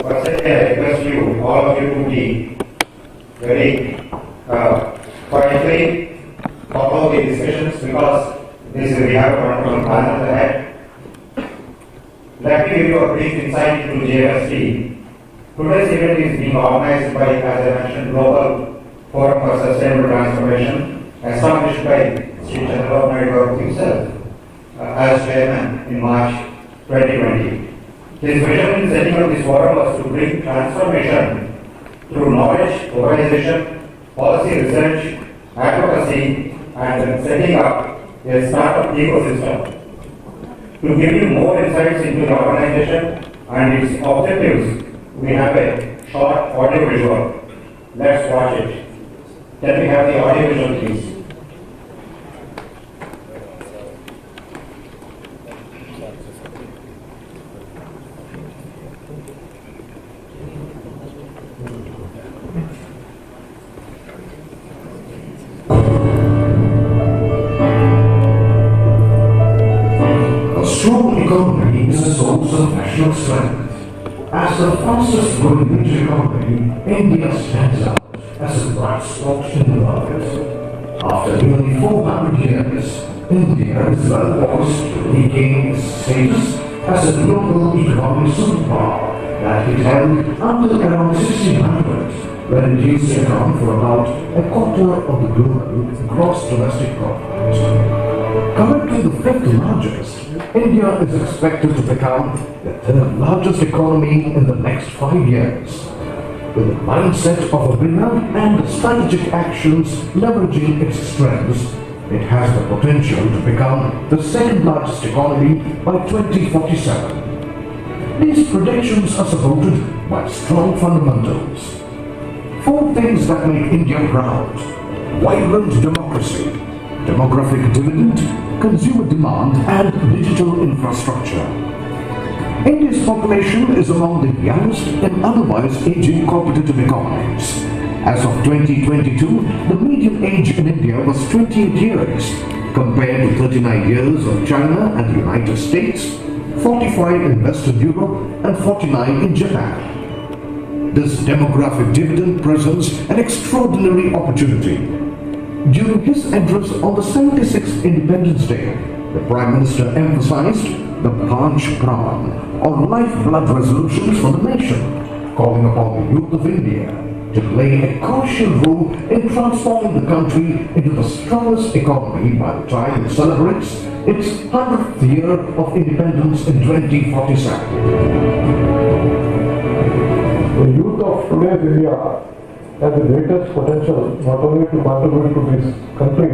First, I request you, all of you, to be very quietly follow the discussions because we have a wonderful panel ahead. Let me give you a brief insight into GFST. Today's event is being organized by, as I mentioned, Global Forum for Sustainable Transformation, established by Sri Chandra Babu himself as chairman in March 2020. His vision in setting up this forum was to bring transformation through knowledge, organization, policy research, advocacy, and setting up a startup ecosystem. To give you more insights into the organization and its objectives, we have a short audio visual. Let's watch it. Can we have the audio visual, please? A strong economy is a source of national strength. As the fastest growing major economy, India stands out as a bright spot in the world. After nearly 400 years, India is well poised to regain its status as a global economic superpower that it held until around 1600, when it used to account for about a quarter of the global gross domestic product. Currently the fifth largest, India is expected to become the third largest economy in the next 5 years. With the mindset of a winner and strategic actions leveraging its strengths, it has the potential to become the second largest economy by 2047. These predictions are supported by strong fundamentals. 4 things that make India proud: vibrant democracy, demographic dividend, consumer demand, and digital infrastructure. India's population is among the youngest in otherwise aging competitive economies. As of 2022, the median age in India was 28 years, compared to 39 years of China and the United States, 45 in Western Europe, and 49 in Japan. This demographic dividend presents an extraordinary opportunity. During his address on the 76th Independence Day, the Prime Minister emphasized the Panch Pran, or lifeblood resolutions for the nation, calling upon the youth of India to play a crucial role in transforming the country into the strongest economy by the time it celebrates its 100th year of independence in 2047. The youth of today's India has the greatest potential not only to contribute to this country,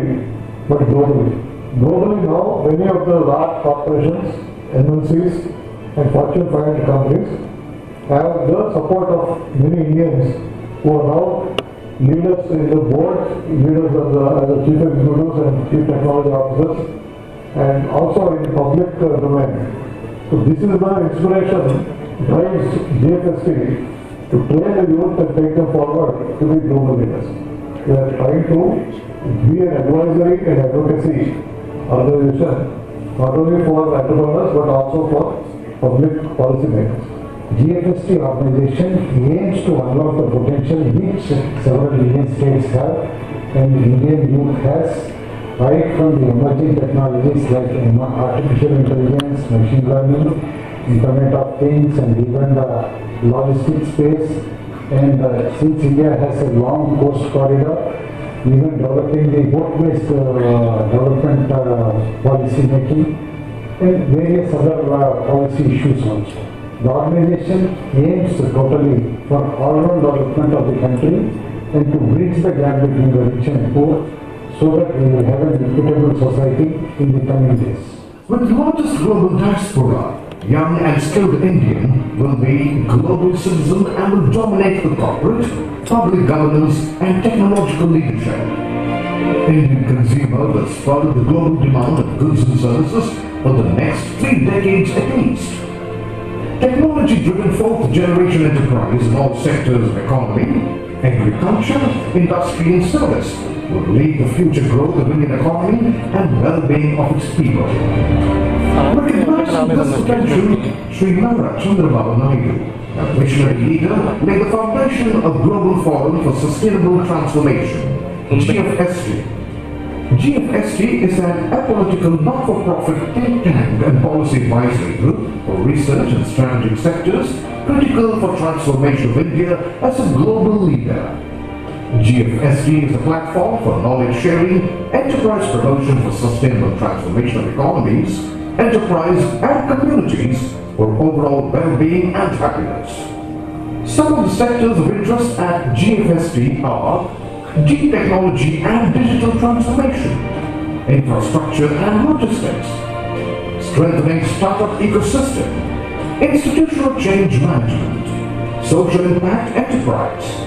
but globally. Globally now, many of the large corporations, MNCs and Fortune 500 companies have the support of many Indians who are now leaders in the board, leaders as the chief executives and chief technology officers, and also in public domain. So this is the inspiration drives GFST to train the youth and take them forward to be global leaders. We are trying to be an advisory and advocacy organization, not only for entrepreneurs but also for public policy makers. GFST organization aims to unlock the potential which several Indian states have and Indian youth has, right from the emerging technologies like artificial intelligence, machine learning, Internet of Things, and even the logistics space. And since India has a long coast corridor, even developing the boat-based development policy making and various other policy issues also. The organization aims totally for all-round development of the country and to bridge the gap between the rich and poor so that we will have an equitable society in the coming days. With the largest global diaspora, young and skilled Indian will be a global citizen and will dominate the corporate, public governance and technological leadership. Indian consumer will follow the global demand of goods and services for the next 3 decades at least. Technology-driven fourth-generation enterprise in all sectors of economy, agriculture, industry and service will lead the future growth of Indian economy and well-being of its people. Recognizing this potential, Sri Chandra Babu a visionary leader, laid the foundation of Global Forum for Sustainable Transformation, GFST. GFST is an apolitical not-for-profit think tank and policy advisory group for research and strategic sectors critical for transformation of India as a global leader. GFST is a platform for knowledge sharing, enterprise promotion for sustainable transformation of economies, enterprise and communities for overall well-being and happiness. Some of the sectors of interest at GFST are deep technology and digital transformation, infrastructure and logistics, strengthening startup ecosystem, institutional change management, social impact enterprise.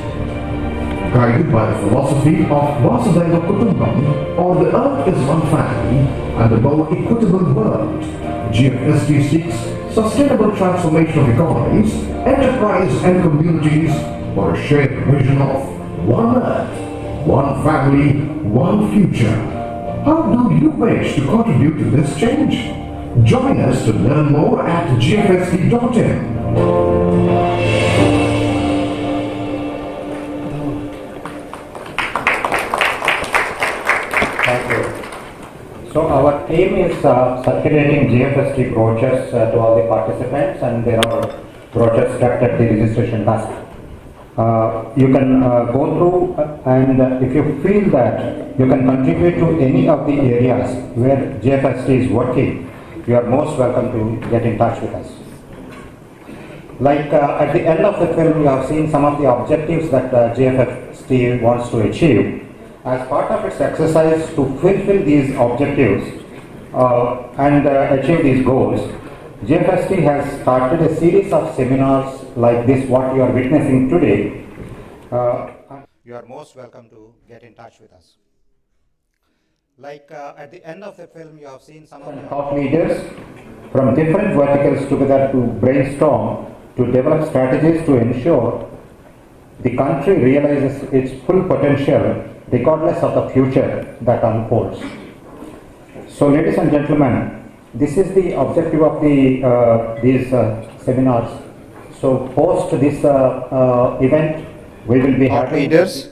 Guided by the philosophy of Vasudhaiva Kutumbam, or the earth is one family and a more equitable world, GFST seeks sustainable transformation of economies, enterprise and communities for a shared vision of one earth, one family, one future. How do you wish to contribute to this change? Join us to learn more at gfst.in. Thank you. So our aim is circulating GFST brochures to all the participants, and there are brochures kept at the registration desk. You can go through, and if you feel that you can contribute to any of the areas where GFST is working, you are most welcome to get in touch with us. Like at the end of the film, you have seen some of the objectives that GFST wants to achieve. As part of its exercise to fulfill these objectives and achieve these goals, GFST has started a series of seminars like this, what you are witnessing today. You are most welcome to get in touch with us. Like at the end of the film, you have seen some of the top leaders from different verticals together to brainstorm to develop strategies to ensure the country realizes its full potential regardless of the future that unfolds. So, ladies and gentlemen, this is the objective of these seminars. So, post this event, we will be having leaders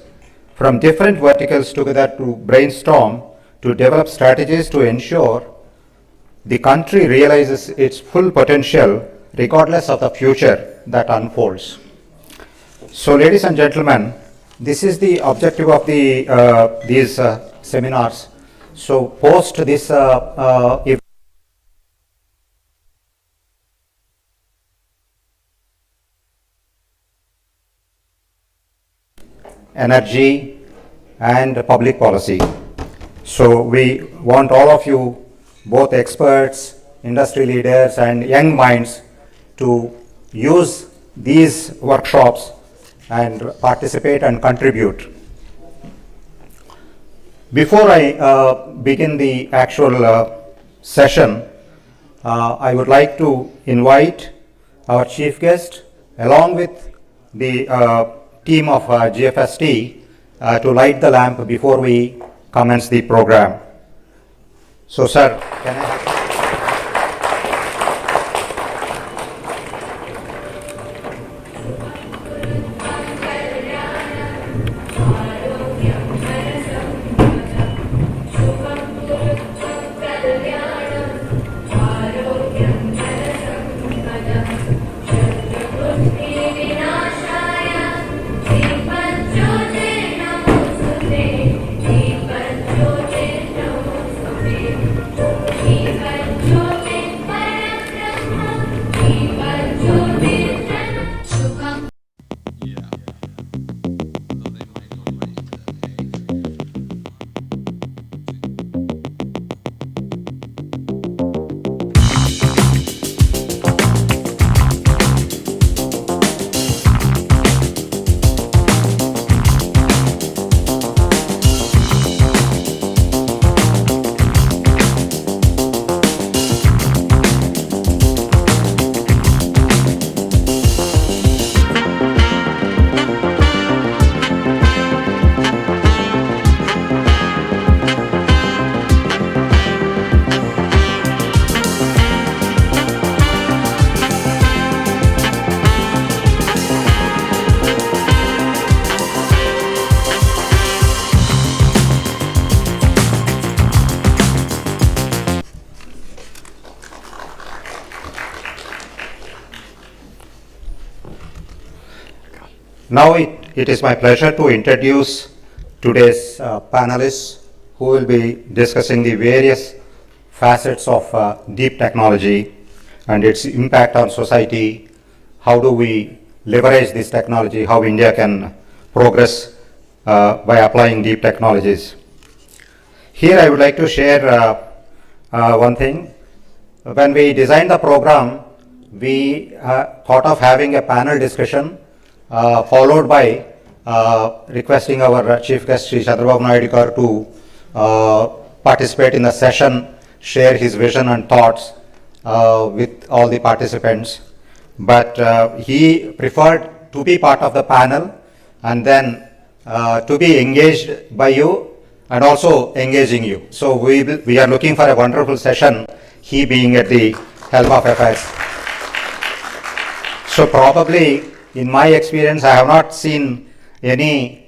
from different verticals together to brainstorm to develop strategies to ensure the country realizes its full potential regardless of the future that unfolds. So, ladies and gentlemen, this is the objective of these seminars. So, post this event, energy and public policy. So, we want all of you, both experts, industry leaders and young minds, to use these workshops and participate and contribute. Before I begin the actual session, I would like to invite our chief guest along with the team of GFST to light the lamp before we commence the program. So, sir, can I have Keep Now it is my pleasure to introduce today's panelists who will be discussing the various facets of deep technology and its impact on society. How do we leverage this technology? How India can progress by applying deep technologies? Here I would like to share one thing. When we designed the program, we thought of having a panel discussion followed by requesting our chief guest Sri Chandra Babu to participate in the session, share his vision and thoughts with all the participants. But he preferred to be part of the panel and then to be engaged by you and also engaging you. So we are looking for a wonderful session, he being at the helm of affairs. So probably in my experience, I have not seen any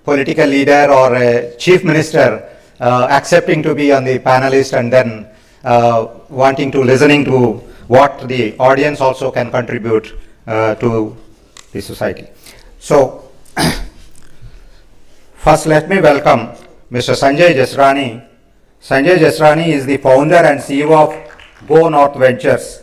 political leader or a chief minister accepting to be on the panelist and then wanting to listening to what the audience also can contribute to the society. So first let me welcome Mr. Sanjay Jasrani. Sanjay Jasrani is the founder and CEO of Go North Ventures,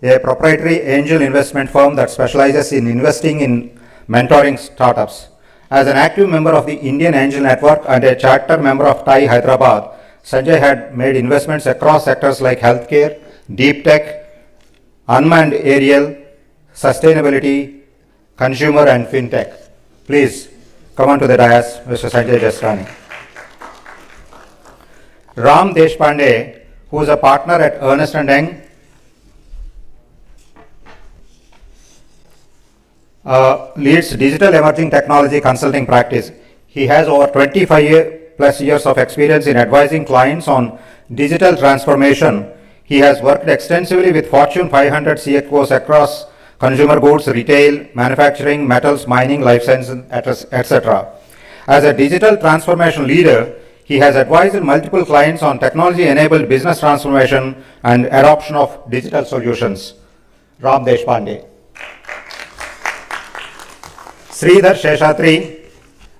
a proprietary angel investment firm that specializes in investing in mentoring startups. As an active member of the Indian Angel Network and a charter member of TAI Hyderabad, Sanjay had made investments across sectors like healthcare, deep tech, unmanned aerial, sustainability, consumer and fintech. Please come on to the dais, Mr. Sanjay Jasrani. Ram Deshpande, who is a partner at Ernst & Young, leads digital emerging technology consulting practice. He has over 25+ years of experience in advising clients on digital transformation. He has worked extensively with Fortune 500 CXOs across consumer goods, retail, manufacturing, metals, mining, life sciences, etc. As a digital transformation leader, he has advised multiple clients on technology-enabled business transformation and adoption of digital solutions. Ram Deshpande. Sridhar Sheshatri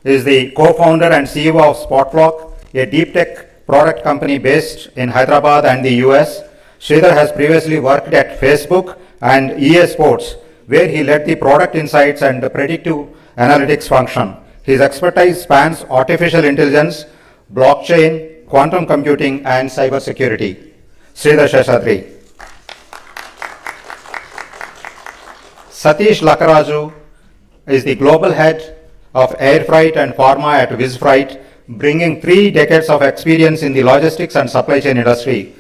is the co-founder and CEO of Spotlock, a deep tech product company based in Hyderabad and the US. Sridhar has previously worked at Facebook and EA Sports, where he led the product insights and the predictive analytics function. His expertise spans artificial intelligence, blockchain, quantum computing, and cybersecurity. Sridhar Sheshatri. Satish Lakaraju is the global head of air freight and pharma at Wizfreight, bringing 3 decades of experience in the logistics and supply chain industry.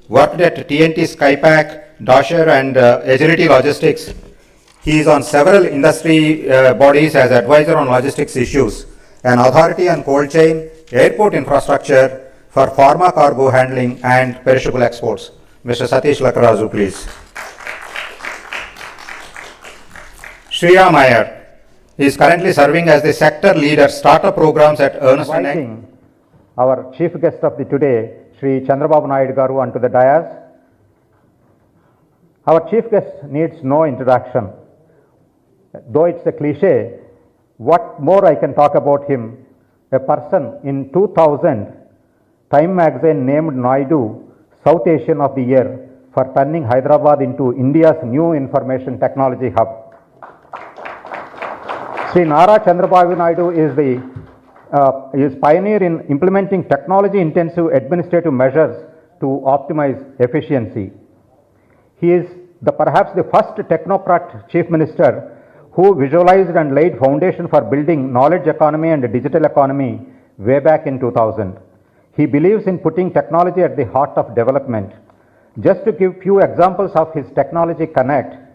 Worked at TNT Skypack, Dasher and Agility Logistics. He is on several industry bodies as advisor on logistics issues, an authority on cold chain, airport infrastructure for pharma cargo handling and perishable exports. Mr. Satish Lakaraju, please. Shreya Meyer is currently serving as the sector leader startup programs at Ernst & Young. Our chief guest of the today, Sri Chandra Babu garu, onto the dais. Our chief guest needs no introduction. Though it's a cliche, what more I can talk about him? A person in 2000, Time magazine named Naidu South Asian of the Year for turning Hyderabad into India's new information technology hub. Sri Nara Chandrababu Naidu is pioneer in implementing technology-intensive administrative measures to optimize efficiency. He is perhaps the first technocrat chief minister who visualized and laid foundation for building knowledge economy and digital economy way back in 2000. He believes in putting technology at the heart of development. Just to give few examples of his Technology Connect,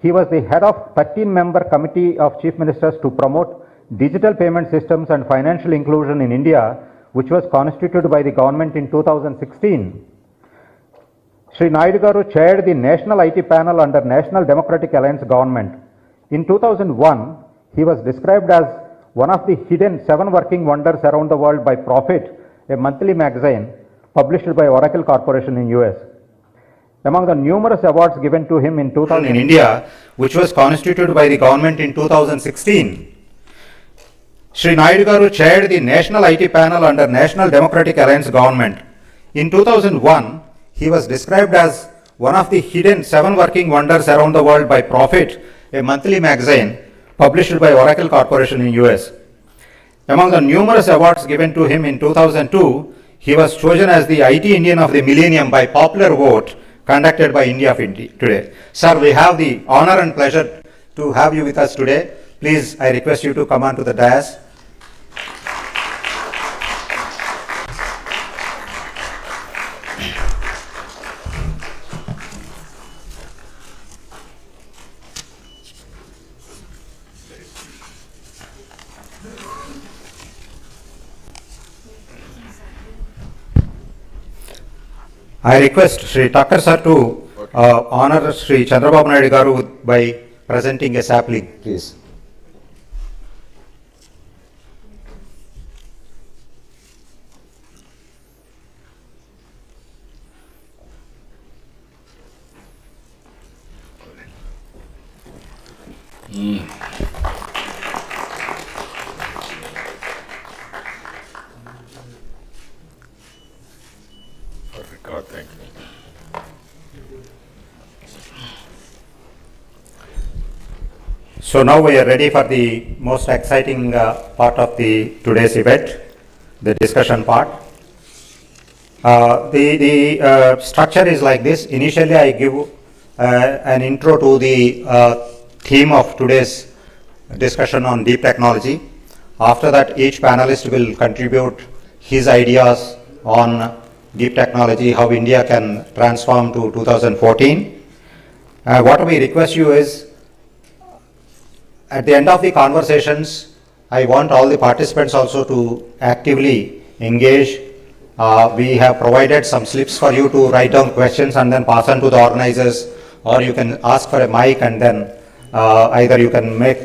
he was the head of 13-member committee of chief ministers to promote digital payment systems and financial inclusion in India, which was constituted by the government in 2016. Sri Naidu garu chaired the National IT panel under National Democratic Alliance government. In 2001, he was described as one of the hidden 7 working wonders around the world by Profit, a monthly magazine published by Oracle Corporation in US. Among the numerous awards given to him in 2000 in India, which was constituted by the government in 2016, Sri Naidu Garu chaired the National IT Panel under National Democratic Alliance government. In 2001, he was described as one of the hidden 7 working wonders around the world by Profit, a monthly magazine published by Oracle Corporation in US. Among the numerous awards given to him in 2002, he was chosen as the IT Indian of the Millennium by popular vote conducted by India Today. Sir, we have the honor and pleasure to have you with us today. Please, I request you to come on to the dais. I request Sri Thakkar sir to honor Sri Chandra Babu Garu by presenting a sapling, please. God, thank you. So now we are ready for the most exciting part of the today's event, the discussion part. The structure is like this. Initially, I give an intro to the theme of today's discussion on deep technology. After that, each panelist will contribute his ideas on deep technology, how India can transform to 2014. What we request you is, at the end of the conversations, I want all the participants also to actively engage. We have provided some slips for you to write down questions and then pass on to the organizers, or you can ask for a mic and then either you can make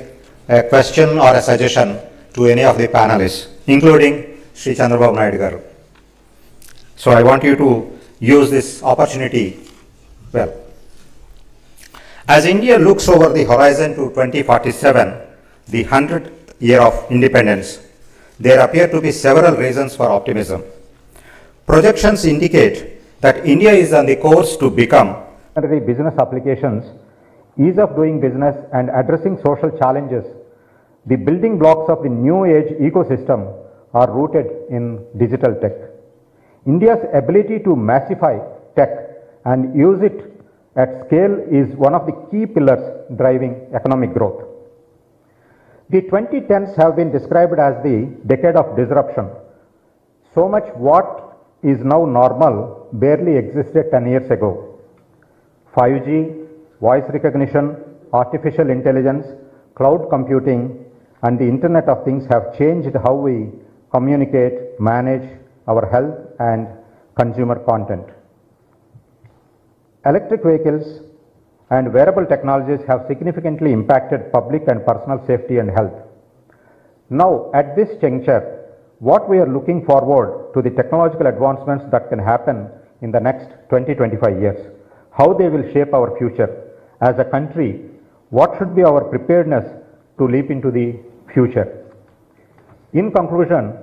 a question or a suggestion to any of the panelists, including Sri Chandra Babu Garu. So I want you to use this opportunity well. As India looks over the horizon to 2047, the 100th year of independence, there appear to be several reasons for optimism. Projections indicate that India is on the course to become business applications, ease of doing business and addressing social challenges. The building blocks of the new age ecosystem are rooted in digital tech. India's ability to massify tech and use it at scale is one of the key pillars driving economic growth. The 2010s have been described as the decade of disruption. So much what is now normal barely existed 10 years ago. 5G, voice recognition, artificial intelligence, cloud computing, and the Internet of Things have changed how we communicate, manage our health and consumer content. Electric vehicles and wearable technologies have significantly impacted public and personal safety and health. Now, at this juncture, what we are looking forward to the technological advancements that can happen in the next 20-25 years, how they will shape our future. As a country, what should be our preparedness to leap into the future? In conclusion,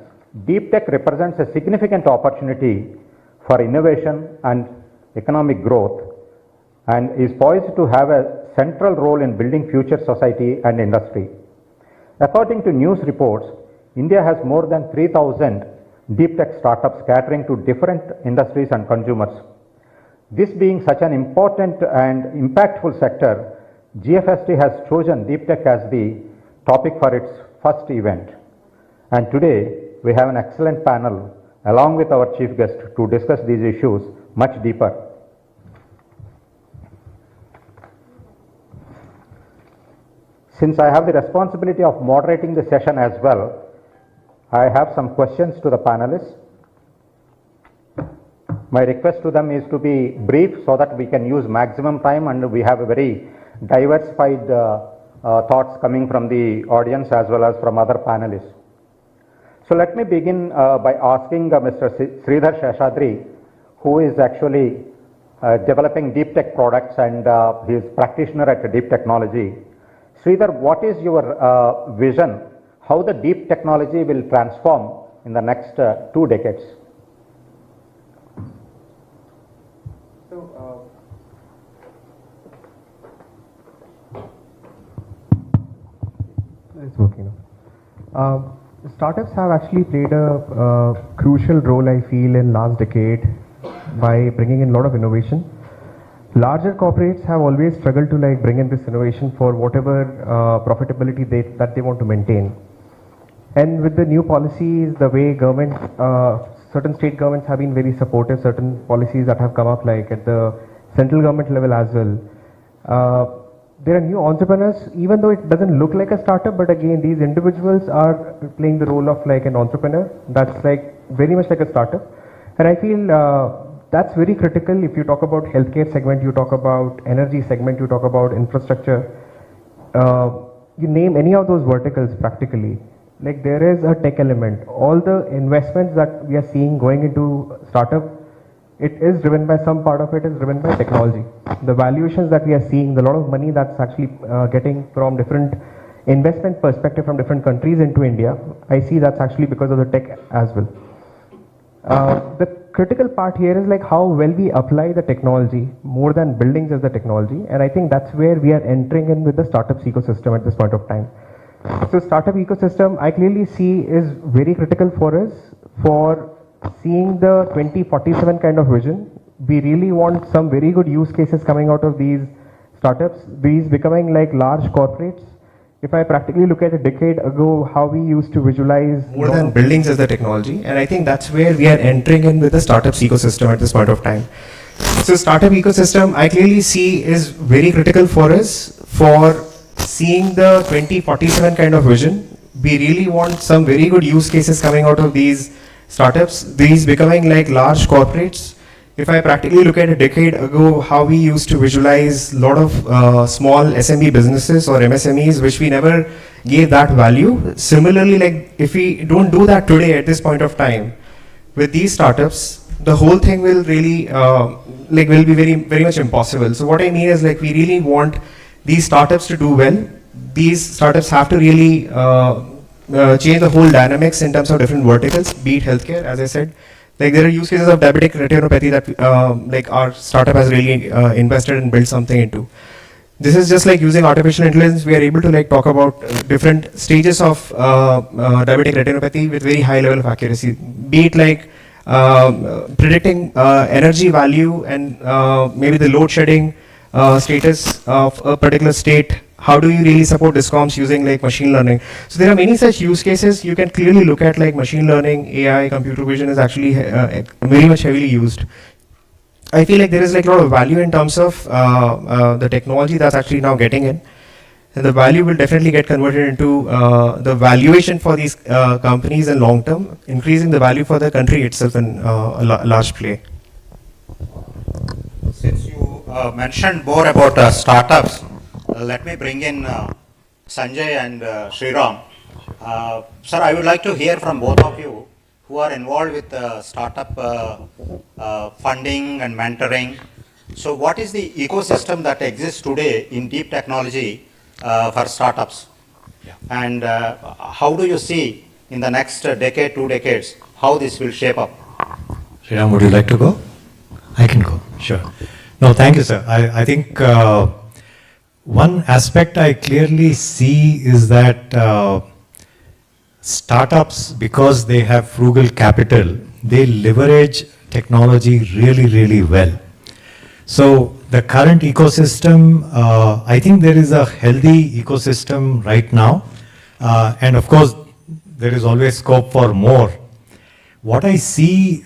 deep tech represents a significant opportunity for innovation and economic growth and is poised to have a central role in building future society and industry. According to news reports, India has more than 3,000 deep tech startups catering to different industries and consumers. This being such an important and impactful sector, GFST has chosen deep tech as the topic for its first event. And today, we have an excellent panel along with our chief guest to discuss these issues much deeper. Since I have the responsibility of moderating the session as well, I have some questions to the panelists. My request to them is to be brief so that we can use maximum time, and we have a very diversified thoughts coming from the audience as well as from other panelists. So let me begin by asking Mr. Sridhar Sheshadri, who is actually developing deep tech products, and he is practitioner at deep technology. Sridhar, what is your vision how the deep technology will transform in the next 2 decades? It's working now. Startups have actually played a crucial role, I feel, in last decade by bringing in a lot of innovation. Larger corporates have always struggled to bring in this innovation for whatever profitability that they want to maintain. And with the new policies, the way government, certain state governments have been very supportive, certain policies that have come up at the central government level as well. There are new entrepreneurs, even though it doesn't look like a startup, but again, these individuals are playing the role of an entrepreneur. That's very much like a startup. And I feel that's very critical. If you talk about healthcare segment, you talk about energy segment, you talk about infrastructure, you name any of those verticals practically. There is a tech element. All the investments that we are seeing going into startup, it is driven by some part of it is driven by technology. The valuations that we are seeing, the lot of money that's actually getting from different investment perspective from different countries into India, I see that's actually because of the tech as well. The critical part here is how well we apply the technology more than buildings as the technology, and I think that's where we are entering in with the startups ecosystem at this point of time. So startup ecosystem I clearly see is very critical for us for seeing the 2047 kind of vision. We really want some very good use cases coming out of these startups, these becoming large corporates. If I practically look at a decade ago, how we used to visualize more than buildings as the technology, and I think that's where we are entering in with the startups ecosystem at this point of time. So startup ecosystem I clearly see is very critical for us for seeing the 2047 kind of vision. We really want some very good use cases coming out of these startups, these becoming large corporates. If I practically look at a decade ago, how we used to visualize a lot of small SME businesses or MSMEs, which we never gave that value. Similarly, if we don't do that today at this point of time, with these startups, the whole thing will really, will be very, very much impossible. So what I mean is we really want these startups to do well. These startups have to really change the whole dynamics in terms of different verticals, be it healthcare, as I said. There are use cases of diabetic retinopathy that our startup has really invested and built something into. This is just using artificial intelligence, we are able to talk about different stages of diabetic retinopathy with very high level of accuracy. Be it predicting energy value and maybe the load shedding status of a particular state. How do you really support discoms using machine learning? So there are many such use cases. You can clearly look at machine learning, AI, computer vision is actually very much heavily used. I feel there is a lot of value in terms of the technology that's actually now getting in. And the value will definitely get converted into the valuation for these companies in long term, increasing the value for the country itself in a large play. Since you mentioned more about startups, let me bring in Sanjay and Sriram. Sir, I would like to hear from both of you who are involved with startup funding and mentoring. So what is the ecosystem that exists today in deep technology for startups? Yeah. And how do you see in the next decade, 2 decades, how this will shape up? Sriram, would you like to go? I can go, sure. No, thank you, sir. I think one aspect I clearly see is that startups, because they have frugal capital, they leverage technology really, really well. So the current ecosystem, I think there is a healthy ecosystem right now. And of course, there is always scope for more. What I see,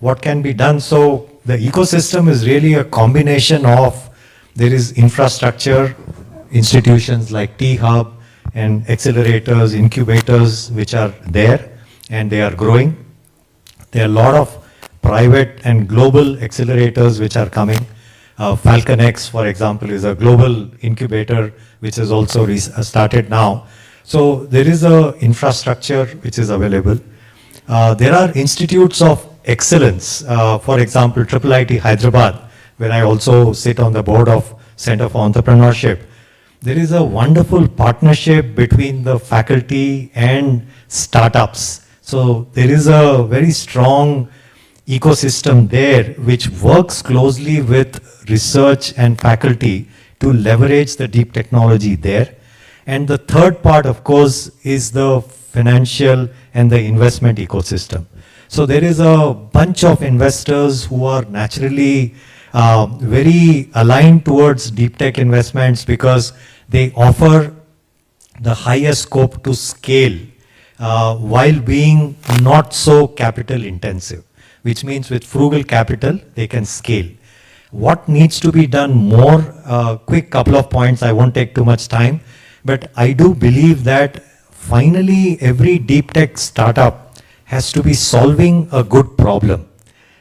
what can be done, so the ecosystem is really a combination of, there is infrastructure, institutions like T-Hub and accelerators, incubators, which are there and they are growing. There are a lot of private and global accelerators which are coming. FalconX, for example, is a global incubator which is also started now. So there is a infrastructure which is available. There are institutes of excellence. For example, IIIT Hyderabad where I also sit on the board of Center for Entrepreneurship, there is a wonderful partnership between the faculty and startups. So there is a very strong ecosystem there which works closely with research and faculty to leverage the deep technology there. And the third part, of course, is the financial and the investment ecosystem. So there is a bunch of investors who are naturally very aligned towards deep tech investments because they offer the highest scope to scale while being not so capital intensive, which means with frugal capital, they can scale. What needs to be done more, quick couple of points, I won't take too much time, but I do believe that finally every deep tech startup has to be solving a good problem.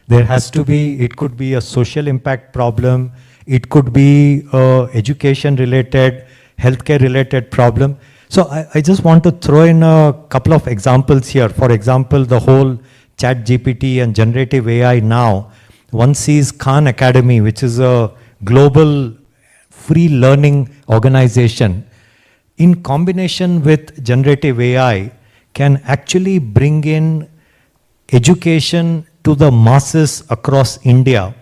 There has to be, it could be a social impact problem, it could be education related, healthcare related problem. So I just want to throw in a couple of examples here. For example, the whole Chat GPT and generative AI now, one sees Khan Academy, which is a global free learning organization, in combination with generative AI, can actually bring in education to the masses across India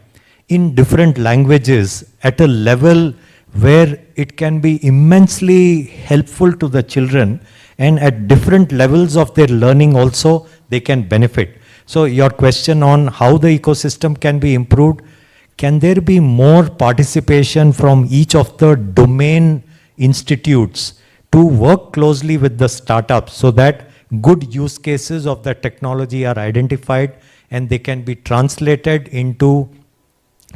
in different languages at a level where it can be immensely helpful to the children, and at different levels of their learning also they can benefit. So your question on how the ecosystem can be improved, can there be more participation from each of the domain institutes to work closely with the startups so that good use cases of the technology are identified and they can be translated into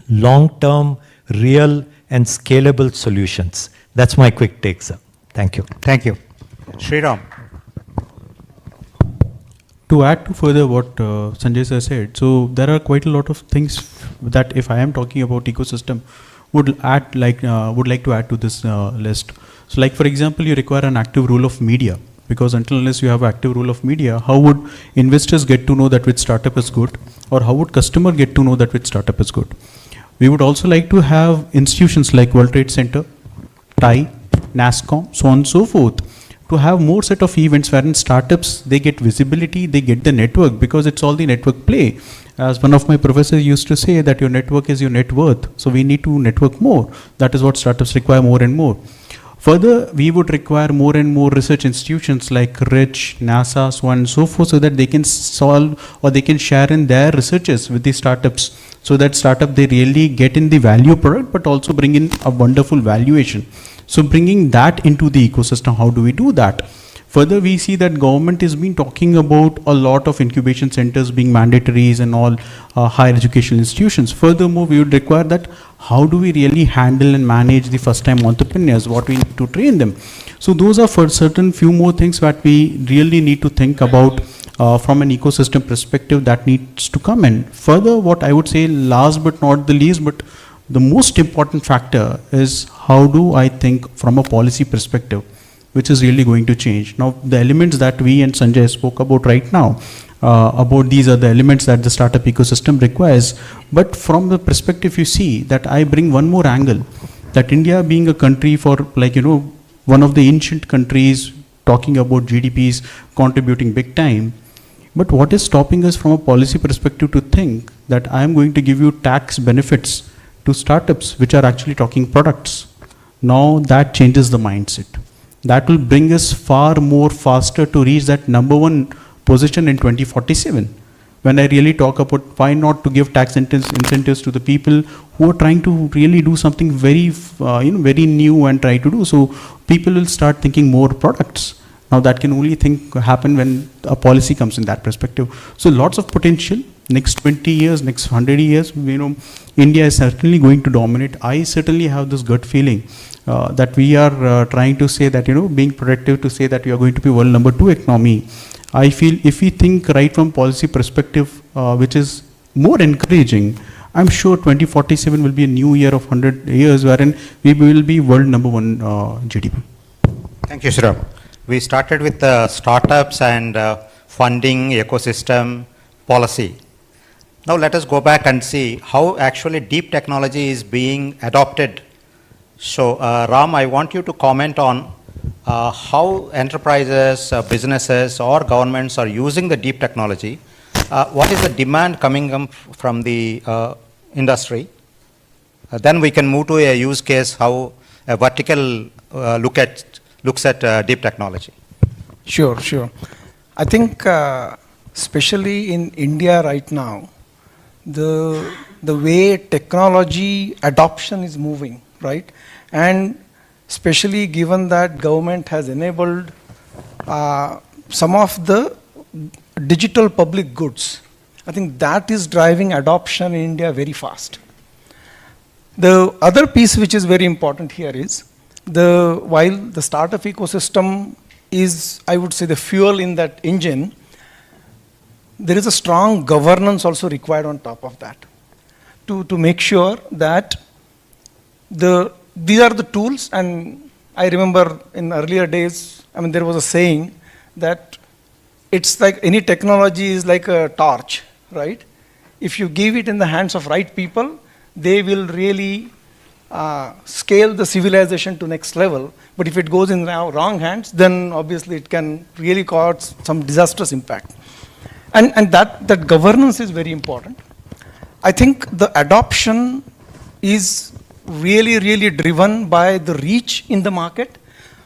long-term, real and scalable solutions. That's my quick take, sir. Thank you. Thank you. Sriram. To add to further what Sanjay sir said, so there are quite a lot of things that if I am talking about ecosystem, would like to add to this list. So like for example, you require an active role of media, because until unless you have active role of media, how would investors get to know that which startup is good, or how would customer get to know that which startup is good? We would also like to have institutions like World Trade Center, TIE, NASSCOM, so on and so forth, to have more set of events wherein startups, they get visibility, they get the network, because it's all the network play. As one of my professors used to say, that your network is your net worth. So we need to network more. That is what startups require more and more. Further, we would require more and more research institutions like RICH, NASA, so on and so forth, so that they can solve or they can share in their researches with the startups, so that startup, they really get in the value product, but also bring in a wonderful valuation. So bringing that into the ecosystem, how do we do that? Further, we see that government has been talking about a lot of incubation centers being mandatories and all higher educational institutions. Furthermore, we would require that how do we really handle and manage the first time entrepreneurs, what we need to train them. So those are for certain few more things that we really need to think about from an ecosystem perspective that needs to come in. Further, what I would say last but not the least, but the most important factor is how do I think from a policy perspective, which is really going to change. Now, the elements that we and Sanjay spoke about right now, about these are the elements that the startup ecosystem requires. But from the perspective you see that I bring one more angle, that India being a country for one of the ancient countries talking about GDPs contributing big time. But what is stopping us from a policy perspective to think that I am going to give you tax benefits to startups which are actually talking products? Now that changes the mindset. That will bring us far more faster to reach that number one position in 2047. When I really talk about why not to give tax incentives to the people who are trying to really do something very, very new and try to do. So people will start thinking more products. Now that can only happen when a policy comes in that perspective. So lots of potential. Next 20 years, next 100 years, India is certainly going to dominate. I certainly have this gut feeling that we are trying to say that, being productive to say that we are going to be world number 2 economy. I feel if we think right from policy perspective, which is more encouraging, I'm sure 2047 will be a new year of 100 years wherein we will be world number 1 GDP. Thank you, Sriram. We started with startups and funding, ecosystem, policy. Now let us go back and see how actually deep technology is being adopted. So Ram, I want you to comment on how enterprises, businesses or governments are using the deep technology. What is the demand coming up from the industry? Then we can move to a use case, how a vertical looks at deep technology. Sure. I think especially in India right now, the way technology adoption is moving, right? And especially given that government has enabled some of the digital public goods, I think that is driving adoption in India very fast. The other piece which is very important here is, while the startup ecosystem is, I would say, the fuel in that engine, there is a strong governance also required on top of that to make sure that these are the tools. And I remember in earlier days, I mean, there was a saying that it's like any technology is like a torch, right? If you give it in the hands of right people, they will really scale the civilization to next level. But if it goes in wrong hands, then obviously it can really cause some disastrous impact. And that governance is very important. I think the adoption is really driven by the reach in the market.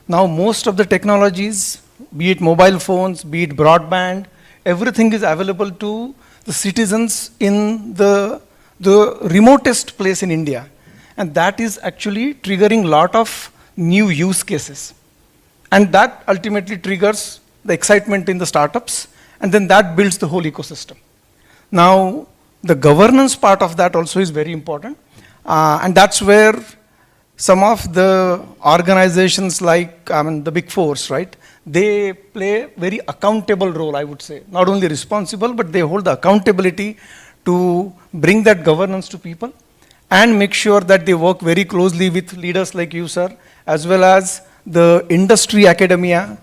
Now most of the technologies, be it mobile phones, be it broadband, everything is available to the citizens in the remotest place in India. And that is actually triggering a lot of new use cases. And that ultimately triggers the excitement in the startups, and then that builds the whole ecosystem. Now, the governance part of that also is very important. And that's where some of the organizations like, the big fours, right? They play a very accountable role, I would say. Not only responsible, but they hold the accountability to bring that governance to people and make sure that they work very closely with leaders like you, sir, as well as the industry academia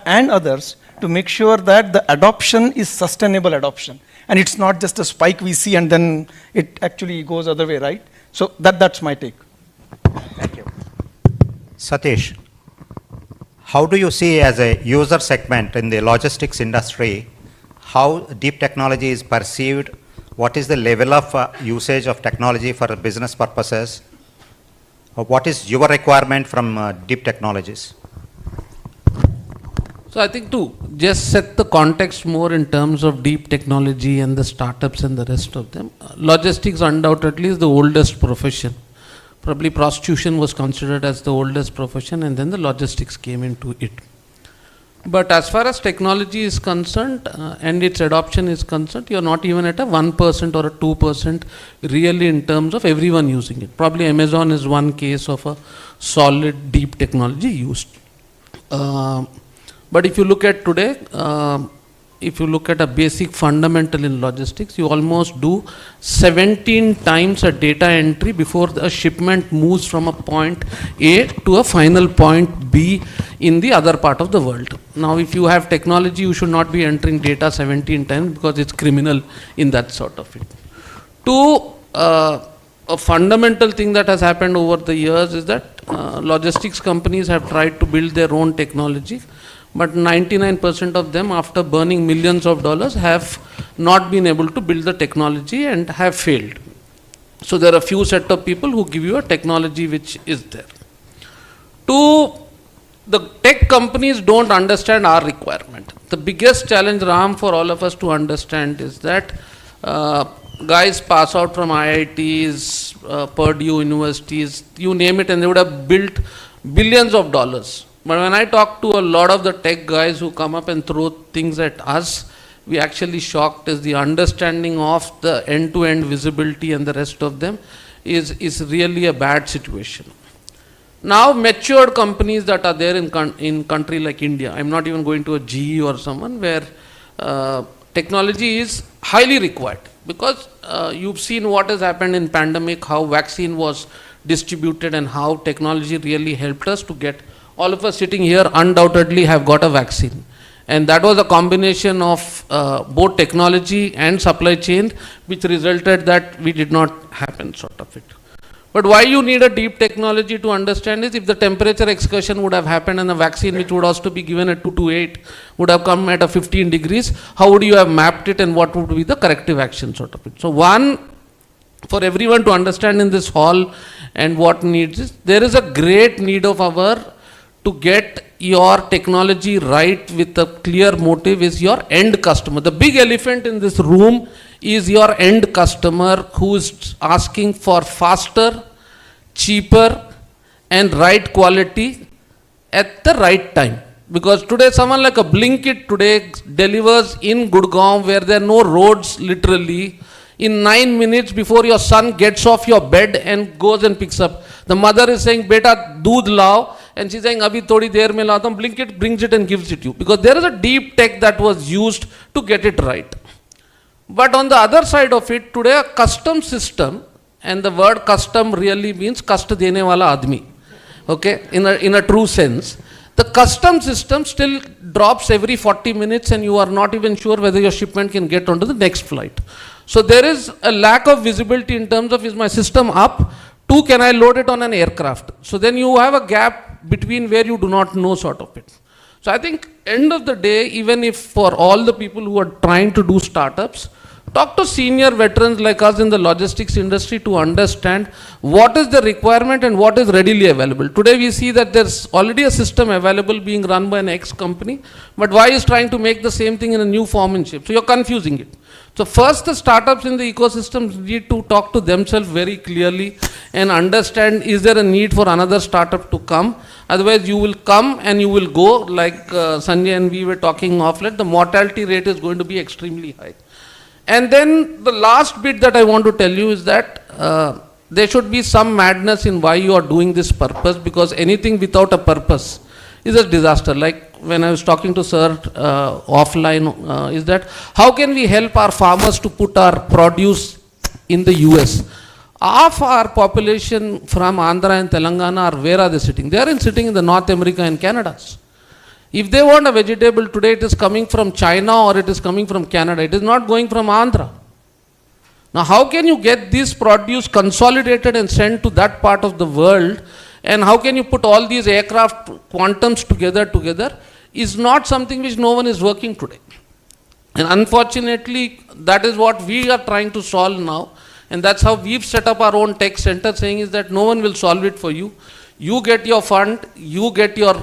and others, to make sure that the adoption is sustainable adoption. And it's not just a spike we see and then it actually goes other way, right? So that's my take. Thank you. Satish, how do you see as a user segment in the logistics industry, how deep technology is perceived? What is the level of usage of technology for business purposes? What is your requirement from deep technologies? So I think to just set the context more in terms of deep technology and the startups and the rest of them, logistics undoubtedly is the oldest profession. Probably prostitution was considered as the oldest profession, and then the logistics came into it. But as far as technology is concerned and its adoption is concerned, you are not even at a 1% or a 2% really in terms of everyone using it. Probably Amazon is one case of a solid deep technology used. But if you look at today, if you look at a basic fundamental in logistics, you almost do 17 times a data entry before a shipment moves from a point A to a final point B in the other part of the world. Now, if you have technology, you should not be entering data 17 times because it's criminal in that sort of it. A fundamental thing that has happened over the years is that logistics companies have tried to build their own technology, but 99% of them, after burning millions of dollars, have not been able to build the technology and have failed. So there are a few set of people who give you a technology which is there. The tech companies don't understand our requirement. The biggest challenge, Ram, for all of us to understand is that guys pass out from IITs, Purdue universities, you name it, and they would have built billions of dollars. But when I talk to a lot of the tech guys who come up and throw things at us, we actually shocked as the understanding of the end-to-end visibility and the rest of them is really a bad situation. Now, matured companies that are there in country like India, I'm not even going to a GE or someone where technology is highly required, because you've seen what has happened in pandemic, how vaccine was distributed and how technology really helped us to get. All of us sitting here undoubtedly have got a vaccine. And that was a combination of both technology and supply chain, which resulted that we did not happen sort of it. But why you need a deep technology to understand is if the temperature excursion would have happened and the vaccine which would also be given at 228 would have come at a 15 degrees, how would you have mapped it and what would be the corrective action sort of it. So one, for everyone to understand in this hall and what needs is, there is a great need of our to get your technology right with a clear motive is your end customer. The big elephant in this room is your end customer who is asking for faster, cheaper and right quality at the right time. Because today someone like a Blinkit today delivers in Gurgaon where there are no roads literally in 9 minutes before your son gets off your bed and goes and picks up. The mother is saying, beta, doodh lao, and she's saying, abhi thodi der mein laata hu. Blinkit brings it and gives it to you. Because there is a deep tech that was used to get it right. But on the other side of it, today a custom system, and the word custom really means kast dene wala admi, okay, in a true sense. The custom system still drops every 40 minutes and you are not even sure whether your shipment can get onto the next flight. So there is a lack of visibility in terms of is my system up, 2, can I load it on an aircraft? So then you have a gap between where you do not know sort of it. So I think end of the day, even if for all the people who are trying to do startups, talk to senior veterans like us in the logistics industry to understand what is the requirement and what is readily available. Today we see that there's already a system available being run by an X company, but Y is trying to make the same thing in a new form and shape. So you're confusing it. So first the startups in the ecosystems need to talk to themselves very clearly and understand is there a need for another startup to come. Otherwise you will come and you will go like Sanjay and we were talking offline, the mortality rate is going to be extremely high. And then the last bit that I want to tell you is that there should be some madness in why you are doing this purpose, because anything without a purpose is a disaster. Like when I was talking to sir offline, is that how can we help our farmers to put our produce in the US? Half our population from Andhra and Telangana are, where are they sitting? They are sitting in the North America and Canada. If they want a vegetable today, it is coming from China or it is coming from Canada. It is not going from Andhra. Now, how can you get this produce consolidated and sent to that part of the world? And how can you put all these aircraft quantums together is not something which no one is working today. And unfortunately, that is what we are trying to solve now. And that's how we've set up our own tech center, saying is that no one will solve it for you. You get your fund, you get your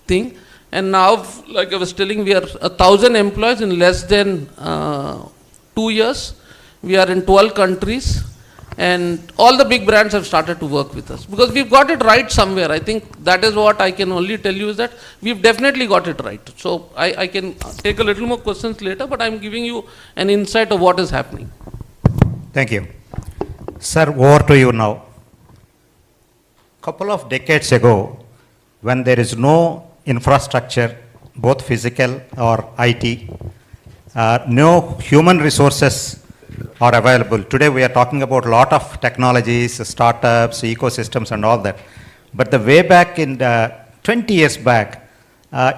thing. And now, like I was telling, we are 1,000 employees in less than 2 years. We are in 12 countries. And all the big brands have started to work with us. Because we've got it right somewhere. I think that is what I can only tell you is that we've definitely got it right. So I can take a little more questions later, but I'm giving you an insight of what is happening. Thank you. Sir, over to you now. Couple of decades ago, when there is no infrastructure, both physical or IT, no human resources are available. Today we are talking about a lot of technologies, startups, ecosystems and all that. But the way back in 20 years back,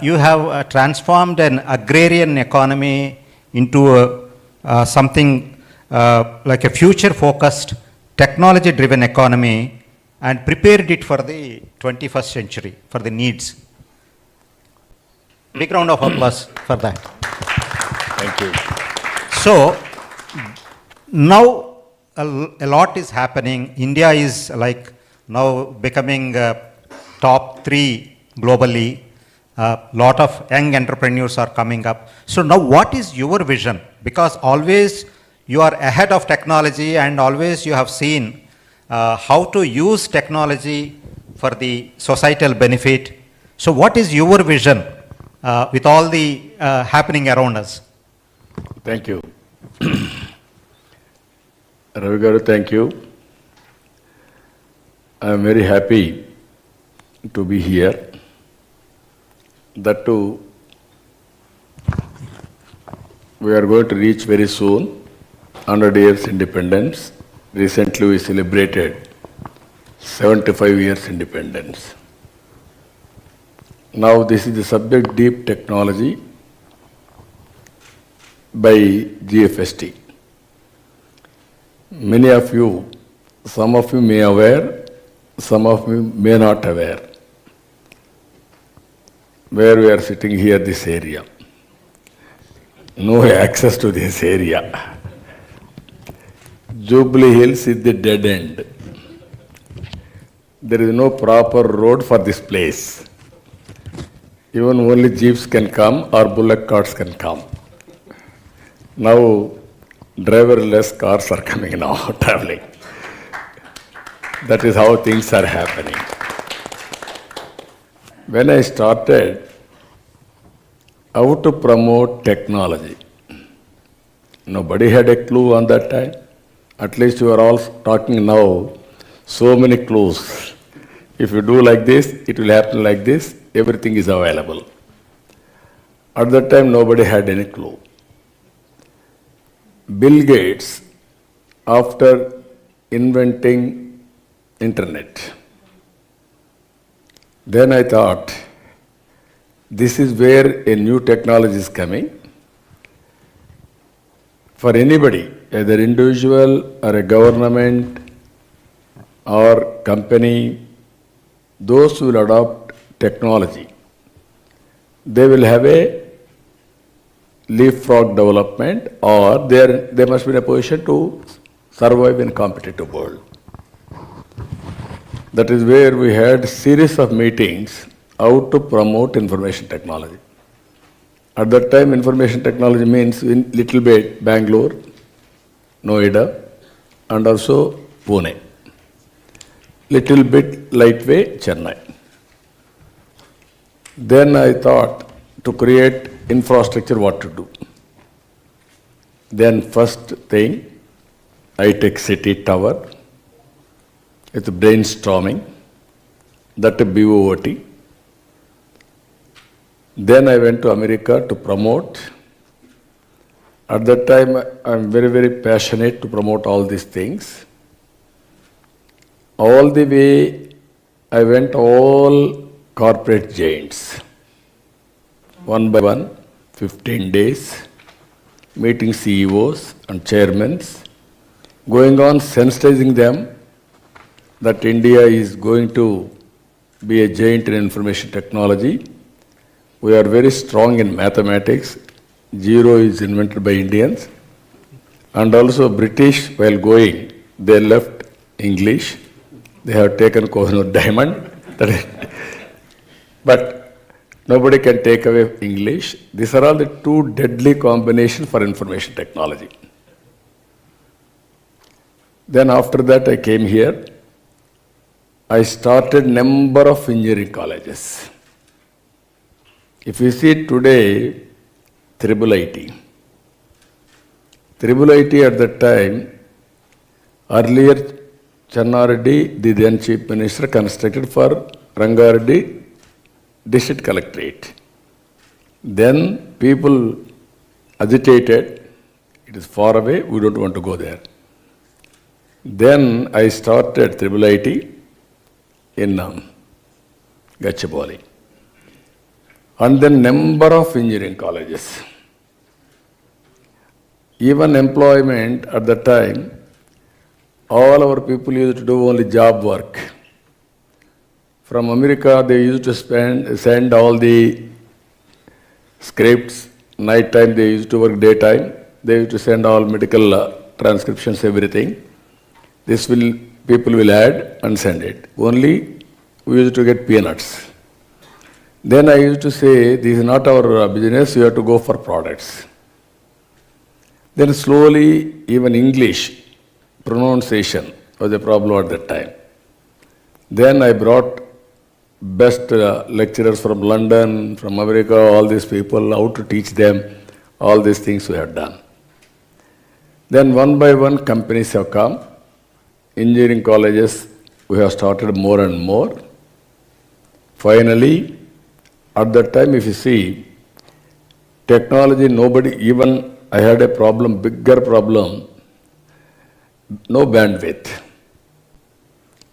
you have transformed an agrarian economy into something like a future-focused, technology-driven economy and prepared it for the 21st century, for the needs. Big round of applause for that. Thank you. So, now a lot is happening. India is like now becoming top 3 globally. Lot of young entrepreneurs are coming up. So now what is your vision? Because always you are ahead of technology and always you have seen how to use technology for the societal benefit. So what is your vision with all the happening around us? Thank you. Ravi Garu, thank you. I am very happy to be here. That too, we are going to reach very soon 100 years independence. Recently we celebrated 75 years independence. Now this is the subject, deep technology by GFST. Many of you, some of you may aware, some of you may not aware, where we are sitting here, this area. No access to this area. Jubilee Hills is the dead end. There is no proper road for this place. Even only jeeps can come or bullock carts can come. Now, driverless cars are coming now, traveling. That is how things are happening. When I started, how to promote technology, nobody had a clue on that time. At least you are all talking now, so many clues. If you do like this, it will happen like this, everything is available. At that time, nobody had any clue. Bill Gates, after inventing internet, then I thought, this is where a new technology is coming. For anybody, either individual or a government or company, those who will adopt technology, they will have a leapfrog development, or they must be in a position to survive in a competitive world. That is where we had series of meetings how to promote information technology. At that time, information technology means in little bit Bangalore, Noida, and also Pune. Little bit lightweight Chennai. Then I thought to create infrastructure, what to do. Then first thing, high-tech city tower with brainstorming, that BOOT. Then I went to America to promote. At that time, I'm very, very passionate to promote all these things. All the way, I went all corporate giants. One by one, 15 days, meeting CEOs and chairmen, going on sensitizing them that India is going to be a giant in information technology. We are very strong in mathematics. Zero is invented by Indians. And also British, while going, they left English. They have taken Kohinoor diamond. But nobody can take away English. These are all the two deadly combinations for information technology. Then after that I came here. I started number of engineering colleges. If you see today, Triple IT. Triple IT at that time, earlier Channareddy, the then Chief Minister, constructed for Rangareddy District Collectorate. Then people agitated, it is far away, we don't want to go there. Then I started Triple IT in Gachibowli. And then number of engineering colleges. Even employment at that time, all our people used to do only job work. From America, they used to send all the scripts. Night time, they used to work daytime. They used to send all medical transcriptions, everything. People will add and send it. Only we used to get peanuts. Then I used to say, this is not our business, you have to go for products. Then slowly, even English pronunciation was a problem at that time. Then I brought best lecturers from London, from America, all these people, how to teach them, all these things we have done. Then one by one companies have come. Engineering colleges, we have started more and more. Finally, at that time, if you see, technology, nobody, even I had a problem, bigger problem, no bandwidth.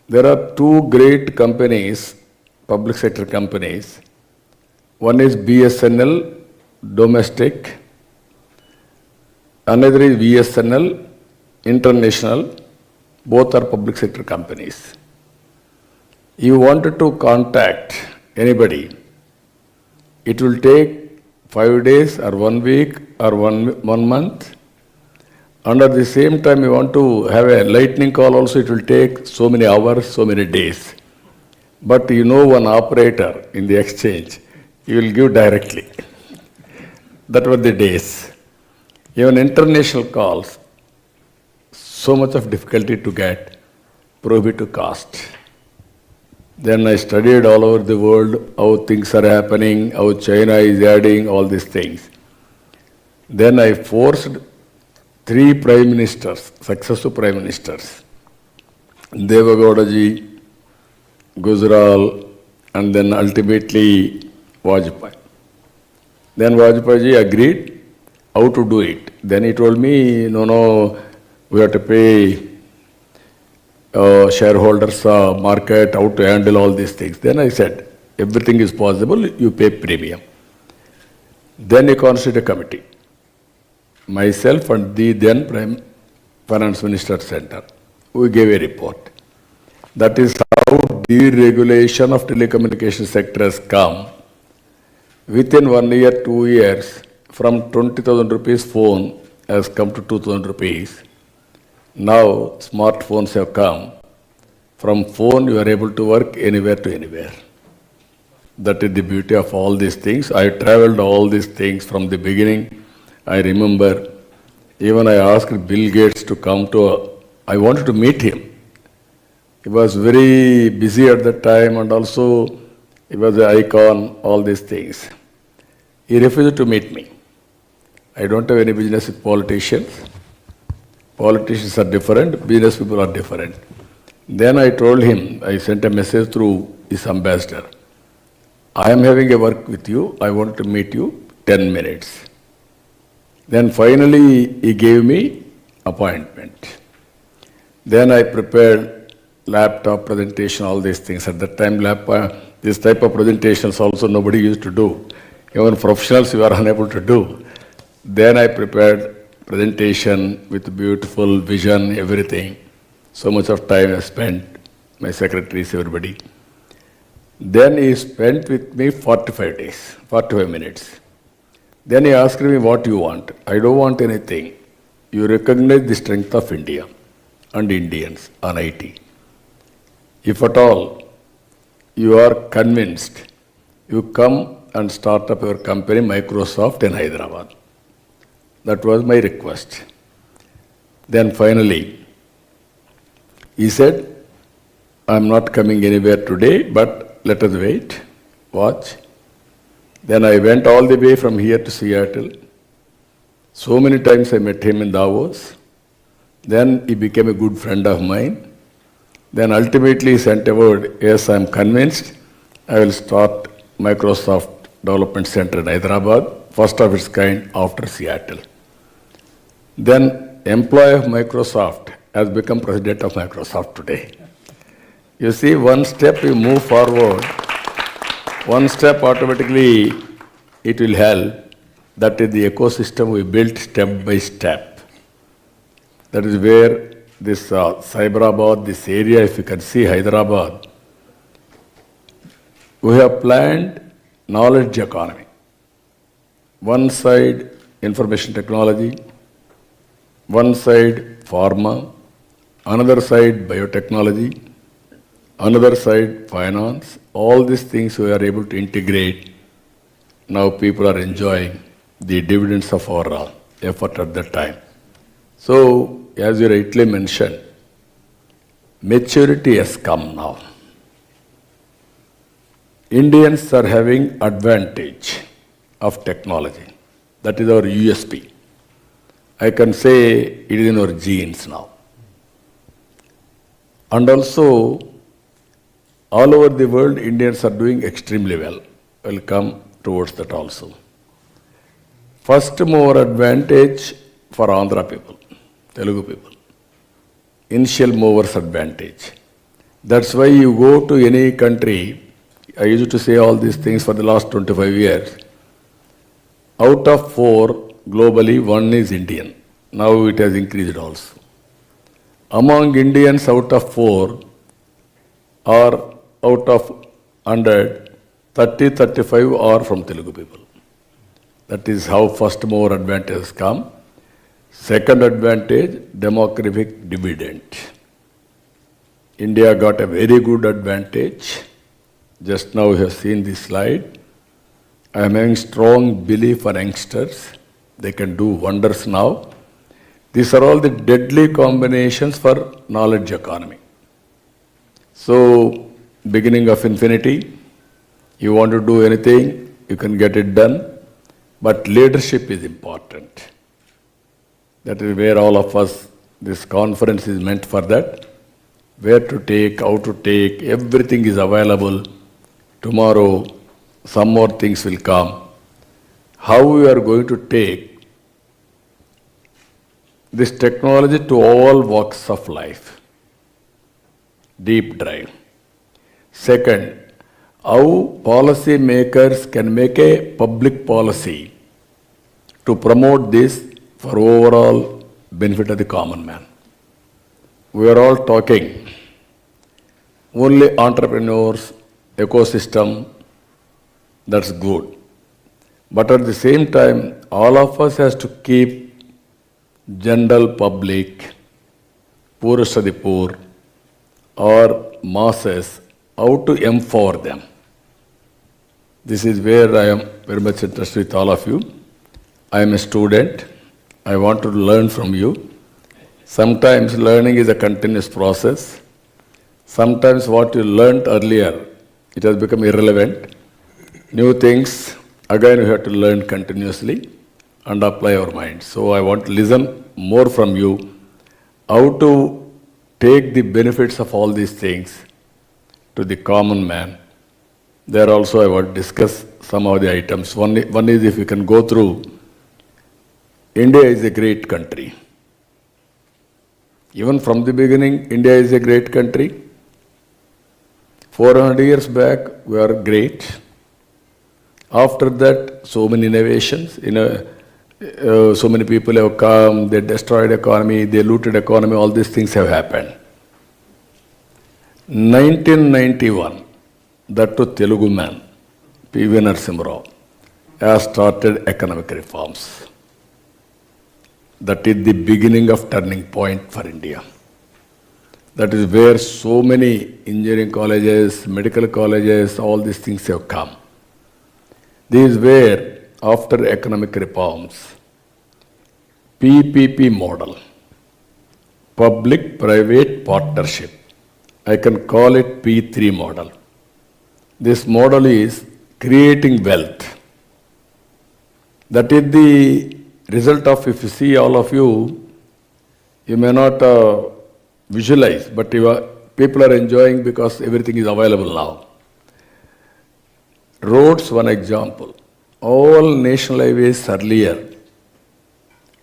There are two great companies, public sector companies. One is BSNL, domestic, Another is VSNL, International, both are public sector companies. You wanted to contact anybody, it will take 5 days or 1 week or one month. And at the same time, you want to have a lightning call also, it will take so many hours, so many days. But you know one operator in the exchange, you will give directly. That were the days. Even international calls, so much of difficulty to get, prohibitive cost. Then I studied all over the world how things are happening, how China is adding all these things. Then I forced 3 prime ministers, successive prime ministers, Devagowdaji, Gujral, and then ultimately Vajpayee. Then Vajpayee agreed how to do it. Then he told me, no, we have to pay shareholders market, how to handle all these things. Then I said, everything is possible, you pay premium. Then he constituted a committee. Myself and the then Prime Finance Minister Center, we gave a report. That is how deregulation of telecommunication sector has come. Within 1 year, 2 years, from 20,000 rupees phone has come to 2,000 rupees. Now smartphones have come. From phone you are able to work anywhere to anywhere. That is the beauty of all these things. I traveled all these things from the beginning. I remember even I asked Bill Gates to come to, I wanted to meet him. He was very busy at that time and also he was an icon, all these things. He refused to meet me. I don't have any business with politicians. Politicians are different, business people are different. Then I told him, I sent a message through his ambassador. I am having a work with you, I want to meet you 10 minutes. Then finally he gave me appointment. Then I prepared laptop presentation, all these things. At that time, this type of presentations also nobody used to do. Even professionals you are unable to do. Then I prepared presentation with beautiful vision, everything. So much of time I spent, my secretaries, everybody. Then he spent with me 45 days, 45 minutes. Then he asked me, what you want? I don't want anything. You recognize the strength of India and Indians on IT. If at all you are convinced, you come and start up your company, Microsoft in Hyderabad. That was my request. Then finally, he said, I'm not coming anywhere today, but let us wait, watch. Then I went all the way from here to Seattle. So many times I met him in Davos. Then he became a good friend of mine. Then ultimately he sent a word, yes, I'm convinced, I will start Microsoft Development Center in Hyderabad, first of its kind after Seattle. Then employee of Microsoft has become president of Microsoft today. You see, one step you move forward, one step automatically it will help. That is the ecosystem we built step by step. That is where this Cyberabad, this area, if you can see Hyderabad, we have planned knowledge economy. One side information technology, one side pharma, another side biotechnology, another side finance. All these things we are able to integrate. Now people are enjoying the dividends of our effort at that time. So, as you rightly mentioned, maturity has come now. Indians are having advantage of technology. That is our USP. I can say it is in our genes now. And also, all over the world, Indians are doing extremely well. We'll come towards that also. First mover advantage for Andhra people, Telugu people. Initial movers advantage. That's why you go to any country, I used to say all these things for the last 25 years. Out of 4, globally, 1 is Indian. Now it has increased also. Among Indians, out of 4 or out of 100, 30-35 are from Telugu people. That is how first mover advantage has come. Second advantage, demographic dividend. India got a very good advantage. Just now you have seen this slide. I am having strong belief for youngsters. They can do wonders now. These are all the deadly combinations for knowledge economy. So, beginning of infinity, you want to do anything, you can get it done, but leadership is important. That is where all of us, this conference is meant for that. Where to take, how to take, everything is available. Tomorrow, some more things will come. How we are going to take this technology to all walks of life. Deep dive. Second, how policy makers can make a public policy to promote this for overall benefit of the common man. We are all talking only entrepreneurs, ecosystem, that's good. But at the same time, all of us has to keep general public, poorest of the poor, or masses, how to empower them. This is where I am very much interested with all of you. I am a student. I want to learn from you. Sometimes learning is a continuous process. Sometimes what you learned earlier, it has become irrelevant. New things, again you have to learn continuously and apply our mind. So I want to listen more from you, how to take the benefits of all these things to the common man. There also I want to discuss some of the items. One is if you can go through, India is a great country. Even from the beginning, India is a great country. 400 years back, we are great. After that, so many innovations, so many people have come, they destroyed economy, they looted economy, all these things have happened. 1991, that to Telugu man, P.V. Narasimha Rao, has started economic reforms. That is the beginning of turning point for India. That is where so many engineering colleges, medical colleges, all these things have come. This is where, after economic reforms, PPP model, public-private partnership, I can call it P3 model. This model is creating wealth. That is the result of, if you see all of you, you may not visualize, but people are enjoying because everything is available now. Roads, one example. All national highways earlier,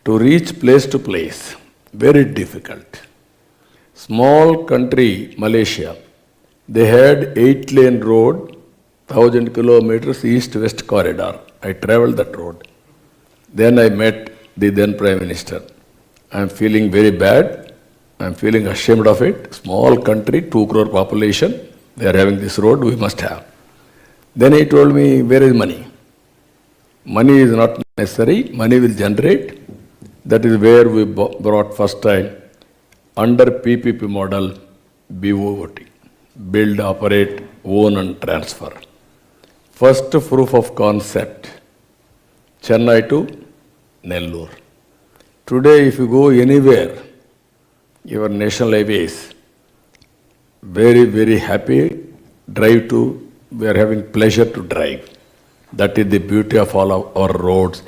to reach place to place, very difficult. Small country, Malaysia, they had 8-lane road, 1,000 kilometers east-west corridor. I traveled that road. Then I met the then Prime Minister. I am feeling very bad. I am feeling ashamed of it. Small country, 2 crore population, they are having this road, we must have. Then he told me, where is money? Money is not necessary, money will generate. That is where we brought first time, under PPP model, BOOT, build, operate, own and transfer. First proof of concept, Chennai to Nellore. Today if you go anywhere, your national highways, very, very happy, drive to, we are having pleasure to drive. That is the beauty of all of our roads.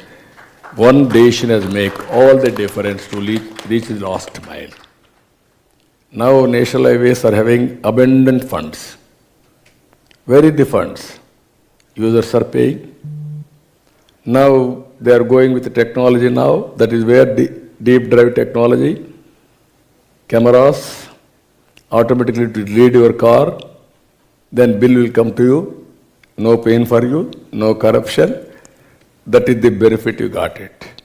One decision has made all the difference to reach the last mile. Now national highways are having abundant funds. Where is the funds? Users are paying. Now they are going with the technology now. That is where the deep drive technology, cameras, automatically to lead your car, then bill will come to you, no pain for you, no corruption. That is the benefit you got it.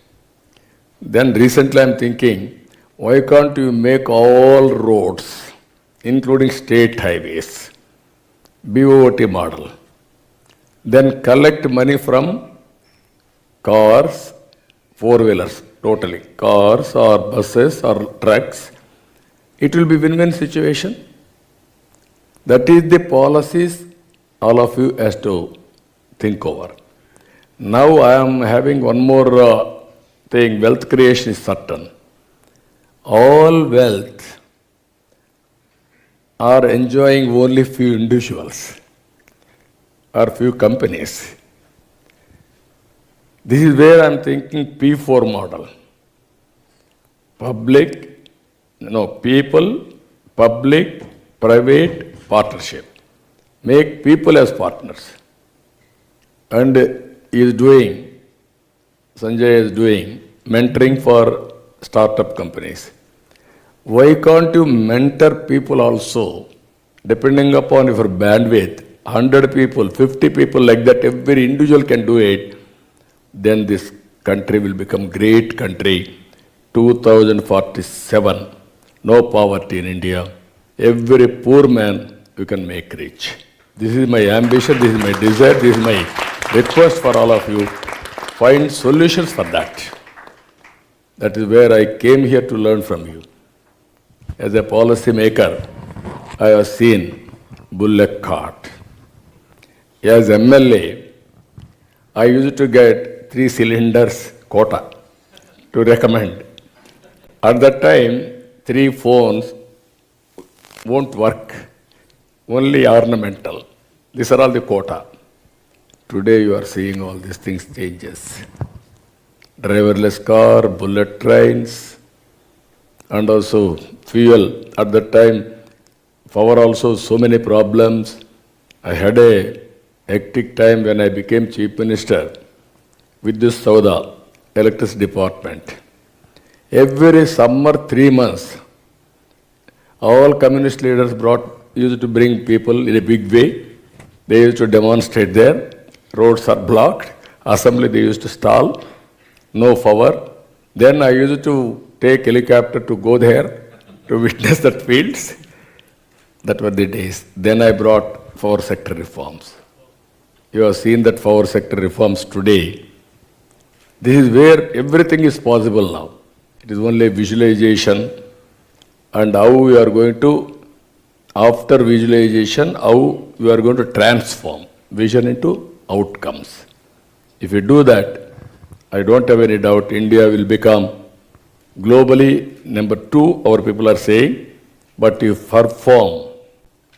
Then recently I'm thinking, why can't you make all roads, including state highways, BOT model? Then collect money from cars, four-wheelers, totally, cars or buses or trucks. It will be win-win situation. That is the policies all of you has to think over. Now I am having one more thing, wealth creation is certain. All wealth are enjoying only few individuals or few companies. This is where I am thinking P4 model. People, public, private partnership. Make people as partners. And Sanjay is doing mentoring for startup companies. Why can't you mentor people also, depending upon your bandwidth, 100 people, 50 people like that, every individual can do it, then this country will become great country. 2047, no poverty in India. Every poor man you can make rich. This is my ambition, this is my desire, this is my request for all of you. Find solutions for that. That is where I came here to learn from you. As a policy maker, I have seen bullock cart. As MLA, I used to get 3 cylinders quota to recommend. At that time, 3 phones won't work, only ornamental. These are all the quota. Today you are seeing all these things changes. Driverless car, bullet trains, and also fuel. At that time, power also so many problems. I had a hectic time when I became Chief Minister with this Sauda, electricity department. Every summer, 3 months, all communist leaders used to bring people in a big way. They used to demonstrate there. Roads are blocked. Assembly they used to stall. No power. Then I used to take helicopter to go there to witness that fields. That were the days. Then I brought power sector reforms. You have seen that power sector reforms today. This is where everything is possible now. It is only visualization and how we are going to, after visualization, how we are going to transform vision into outcomes. If we do that, I don't have any doubt India will become globally number 2, our people are saying, but if perform,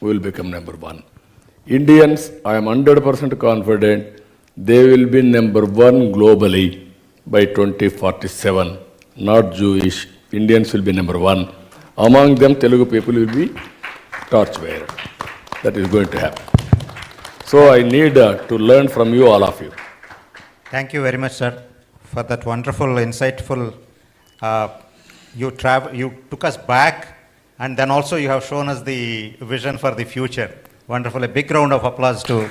we will become number 1. Indians, I am 100% confident, they will be number 1 globally by 2047. Not Jewish, Indians will be number 1. Among them, Telugu people will be torchbearer. That is going to happen. So I need to learn from you, all of you. Thank you very much, sir, for that wonderful, insightful. You took us back, and then also you have shown us the vision for the future. Wonderful. A big round of applause to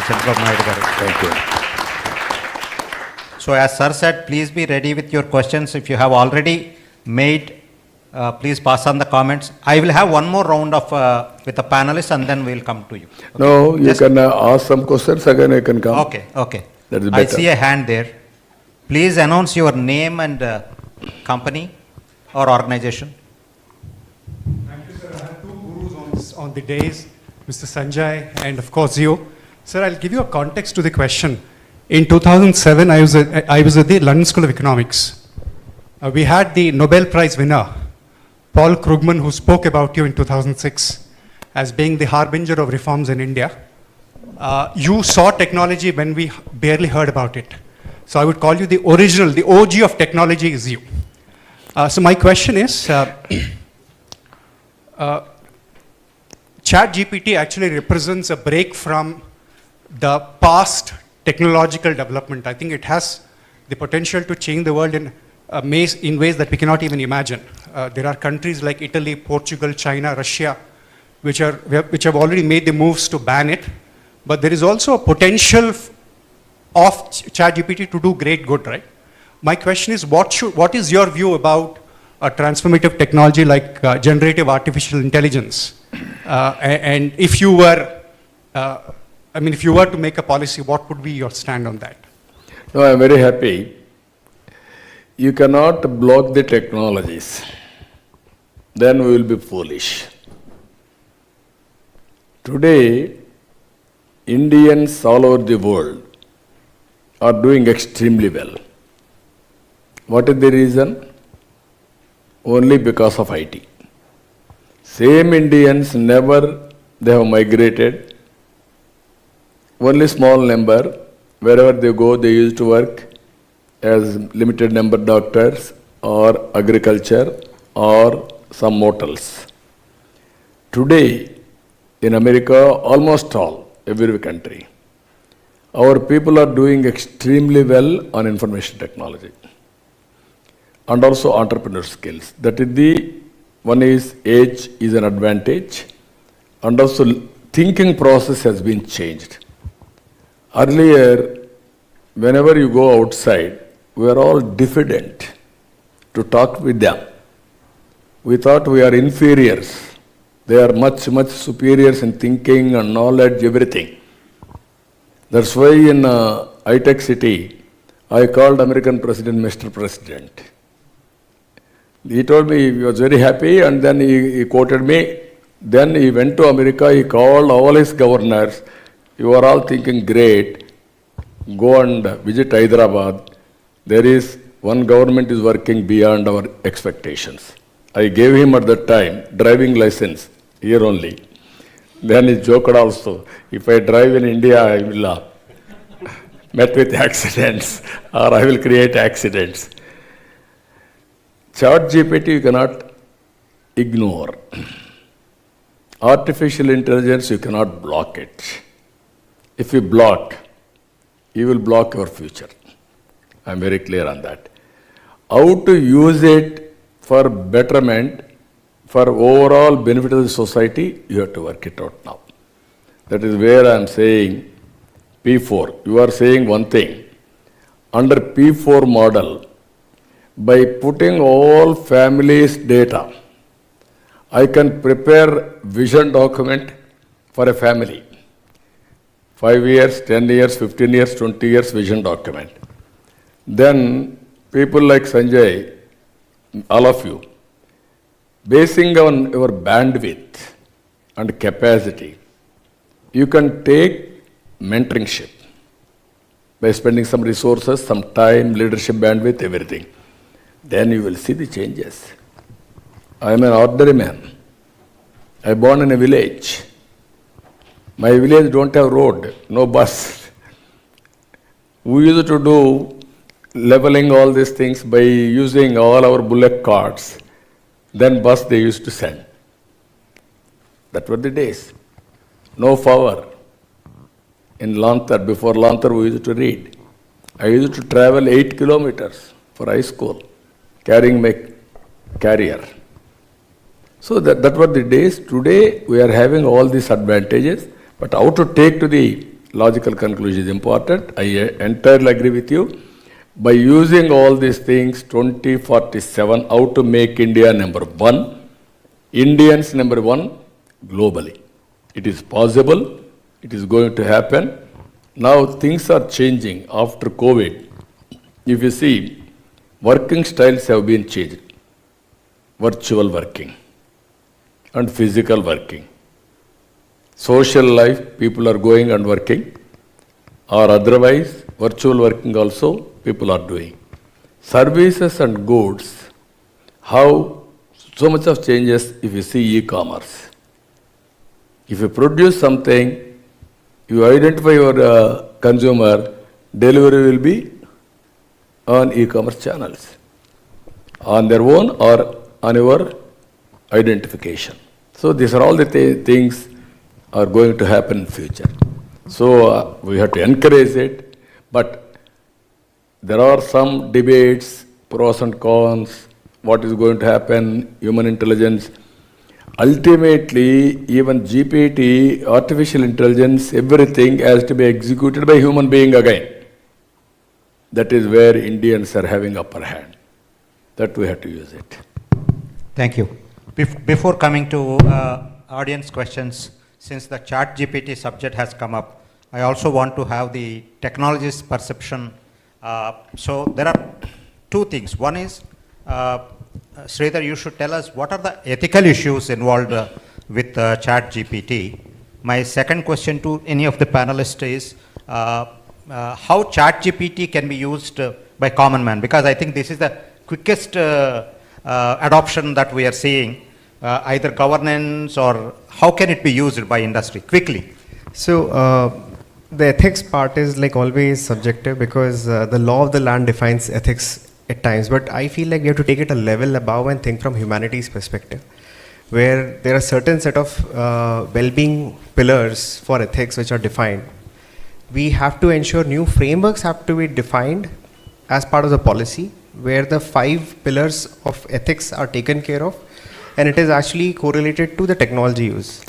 Chandra Babu. Thank you. So as sir said, please be ready with your questions. If you have already made, please pass on the comments. I will have one more round of with the panelists, and then we'll come to you. Okay. No, you can ask some questions, again I can come. Okay, okay. That is I better. see a hand there. Please announce your name and company or organization. Thank you, sir. I have 2 gurus on the days, Mr. Sanjay and of course you. Sir, I'll give you a context to the question. In 2007, I was at the London School of Economics. We had the Nobel Prize winner, Paul Krugman, who spoke about you in 2006 as being the harbinger of reforms in India. You saw technology when we barely heard about it. So I would call you the original, the OG of technology is you. So my question is, ChatGPT actually represents a break from the past technological development. I think it has the potential to change the world in ways that we cannot even imagine. There are countries like Italy, Portugal, China, Russia, which have already made the moves to ban it. But there is also a potential of ChatGPT to do great good, right? My question is, what is your view about a transformative technology like generative artificial intelligence? And if you were, if you were to make a policy, what would be your stand on that? No, I am very happy. You cannot block the technologies. Then we will be foolish. Today, Indians all over the world are doing extremely well. What is the reason? Only because of IT. Same Indians never they have migrated. Only small number, wherever they go, they used to work as limited number doctors or agriculture or some motels. Today, in America, almost all, every country, our people are doing extremely well on information technology and also entrepreneur skills. That is the one is age is an advantage, and also thinking process has been changed. Earlier, whenever you go outside, we are all diffident to talk with them. We thought we are inferiors. They are much, much superiors in thinking and knowledge, everything. That's why in high-tech city, I called American President Mr. President. He told me he was very happy, and then he quoted me. Then he went to America, he called all his governors. You are all thinking great. Go and visit Hyderabad. There is one government is working beyond our expectations. I gave him at that time driving license, here only. Then he joked also, if I drive in India, I will met with accidents or I will create accidents. Chat GPT you cannot ignore. Artificial intelligence you cannot block it. If you block, you will block your future. I am very clear on that. How to use it for betterment, for overall benefit of the society, you have to work it out now. That is where I am saying P4. You are saying one thing. Under P4 model, by putting all families' data, I can prepare vision document for a family. 5 years, 10 years, 15 years, 20 years vision document. Then people like Sanjay, all of you, basing on your bandwidth and capacity, you can take mentorship by spending some resources, some time, leadership bandwidth, everything. Then you will see the changes. I am an ordinary man. I born in a village. My village don't have road, no bus. We used to do leveling all these things by using all our bullock carts. Then bus they used to send. That were the days. No power. In Lanthar, before Lanthar we used to read. I used to travel 8 kilometers for high school, carrying my carrier. So that were the days. Today we are having all these advantages, but how to take to the logical conclusion is important. I entirely agree with you. By using all these things, 2047, how to make India number one, Indians number one globally. It is possible, it is going to happen. Now things are changing after COVID. If you see, working styles have been changed. Virtual working and physical working. Social life, people are going and working, or otherwise, virtual working also people are doing. Services and goods, how so much of changes if you see e-commerce. If you produce something, you identify your consumer, delivery will be on e-commerce channels, on their own or on your identification. So these are all the things are going to happen in future. So we have to encourage it, but there are some debates, pros and cons, what is going to happen, human intelligence. Ultimately, even GPT, artificial intelligence, everything has to be executed by human being again. that is where Indians are having upper hand. That we have to use it. Thank you. Before coming to audience questions, since the chat GPT subject has come up, I also want to have the technologist perception. So there are two things. One is, Sridhar, you should tell us what are the ethical issues involved with chat GPT. My second question to any of the panelists is, how chat GPT can be used by common man, because I think this is the quickest adoption that we are seeing, either governance or how can it be used by industry quickly? So the ethics part is like always subjective, because the law of the land defines ethics at times, but I feel like we have to take it a level above and think from humanity's perspective, where there are certain set of well-being pillars for ethics which are defined. We have to ensure new frameworks have to be defined as part of the policy, where the 5 pillars of ethics are taken care of, and it is actually correlated to the technology use.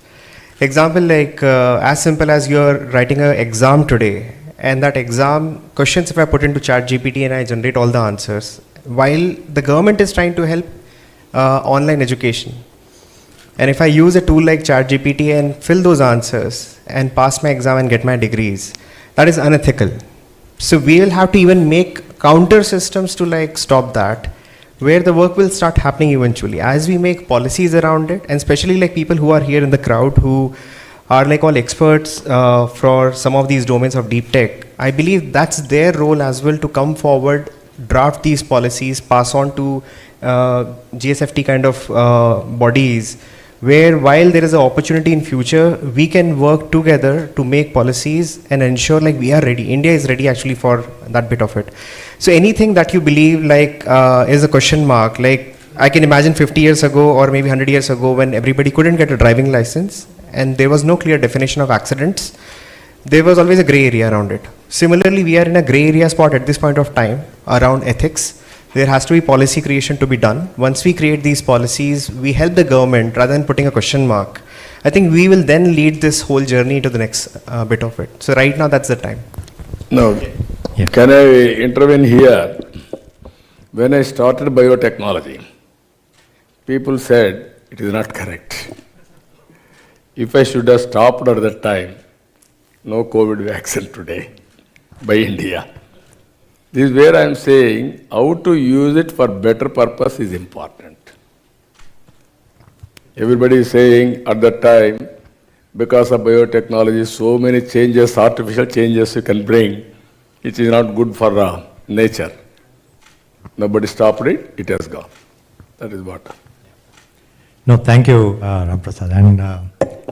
Example like as simple as you're writing an exam today, and that exam questions, if I put into chat GPT and I generate all the answers, while the government is trying to help online education, and if I use a tool like chat GPT and fill those answers and pass my exam and get my degrees, that is unethical. So we will have to even make counter systems to like stop that, where the work will start happening eventually as we make policies around it, and especially like people who are here in the crowd who are like all experts for some of these domains of deep tech. I believe that's their role as well, to come forward, draft these policies, pass on to GFST kind of bodies, where while there is an opportunity in future, we can work together to make policies and ensure like we are ready. India is ready actually for that bit of it. So anything that you believe like is a question mark, like I can imagine 50 years ago or maybe 100 years ago, when everybody couldn't get a driving license and there was no clear definition of accidents, there was always a gray area around it. Similarly, we are in a gray area spot at this point of time around ethics. There has to be policy creation to be done. Once we create these policies, we help the government rather than putting a question mark. I think we will then lead this whole journey to the next bit of it. So right now, that's the time. No, can I intervene here? When I started biotechnology, people said it is not correct. If I should have stopped at that time, no COVID vaccine today by India. This is where I am saying how to use it for better purpose is important. Everybody is saying at that time, because of biotechnology, so many changes, artificial changes you can bring, it is not good for nature. Nobody stopped it, it has gone. That is what. No, thank you, Ram Prasad. And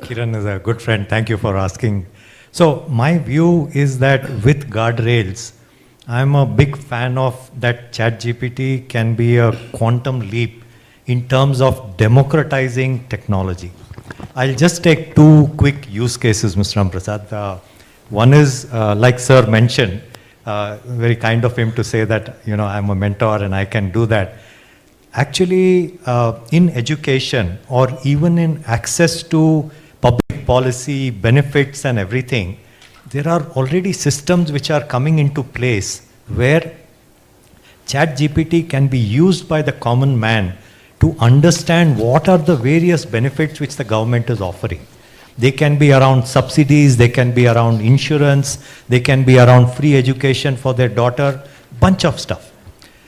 Kiran is a good friend. Thank you for asking. So my view is that with guardrails, I'm a big fan of that ChatGPT can be a quantum leap in terms of democratizing technology. I'll just take 2 quick use cases, Mr. Ram Prasad. One is, like Sir mentioned, very kind of him to say that, you know, I'm a mentor and I can do that. Actually, in education or even in access to public policy, benefits and everything, there are already systems which are coming into place where ChatGPT can be used by the common man to understand what are the various benefits which the government is offering. They can be around subsidies, they can be around insurance, they can be around free education for their daughter, bunch of stuff.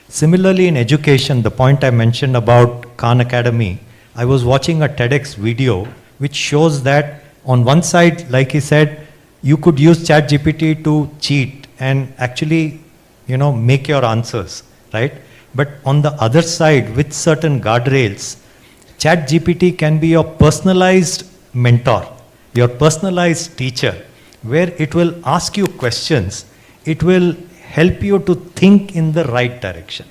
Similarly, in education, the point I mentioned about Khan Academy, I was watching a TEDx video which shows that on one side, like he said, you could use ChatGPT to cheat and actually, you know, make your answers, right? But on the other side, with certain guardrails, ChatGPT can be your personalized mentor, your personalized teacher, where it will ask you questions. It will help you to think in the right direction.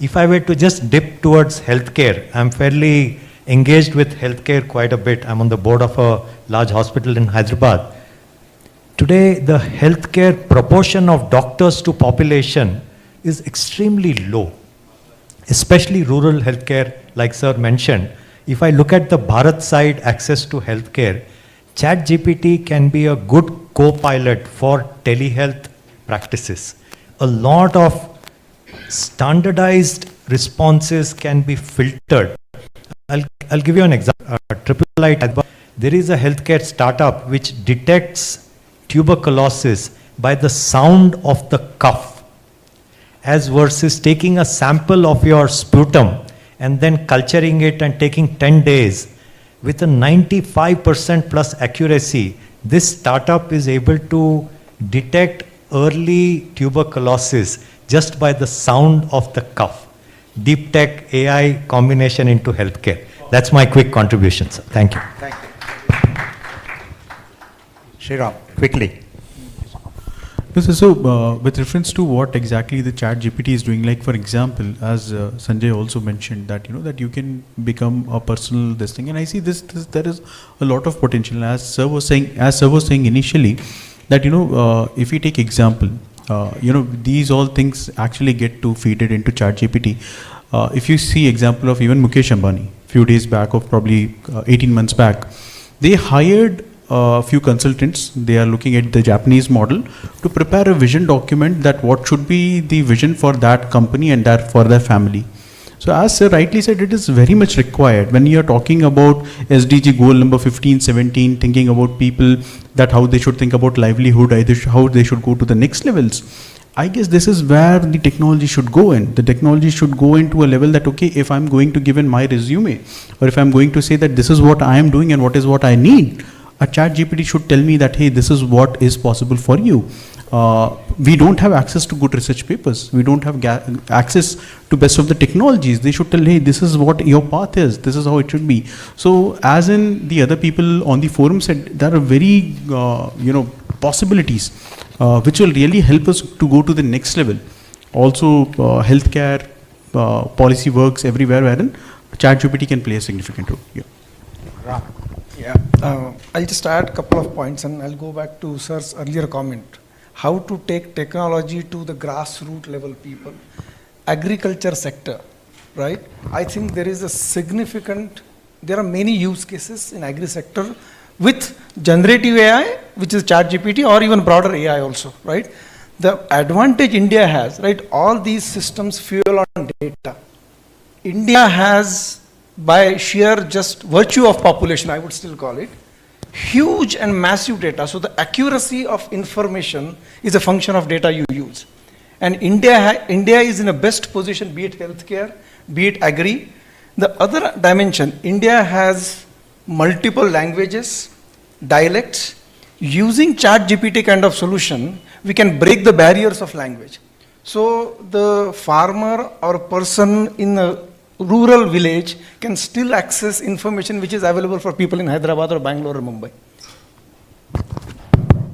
If I were to just dip towards healthcare, I'm fairly engaged with healthcare quite a bit. I'm on the board of a large hospital in Hyderabad. Today, the healthcare proportion of doctors to population is extremely low, especially rural healthcare, like Sir mentioned. If I look at the Bharat side access to healthcare, ChatGPT can be a good co-pilot for telehealth practices. a lot of standardized responses can be filtered. I'll give you an example. There is a healthcare startup which detects tuberculosis by the sound of the cough, as versus taking a sample of your sputum and then culturing it and taking 10 days. With a 95% plus accuracy, this startup is able to detect early tuberculosis just by the sound of the cough. Deep tech AI combination into healthcare. That's my quick contribution, sir. Thank you. Thank you. Sriram, quickly. So, with reference to what exactly the chat GPT is doing, like for example, as Sanjay also mentioned that, that you can become a personal this thing, and I see this there is a lot of potential. As sir was saying initially, that, if we take example, these all things actually get to feed it into chat GPT. If you see example of even Mukesh Ambani, few days back, or probably 18 months back, they hired a few consultants. They are looking at the Japanese model to prepare a vision document that what should be the vision for that company and that for their family. So as sir rightly said, it is very much required when you are talking about SDG goal number 15, 17, thinking about people, that how they should think about livelihood, how they should go to the next levels. I guess this is where the technology should go in. The technology should go into a level that, okay, if I'm going to give in my resume, or if I'm going to say that this is what I am doing and what is what I need, a chat GPT should tell me that, hey, this is what is possible for you. We don't have access to good research papers. We don't have access to best of the technologies. They should tell, hey, this is what your path is. This is how it should be. So as in the other people on the forum said, there are very, possibilities which will really help us to go to the next level. Also, healthcare policy works everywhere wherein ChatGPT can play a significant role. Yeah. I'll just add a couple of points and I'll go back to sir's earlier comment. How to take technology to the grassroots level people. Agriculture sector, right? I think there are many use cases in agri sector with generative AI, which is ChatGPT, or even broader AI also, right? The advantage India has, right? All these systems fuel on data. India has, by sheer just virtue of population, I would still call it, huge and massive data. So the accuracy of information is a function of data you use. And India is in a best position, be it healthcare, be it agri. The other dimension, India has multiple languages, dialects. Using ChatGPT kind of solution, we can break the barriers of language. So the farmer or person in a rural village can still access information which is available for people in Hyderabad or Bangalore or Mumbai.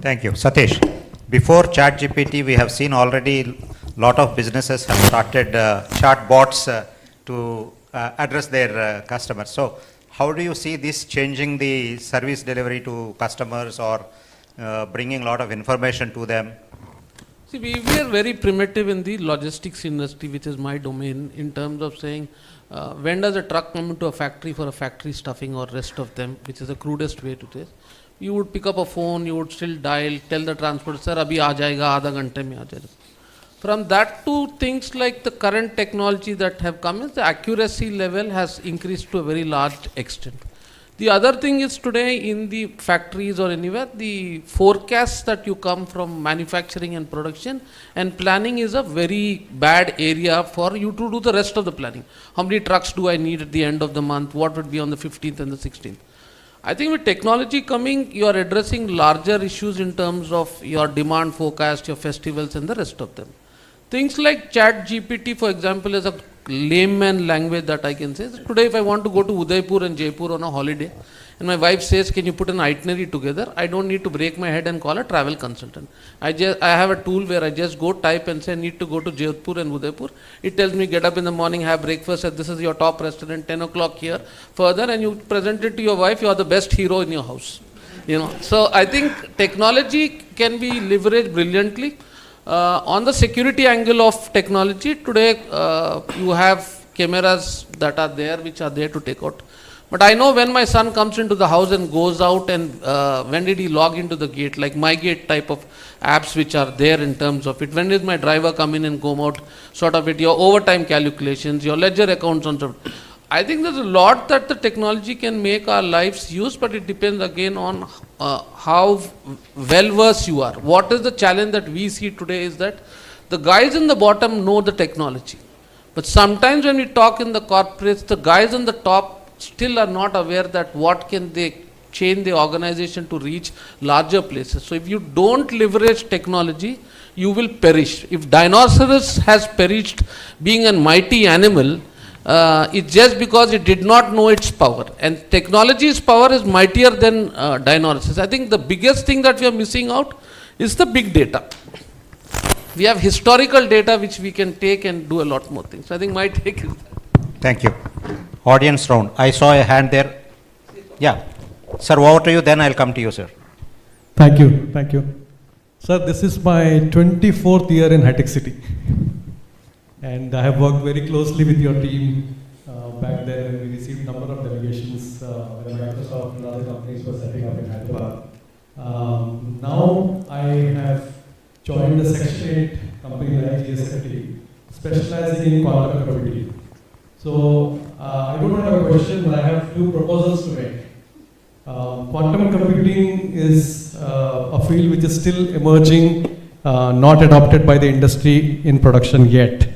Thank you. Satish, before ChatGPT, we have seen already a lot of businesses have started chatbots to address their customers. So how do you see this changing the service delivery to customers, or bringing a lot of information to them? See, we are very primitive in the logistics industry, which is my domain, in terms of saying, when does a truck come into a factory for a factory stuffing or rest of them, which is the crudest way to do it. You would pick up a phone, you would still dial, tell the transporter, sir, abhi aa jayega, aadha ghante mein aa jayega. From that to things like the current technology that have come, the accuracy level has increased to a very large extent. The other thing is, today in the factories or anywhere, the forecasts that you come from manufacturing and production and planning is a very bad area for you to do the rest of the planning. How many trucks do I need at the end of the month? What would be on the 15th and the 16th? I think with technology coming, you are addressing larger issues in terms of your demand forecast, your festivals and the rest of them. Things like ChatGPT, for example, is a layman language that I can say. Today, if I want to go to Udaipur and Jaipur on a holiday, and my wife says, can you put an itinerary together? I don't need to break my head and call a travel consultant. I have a tool where I just go type and say, I need to go to Jaipur and Udaipur. It tells me, get up in the morning, have breakfast, and this is your top restaurant, 10 o'clock here. Further, and you present it to your wife, you are the best hero in your house. So I think technology can be leveraged brilliantly. On the security angle of technology, today you have cameras that are there, which are there to take out. But I know when my son comes into the house and goes out and when did he log into the gate, like my gate type of apps which are there in terms of it. When did my driver come in and go out, sort of it, your overtime calculations, your ledger accounts and so. I think there's a lot that the technology can make our lives use, but it depends again on how well versed you are. What is the challenge that we see today is that the guys in the bottom know the technology. But sometimes when we talk in the corporates, the guys on the top still are not aware that what can they change the organization to reach larger places. So if you don't leverage technology, you will perish. If dinosaurs has perished being a mighty animal, it's just because it did not know its power. And technology's power is mightier than dinosaurs. I think the biggest thing that we are missing out is the big data. We have historical data which we can take and do a lot more things. I think my take is that. Thank you. Audience round. I saw a hand there. Yeah. Sir, over to you, then I'll come to you, sir. Thank you. Thank you. Sir, this is my 24th year in High-Tech City. And I have worked very closely with your team back then. We received a number of delegations when Microsoft and other companies were setting up in Hyderabad. Now I have joined a Section 8 company like GFST, specializing in quantum computing. So I don't have a question, but I have two proposals to make. Quantum computing is a field which is still emerging, not adopted by the industry in production yet.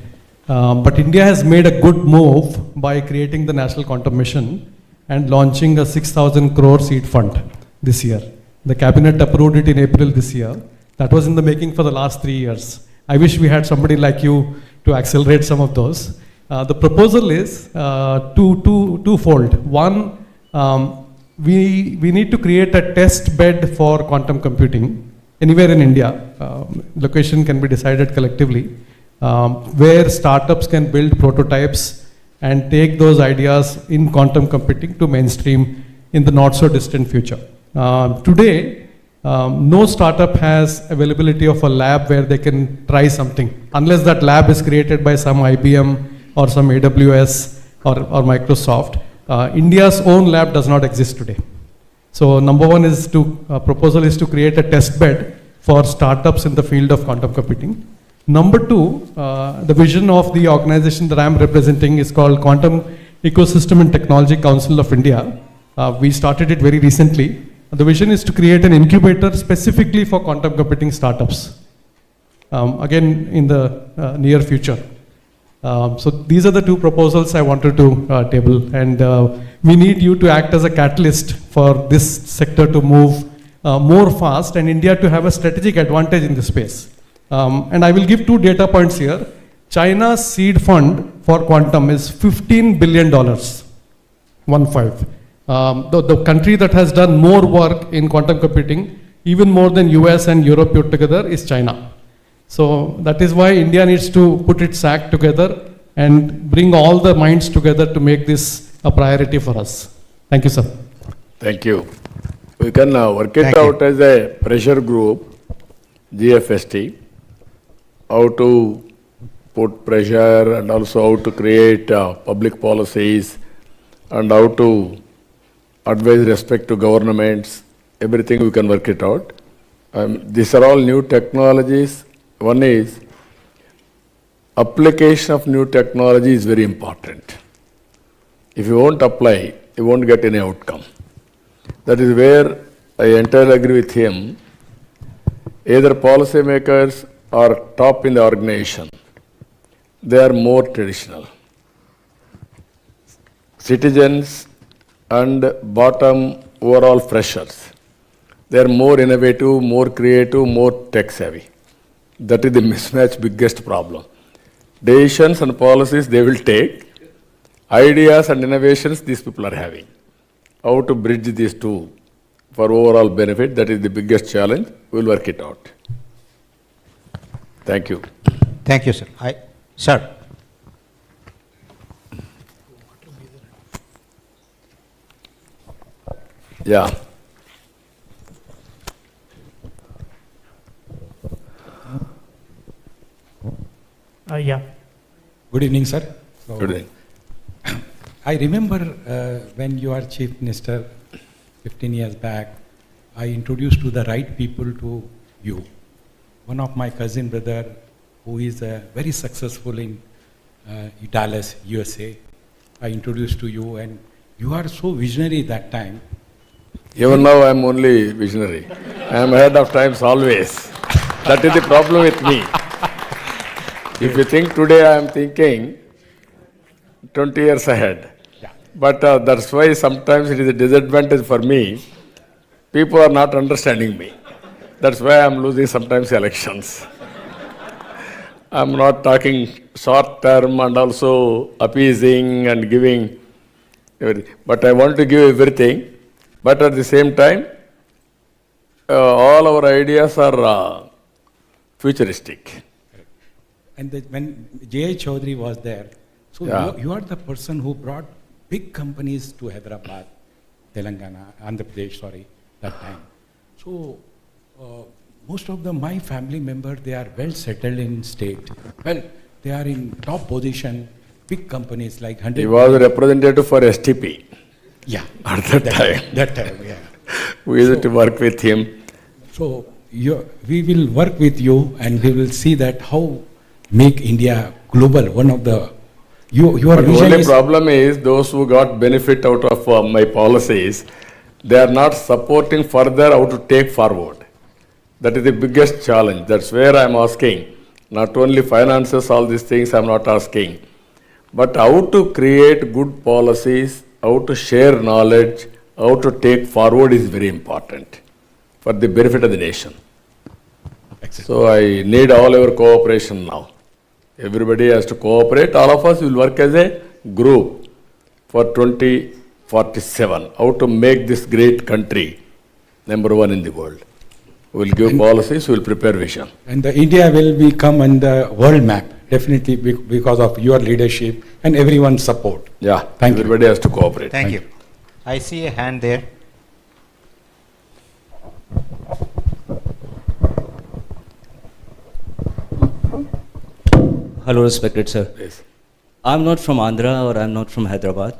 But India has made a good move by creating the National Quantum Mission and launching a 6,000 crore seed fund this year. The cabinet approved it in April this year. That was in the making for the last 3 years. I wish we had somebody like you to accelerate some of those. The proposal is twofold. One, we need to create a test bed for quantum computing anywhere in India. Location can be decided collectively, where startups can build prototypes and take those ideas in quantum computing to mainstream in the not so distant future. Today, no startup has availability of a lab where they can try something, unless that lab is created by some IBM or some AWS or Microsoft. India's own lab does not exist today. So number one is proposal is to create a test bed for startups in the field of quantum computing. Number two, the vision of the organization that I'm representing is called Quantum Ecosystem and Technology Council of India. We started it very recently. The vision is to create an incubator specifically for quantum computing startups, again in the near future. So these are the two proposals I wanted to table, and we need you to act as a catalyst for this sector to move more fast and India to have a strategic advantage in this space. And I will give 2 data points here. China's seed fund for quantum is $15 billion, 1.5. The country that has done more work in quantum computing, even more than US and Europe put together, is China. So that is why India needs to put its act together and bring all the minds together to make this a priority for us. Thank you, sir. Thank you. We can work it out as a pressure group, GFST, how to put pressure and also how to create public policies and how to advise respect to governments, everything we can work it out. These are all new technologies. One is application of new technology is very important. If you won't apply, you won't get any outcome. That is where I entirely agree with him. Either policymakers or top in the organization, they are more traditional. Citizens and bottom overall freshers, they are more innovative, more creative, more tech savvy. That is the mismatch biggest problem. Decisions and policies they will take, ideas and innovations these people are having. How to bridge these two for overall benefit, that is the biggest challenge. We will work it out. Thank you. Thank you, sir. Sir. Yeah. Yeah. Good evening, sir. So, good evening. I remember when you are Chief Minister 15 years back, I introduced to the right people to you. One of my cousin brother, who is very successful in Dallas, USA, I introduced to you, and you are so visionary that time. Even now I am only visionary. I am ahead of times always. That is the problem with me. If you think today, I am thinking 20 years ahead. Yeah. But that's why sometimes it is a disadvantage for me. People are not understanding me. That's why I am losing sometimes elections. I am not talking short term and also appeasing and giving everything. But I want to give everything. But at the same time, all our ideas are futuristic. And when J.H. Chaudhary was there, so Yeah. you are the person who brought big companies to Hyderabad, Telangana, Andhra Pradesh, that time. So most of my family members, they are well settled in state. Well, they are in top position, big companies like 100. He was a representative for STP. Yeah. At that time. That time, yeah. We used to work with him. So we will work with you, and we will see that how make India global. One of the your But the vision only is problem is those who got benefit out of my policies, they are not supporting further how to take forward. That is the biggest challenge. That's where I am asking. Not only finances, all these things I am not asking. But how to create good policies, how to share knowledge, how to take forward is very important for the benefit of the nation. So I need all your cooperation now. Everybody has to cooperate. All of us will work as a group for 2047. How to make this great country #1 in the world. We will give policies, we will prepare vision. and the India will become on the world map definitely because of your leadership and everyone's support. Yeah, Thank you. everybody has to cooperate. Thank you. I see a hand there. Hello, respected sir. Yes. I'm not from Andhra or I'm not from Hyderabad,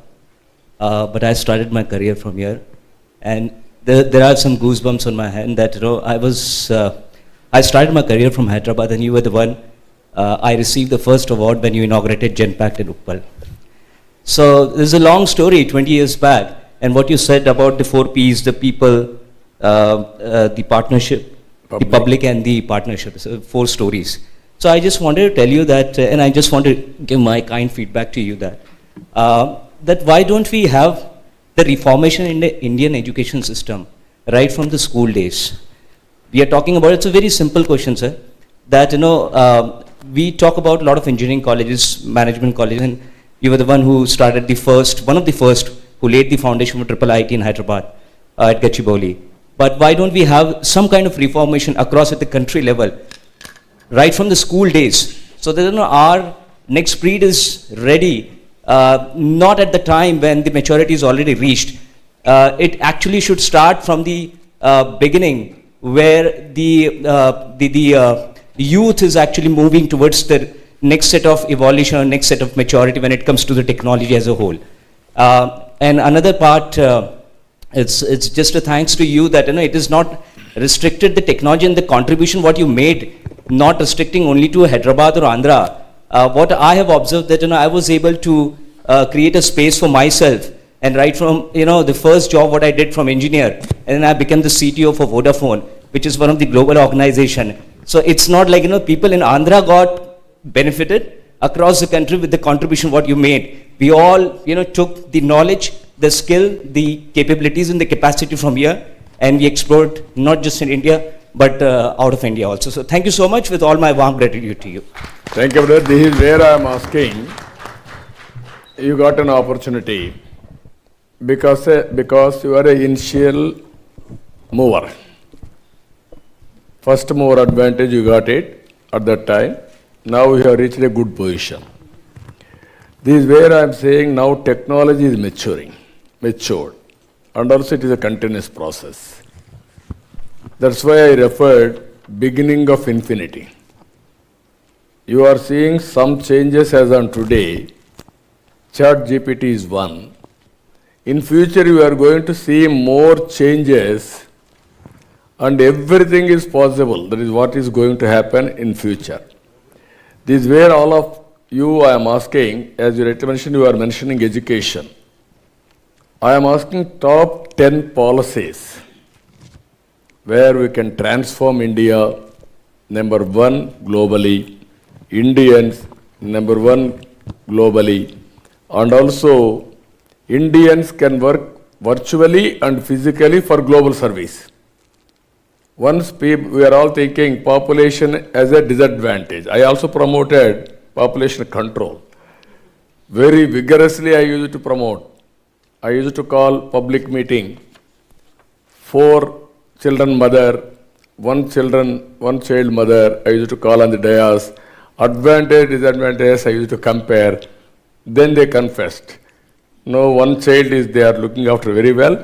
but I started my career from here, and there are some goosebumps on my hand that I started my career from Hyderabad, and you were the one I received the first award when you inaugurated Genpact in Uppal. So there's a long story 20 years back, and what you said about the 4 Ps, the people, the partnership, the public and the partnership, so 4 stories. So I just wanted to tell you that, and I just want to give my kind feedback to you that, that why don't we have the reformation in the Indian education system right from the school days? We are talking about, it's a very simple question, sir, that, we talk about a lot of engineering colleges, management colleges, and you were the one who started one of the first who laid the foundation for triple IT in Hyderabad at Gachibowli. But why don't we have some kind of reformation across at the country level, right from the school days, so that our next breed is ready, not at the time when the maturity is already reached. It actually should start from the beginning, where the youth is actually moving towards the next set of evolution, next set of maturity when it comes to the technology as a whole. And another part, it's just a thanks to you that it is not restricted the technology and the contribution what you made, not restricting only to Hyderabad or Andhra. What I have observed that I was able to create a space for myself, and right from the first job what I did from engineer, and then I became the CTO for Vodafone, which is one of the global organization. So it's not like people in Andhra got benefited across the country with the contribution what you made. We all took the knowledge, the skill, the capabilities and the capacity from here, and we explored not just in India but out of India also. So thank you so much, with all my warm gratitude to you. Thank you, brother. This is where I am asking. You got an opportunity because you are an initial mover. First mover advantage, you got it at that time. Now you have reached a good position. This is where I am saying now technology is matured, and also it is a continuous process. That's why I referred beginning of infinity. You are seeing some changes as on today. Chat GPT is one. In future, you are going to see more changes and everything is possible. That is what is going to happen in future. This is where all of you I am asking, as you rightly mentioned, you are mentioning education. I am asking top 10 policies where we can transform India, number one globally, Indians, number one globally, and also Indians can work virtually and physically for global service. Once we are all thinking population as a disadvantage. I also promoted population control. Very vigorously I used to promote. I used to call public meeting, 4 children mother, 1 child mother, I used to call on the dais. Advantage, disadvantage, I used to compare. Then they confessed. No, 1 child is they are looking after very well.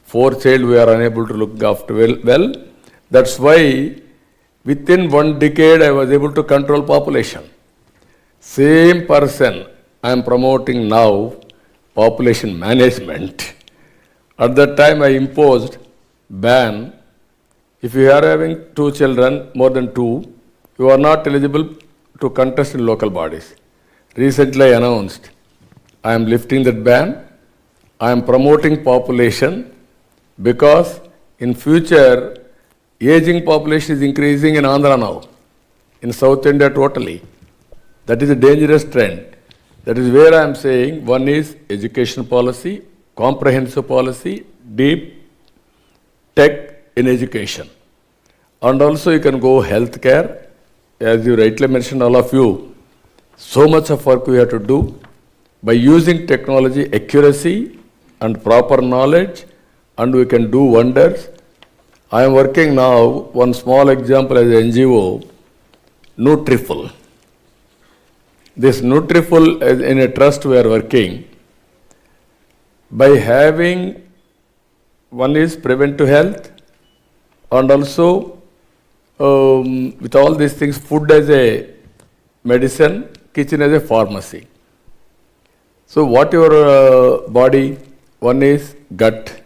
4 child we are unable to look after well. That's why within 1 decade I was able to control population. Same person I am promoting now, population management. At that time I imposed ban. If you are having 2 children, more than 2, you are not eligible to contest in local bodies. Recently I announced, I am lifting that ban. I am promoting population because in future, aging population is increasing in Andhra now, in South India totally. That is a dangerous trend. That is where I am saying, one is education policy, comprehensive policy, deep tech in education. And also you can go healthcare, as you rightly mentioned, all of you, so much of work we have to do by using technology, accuracy and proper knowledge, and we can do wonders. I am working now, one small example as an NGO, Nutriful. This Nutriful, in a trust we are working, by having, one is preventive health, and also with all these things, food as a medicine, kitchen as a pharmacy. So what your body, one is gut.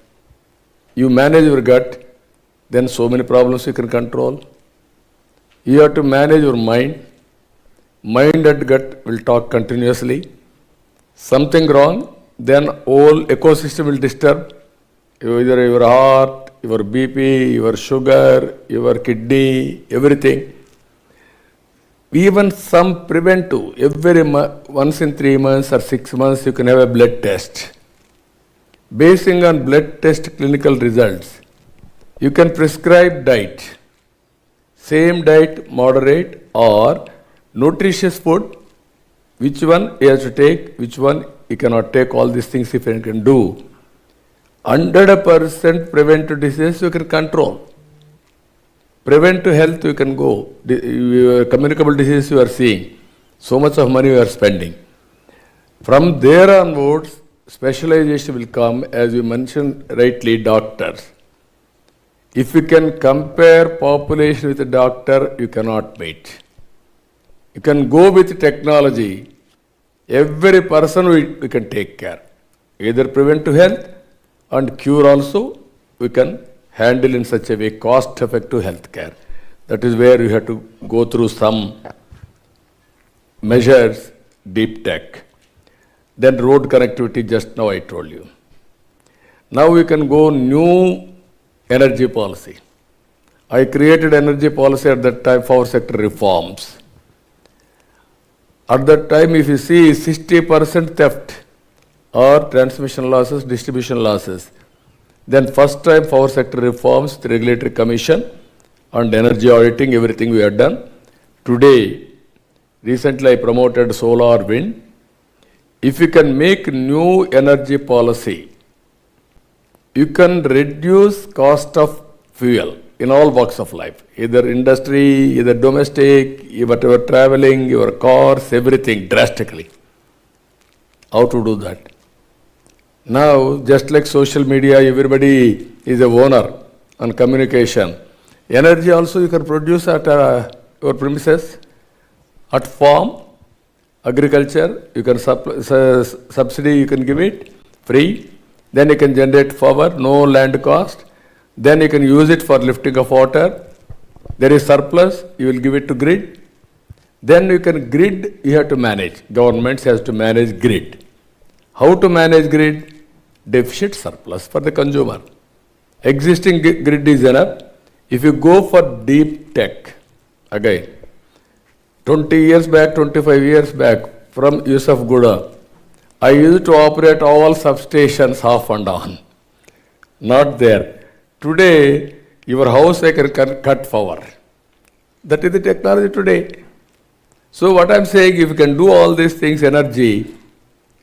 You manage your gut, then so many problems you can control. You have to manage your mind. Mind and gut will talk continuously. Something wrong, then whole ecosystem will disturb. Either your heart, your BP, your sugar, your kidney, everything. Even some preventive, every once in 3 months or 6 months you can have a blood test. Basing on blood test clinical results, you can prescribe diet. Same diet, moderate or nutritious food, which one you have to take, which one you cannot take, all these things if you can do. 100% preventive disease you can control. Preventive health you can go. Communicable disease you are seeing. So much of money you are spending. From there onwards, specialization will come, as you mentioned rightly, doctors. If you can compare population with a doctor, you cannot meet. You can go with technology. Every person we can take care. Either preventive health and cure also we can handle in such a way, cost-effective healthcare. That is where you have to go through some measures, deep tech. Then road connectivity, just now I told you. Now we can go new energy policy. I created energy policy at that time, power sector reforms. At that time, if you see 60% theft or transmission losses, distribution losses, then first time power sector reforms, the regulatory commission and energy auditing, everything we have done. Today, recently I promoted solar, wind. If you can make new energy policy, you can reduce cost of fuel in all walks of life, either industry, either domestic, whatever traveling, your cars, everything drastically. How to do that? Now, just like social media, everybody is a owner on communication. Energy also you can produce at your premises, at farm, Agriculture, you can subsidy, you can give it free. Then you can generate power, no land cost. Then you can use it for lifting of water. There is surplus, you will give it to grid. Then you can grid, you have to manage. Government has to manage grid. How to manage grid? Deficit surplus for the consumer. Existing grid is enough. If you go for deep tech, again, 20 years back, 25 years back, from Yusuf Gouda, I used to operate all substations off and on. Not there. Today, your house I can cut power. That is the technology today. So what I am saying, if you can do all these things, energy,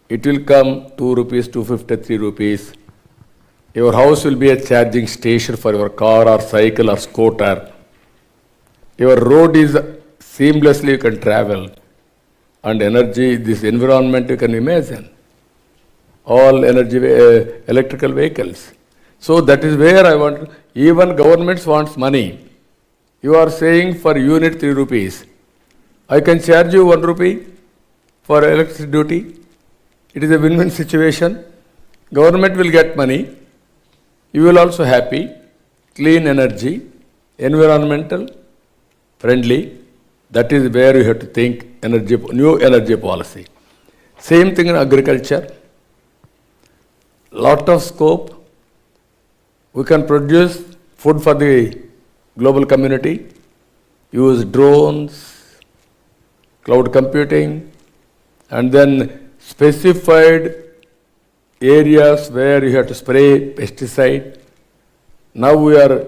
it will come 2 rupees, 250, 3 rupees. Your house will be a charging station for your car or cycle or scooter. Your road is seamlessly you can travel. And energy, this environment you can imagine. All energy, electrical vehicles. So that is where I want, even governments wants money. You are saying for unit 3 rupees. I can charge you 1 rupee for electricity duty. It is a win-win situation. Government will get money. You will also happy. Clean energy, environmental, friendly. That is where you have to think energy, new energy policy. Same thing in agriculture. Lot of scope. We can produce food for the global community. Use drones, cloud computing, and then specified areas where you have to spray pesticide. Now we are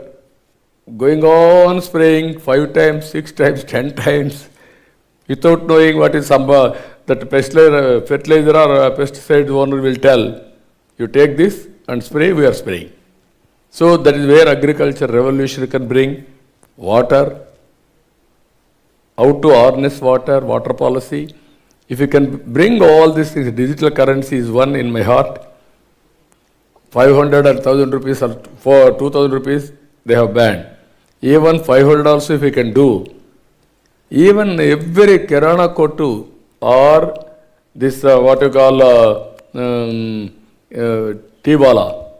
going on spraying 5 times, 6 times, 10 times without knowing what is that fertilizer or pesticide owner will tell. You take this and spray, we are spraying. So that is where agriculture revolution can bring water, how to harness water, water policy. If you can bring all these things, digital currency is one in my heart. 500 or 1,000 rupees or for 2,000 rupees, they have banned. Even 500 also if you can do. Even every Kirana Kotu or this what you call T-Bala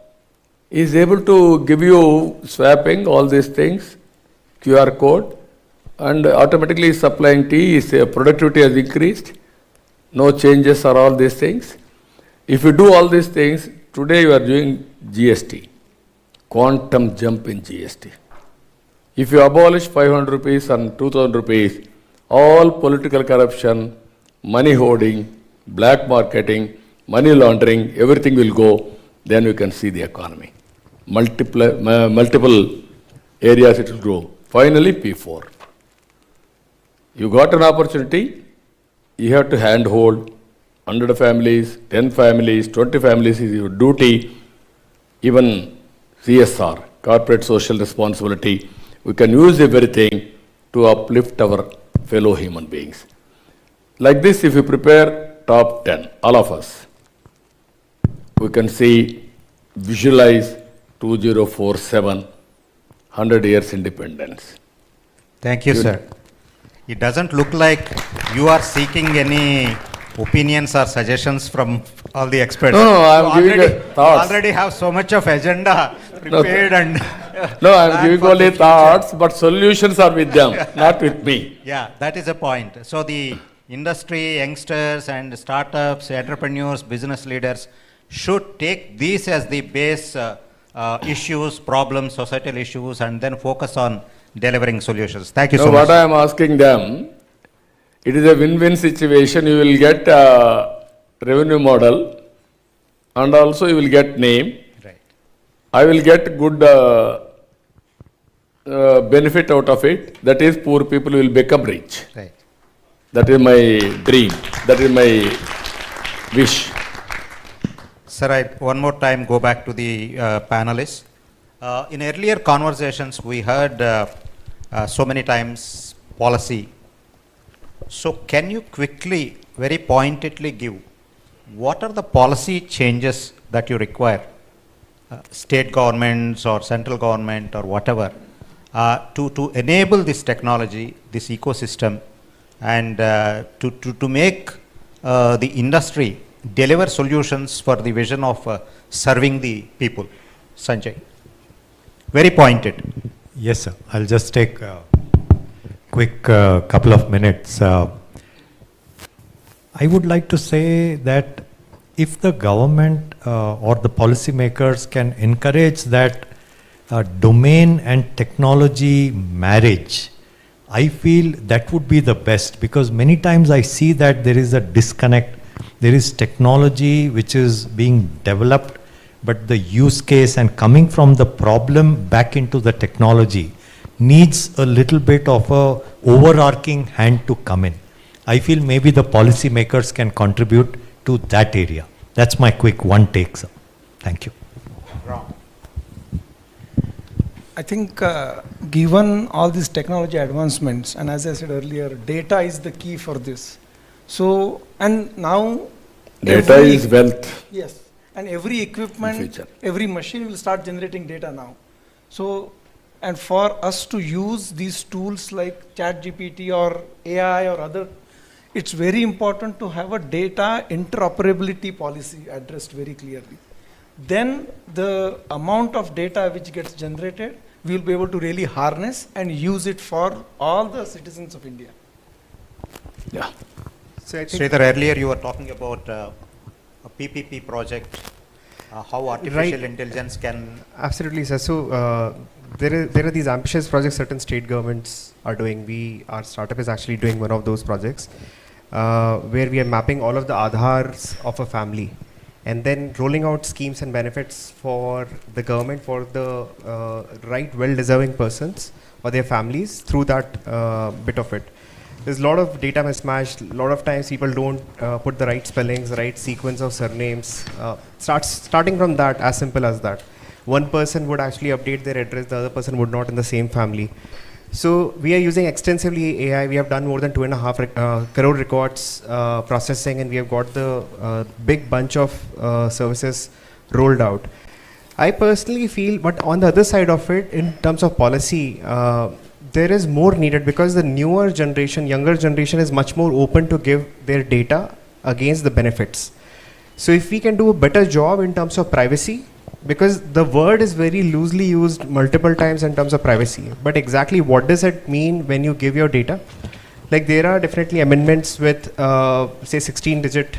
is able to give you swapping all these things, QR code, and automatically supplying tea, is productivity has increased. No changes are all these things. If you do all these things, today you are doing GST, quantum jump in GST. If you abolish 500 rupees and 2,000 rupees, all political corruption, money hoarding, black marketing, money laundering, everything will go, then you can see the economy. Multiple areas it will grow. Finally, P4. You got an opportunity, you have to handhold 100 families, 10 families, 20 families is your duty. Even CSR, corporate social responsibility, we can use everything to uplift our fellow human beings. Like this, if you prepare top 10, all of us, we can see, visualize 2047, 100 years independence. Thank you, sir. It doesn't look like you are seeking any opinions or suggestions from all the experts. No, I'm giving thoughts. You already have so much of agenda prepared and... No, I'm giving only thoughts, but solutions are with them, not with me. Yeah, that is a point. So the industry, youngsters and startups, entrepreneurs, business leaders should take these as the base issues, problems, societal issues, and then focus on delivering solutions. Thank you so much. What I am asking them, it is a win-win situation. You will get a revenue model and also you will get name. Right. I will get good benefit out of it. That is, poor people will become rich. Right. That is my dream. That is my wish. Sir, I one more time go back to the panelists. In earlier conversations, we heard so many times policy. So can you quickly, very pointedly give, what are the policy changes that you require, state governments or central government or whatever, to enable this technology, this ecosystem, and to make the industry deliver solutions for the vision of serving the people? Sanjay. Very pointed. Yes, sir. I'll just take a quick couple of minutes. I would like to say that if the government or the policymakers can encourage that domain and technology marriage, I feel that would be the best, because many times I see that there is a disconnect. There is technology which is being developed, but the use case and coming from the problem back into the technology needs a little bit of a overarching hand to come in. I feel maybe the policy makers can contribute to that area. That's my quick one take, sir. Thank you. I think given all these technology advancements, and as I said earlier, data is the key for this. So, and now data is wealth. Yes, and every equipment, every machine will start generating data now. So, and for us to use these tools like ChatGPT or AI or other, it's very important to have a data interoperability policy addressed very clearly. Then the amount of data which gets generated, we will be able to really harness and use it for all the citizens of India. Yeah. So Sridhar, earlier you were talking about a PPP project, how artificial intelligence can... Absolutely, sir. So there are these ambitious projects certain state governments are doing. Our startup is actually doing one of those projects where we are mapping all of the Aadhars of a family and then rolling out schemes and benefits for the government for the right well-deserving persons or their families through that bit of it. There's a lot of data mismatch. A lot of times people don't put the right spellings, right sequence of surnames. Starting from that, as simple as that. One person would actually update their address, the other person would not in the same family. So we are using extensively AI. We have done more than 2.5 crore records processing, and we have got the big bunch of services rolled out. I personally feel, but on the other side of it, in terms of policy, there is more needed because the newer generation, younger generation is much more open to give their data against the benefits. So if we can do a better job in terms of privacy, because the word is very loosely used multiple times in terms of privacy, but exactly what does it mean when you give your data? Like there are definitely amendments with say 16-digit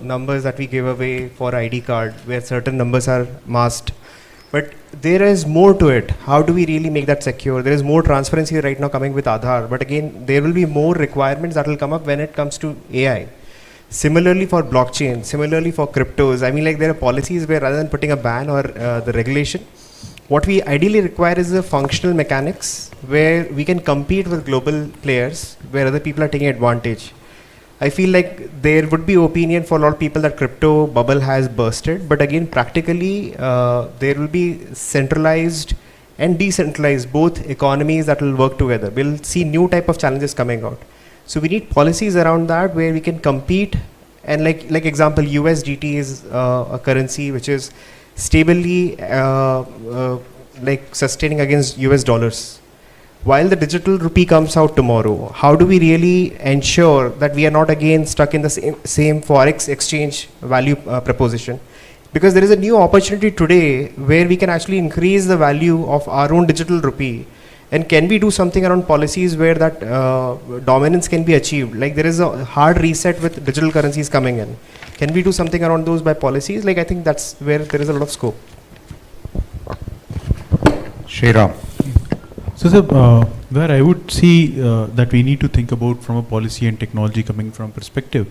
numbers that we give away for ID card where certain numbers are masked. But there is more to it. How do we really make that secure? There is more transparency right now coming with Aadhaar, but again, there will be more requirements that will come up when it comes to AI. Similarly for blockchain, similarly for cryptos, I mean like there are policies where rather than putting a ban or the regulation, what we ideally require is the functional mechanics where we can compete with global players where other people are taking advantage. I feel like there would be opinion for a lot of people that crypto bubble has bursted, but again practically there will be centralized and decentralized both economies that will work together. We'll see new type of challenges coming out. So we need policies around that where we can compete, and like example USDT is a currency which is stably like sustaining against US dollars. While the digital rupee comes out tomorrow, how do we really ensure that we are not again stuck in the same forex exchange value proposition? Because there is a new opportunity today where we can actually increase the value of our own digital rupee. And can we do something around policies where that dominance can be achieved? Like there is a hard reset with digital currencies coming in. Can we do something around those by policies? Like I think that's where there is a lot of scope. Shriram. So, sir, where I would see that we need to think about from a policy and technology coming from perspective.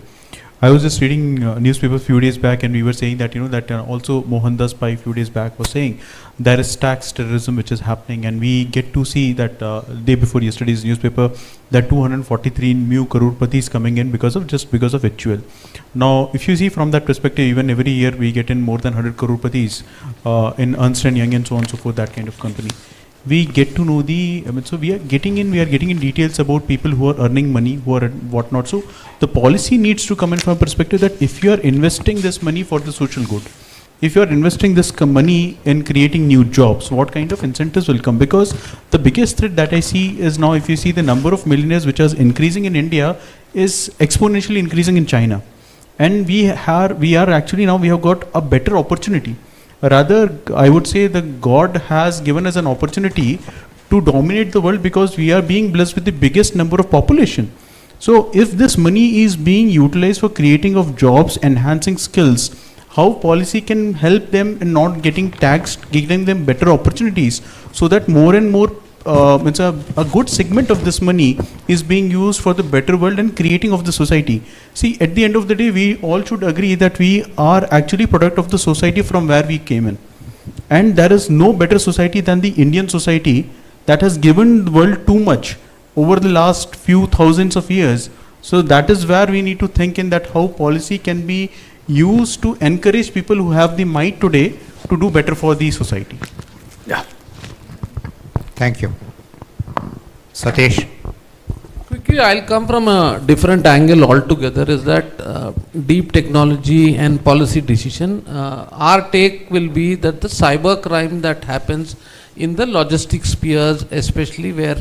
I was just reading newspaper a few days back, and we were saying that that also Mohandas Pai a few days back was saying there is tax terrorism which is happening, and we get to see that day before yesterday's newspaper that 243 new crorepati coming in because of HUL. Now, if you see from that perspective, even every year we get in more than 100 crorepatis in Ernst & Young and so on and so forth, that kind of company. We get to know so we are getting in details about people who are earning money, who are whatnot. So the policy needs to come in from a perspective that if you are investing this money for the social good, if you are investing this money in creating new jobs, what kind of incentives will come? Because the biggest threat that I see is now, if you see the number of millionaires which is increasing in India, is exponentially increasing in China. And we are actually now, we have got a better opportunity. Rather, I would say that God has given us an opportunity to dominate the world because we are being blessed with the biggest number of population. So if this money is being utilized for creating of jobs, enhancing skills, how policy can help them in not getting taxed, giving them better opportunities, so that more and more a good segment of this money is being used for the better world and creating of the society. See, at the end of the day, we all should agree that we are actually product of the society from where we came in. And there is no better society than the Indian society that has given the world too much over the last few thousands of years. So that is where we need to think in that how policy can be used to encourage people who have the might today to do better for the society. Yeah. Thank you. Satish. Quickly, I'll come from a different angle altogether, is that deep technology and policy decision. Our take will be that the cyber crime that happens in the logistics spheres, especially where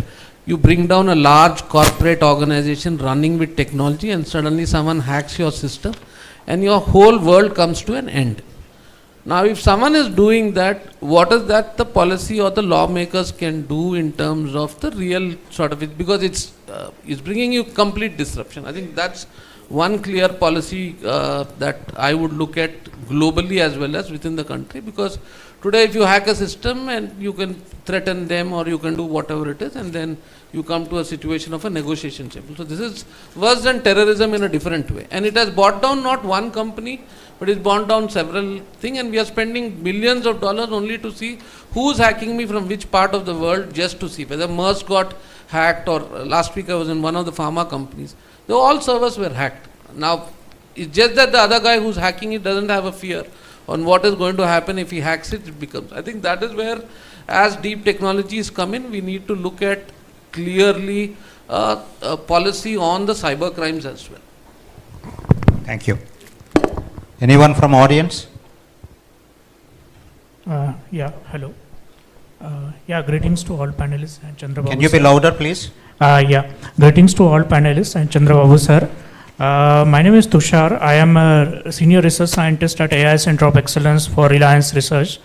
you bring down a large corporate organization running with technology and suddenly someone hacks your system and your whole world comes to an end. Now, if someone is doing that, what is that the policy or the lawmakers can do in terms of the real sort of it, because it's bringing you complete disruption. I think that's one clear policy that I would look at globally as well as within the country, because today if you hack a system and you can threaten them or you can do whatever it is, and then you come to a situation of a negotiation table. So this is worse than terrorism in a different way, and it has brought down not one company, but it's brought down several things, and we are spending millions of dollars only to see who's hacking me from which part of the world, just to see whether Maersk got hacked, or last week I was in one of the pharma companies. All servers were hacked. Now, it's just that the other guy who's hacking it doesn't have a fear on what is going to happen if he hacks it. It becomes, I think that is where, as deep technologies come in, we need to look at clearly a policy on the cyber crimes as well. Thank you. Anyone from audience? Yeah, hello. Yeah, greetings to all panelists and Chandra Babu. Can you be louder, please? Yeah, greetings to all panelists and Chandra Babu sir. My name is Tushar. I am a senior research scientist at AI Center of Excellence for Reliance Research.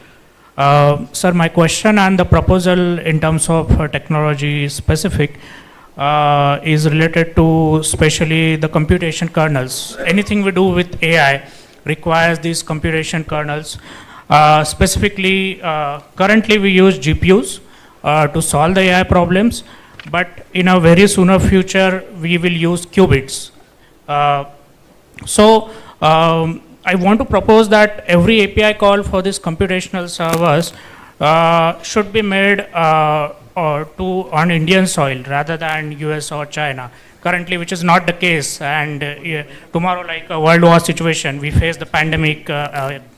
Sir, my question and the proposal in terms of technology specific is related to especially the computation kernels. Anything we do with AI requires these computation kernels. Specifically, currently we use GPUs to solve the AI problems, but in a very sooner future we will use qubits. I want to propose that every API call for these computational servers should be made on Indian soil rather than US or China. Currently, which is not the case, and tomorrow, like a world war situation, we face the pandemic,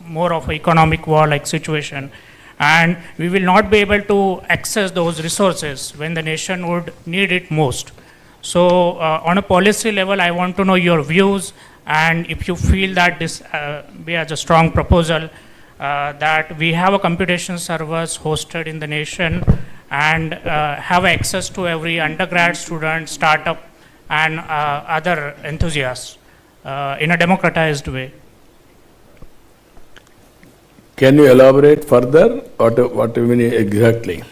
more of an economic war like situation, and we will not be able to access those resources when the nation would need it most. So on a policy level, I want to know your views, and if you feel that this be as a strong proposal, that we have a computation servers hosted in the nation and have access to every undergrad student, startup, and other enthusiasts in a democratized way. Can you elaborate further? What do you mean exactly?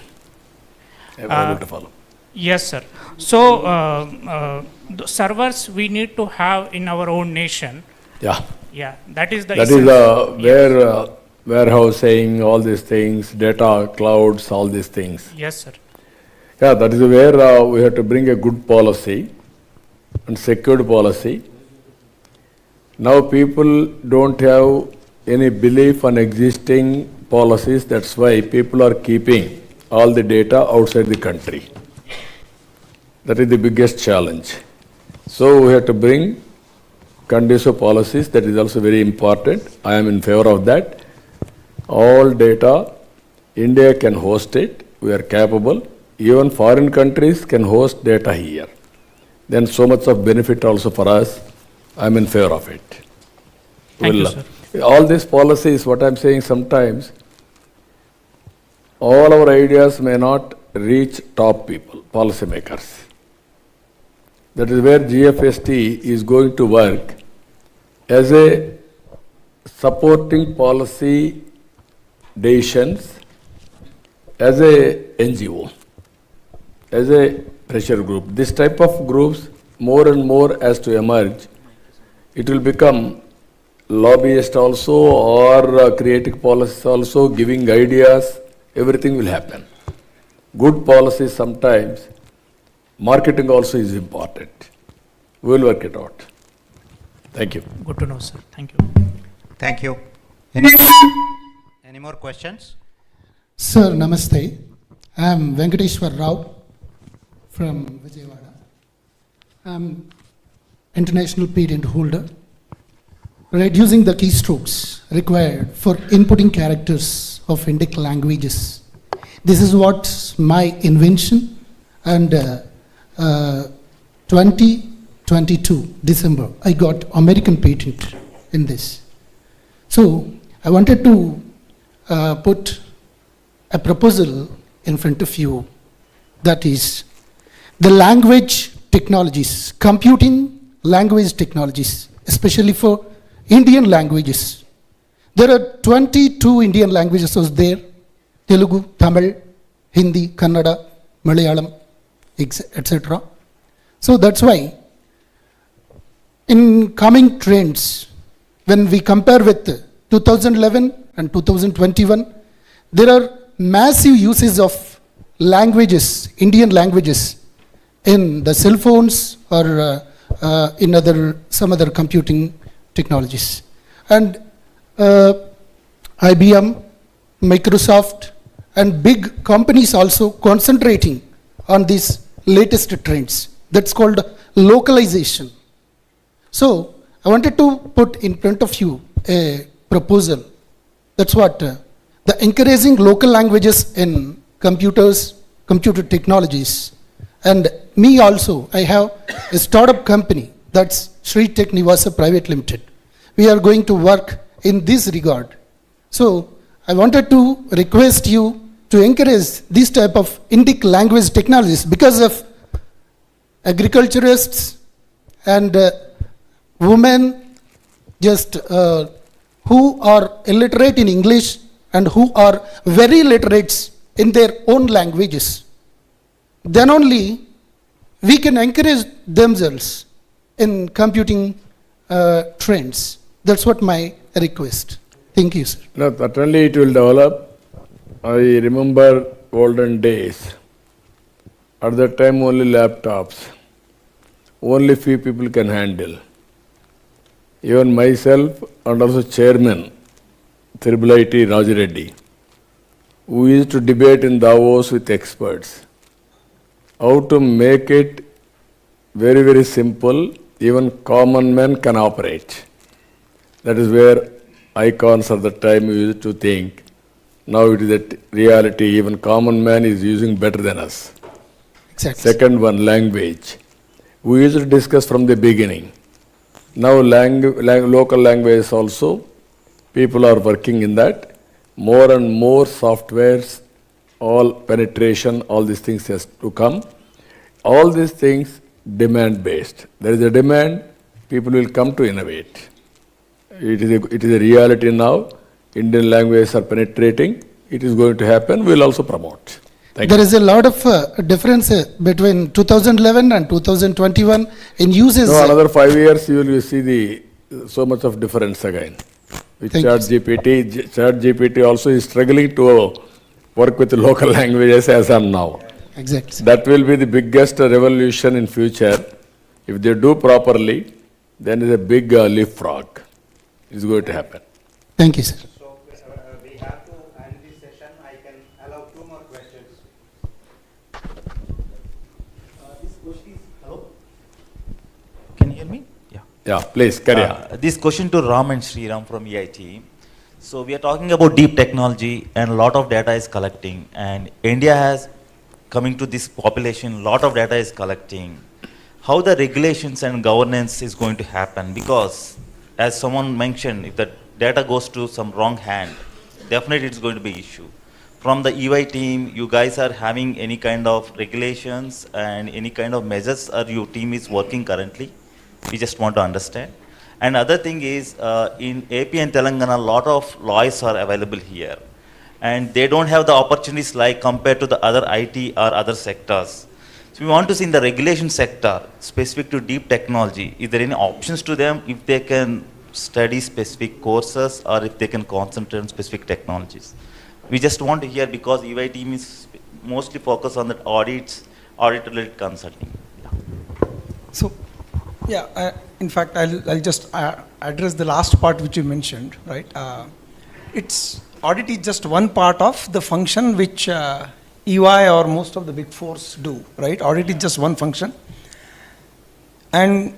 I'm able to follow. Yes, sir. So the servers we need to have in our own nation. Yeah. Yeah, that is the. That is where warehousing, all these things, data, clouds, all these things. Yes, sir. Yeah, that is where we have to bring a good policy and secured policy. Now people don't have any belief on existing policies. That's why people are keeping all the data outside the country. That is the biggest challenge. So we have to bring conducive policies. That is also very important. I am in favor of that. All data, India can host it. We are capable. Even foreign countries can host data here. Then so much of benefit also for us. I am in favor of it. Thank you, sir. All these policies, what I am saying sometimes, all our ideas may not reach top people, policymakers. That is where GFST is going to work as a supporting policy decisions as a NGO, as a pressure group. This type of groups more and more as to emerge. It will become lobbyist also or creating policies also, giving ideas, everything will happen. Good policies sometimes, marketing also is important. We will work it out. Thank you. Good to know, sir. Thank you. Thank you. Any more questions? Sir, namaste. I am Venkateshwar Rao from Vijayawada. I am international patent holder. Reducing the keystrokes required for inputting characters of Indic languages. This is what's my invention, and 2022 December I got American patent in this. So I wanted to put a proposal in front of you, that is the language technologies, computing language technologies, especially for Indian languages. There are 22 Indian languages out there: Telugu, Tamil, Hindi, Kannada, Malayalam, etc. So that's why in coming trends, when we compare with 2011 and 2021, there are massive uses of languages, Indian languages, in the cell phones or in some other computing technologies. And IBM, Microsoft, and big companies also concentrating on these latest trends. That's called localization. So I wanted to put in front of you a proposal. That's what the encouraging local languages in computers, computer technologies. And me also, I have a startup company, that's Sri Tech Nivasa Private Limited. We are going to work in this regard. So I wanted to request you to encourage this type of Indic language technologies, because of agriculturists and women just who are illiterate in English and who are very literate in their own languages. Then only we can encourage themselves in computing trends. That's what my request. Thank you, sir. No, certainly it will develop. I remember olden days. At that time only laptops. Only few people can handle. Even myself and also chairman, IIIT Raju Reddy, we used to debate in Davos with experts how to make it very, very simple, even common man can operate. That is where icons at the time we used to think. Now it is a reality, even common man is using better than us. Exactly. Second one, language. We used to discuss from the beginning. Now local languages also, people are working in that. More and more softwares, all penetration, all these things has to come. All these things demand based. There is a demand, people will come to innovate. It is a reality now. Indian languages are penetrating. It is going to happen. We will also promote. There is a lot of difference between 2011 and 2021 in uses. No, another 5 years you will see so much of difference again. With ChatGPT also is struggling to work with local languages as of now. Exactly. That will be the biggest revolution in future. If they do properly, then it's a big leapfrog. It's going to happen. Thank you, sir. So we have to end this session. I can allow 2 more questions. This question is, hello? Can you hear me? Yeah. Yeah, please, carry on. This question to Ram and Sriram from EIT. So we are talking about deep technology and a lot of data is collecting, and India has coming to this population, lot of data is collecting. How the regulations and governance is going to happen? Because as someone mentioned, if the data goes to some wrong hand, definitely it's going to be issue. from the EY team, you guys are having any kind of regulations and any kind of measures or your team is working currently? We just want to understand. And other thing is, in ABN Telangana, a lot of lawyers are available here. And they don't have the opportunities like compared to the other IT or other sectors. So we want to see in the regulation sector, specific to deep technology, is there any options to them if they can study specific courses or if they can concentrate on specific technologies? We just want to hear because EY team is mostly focused on the audit-related consulting. So, yeah, in fact, I'll just address the last part which you mentioned, right? Audit is just one part of the function which EY or most of the big fours do, right? Audit is just one function. And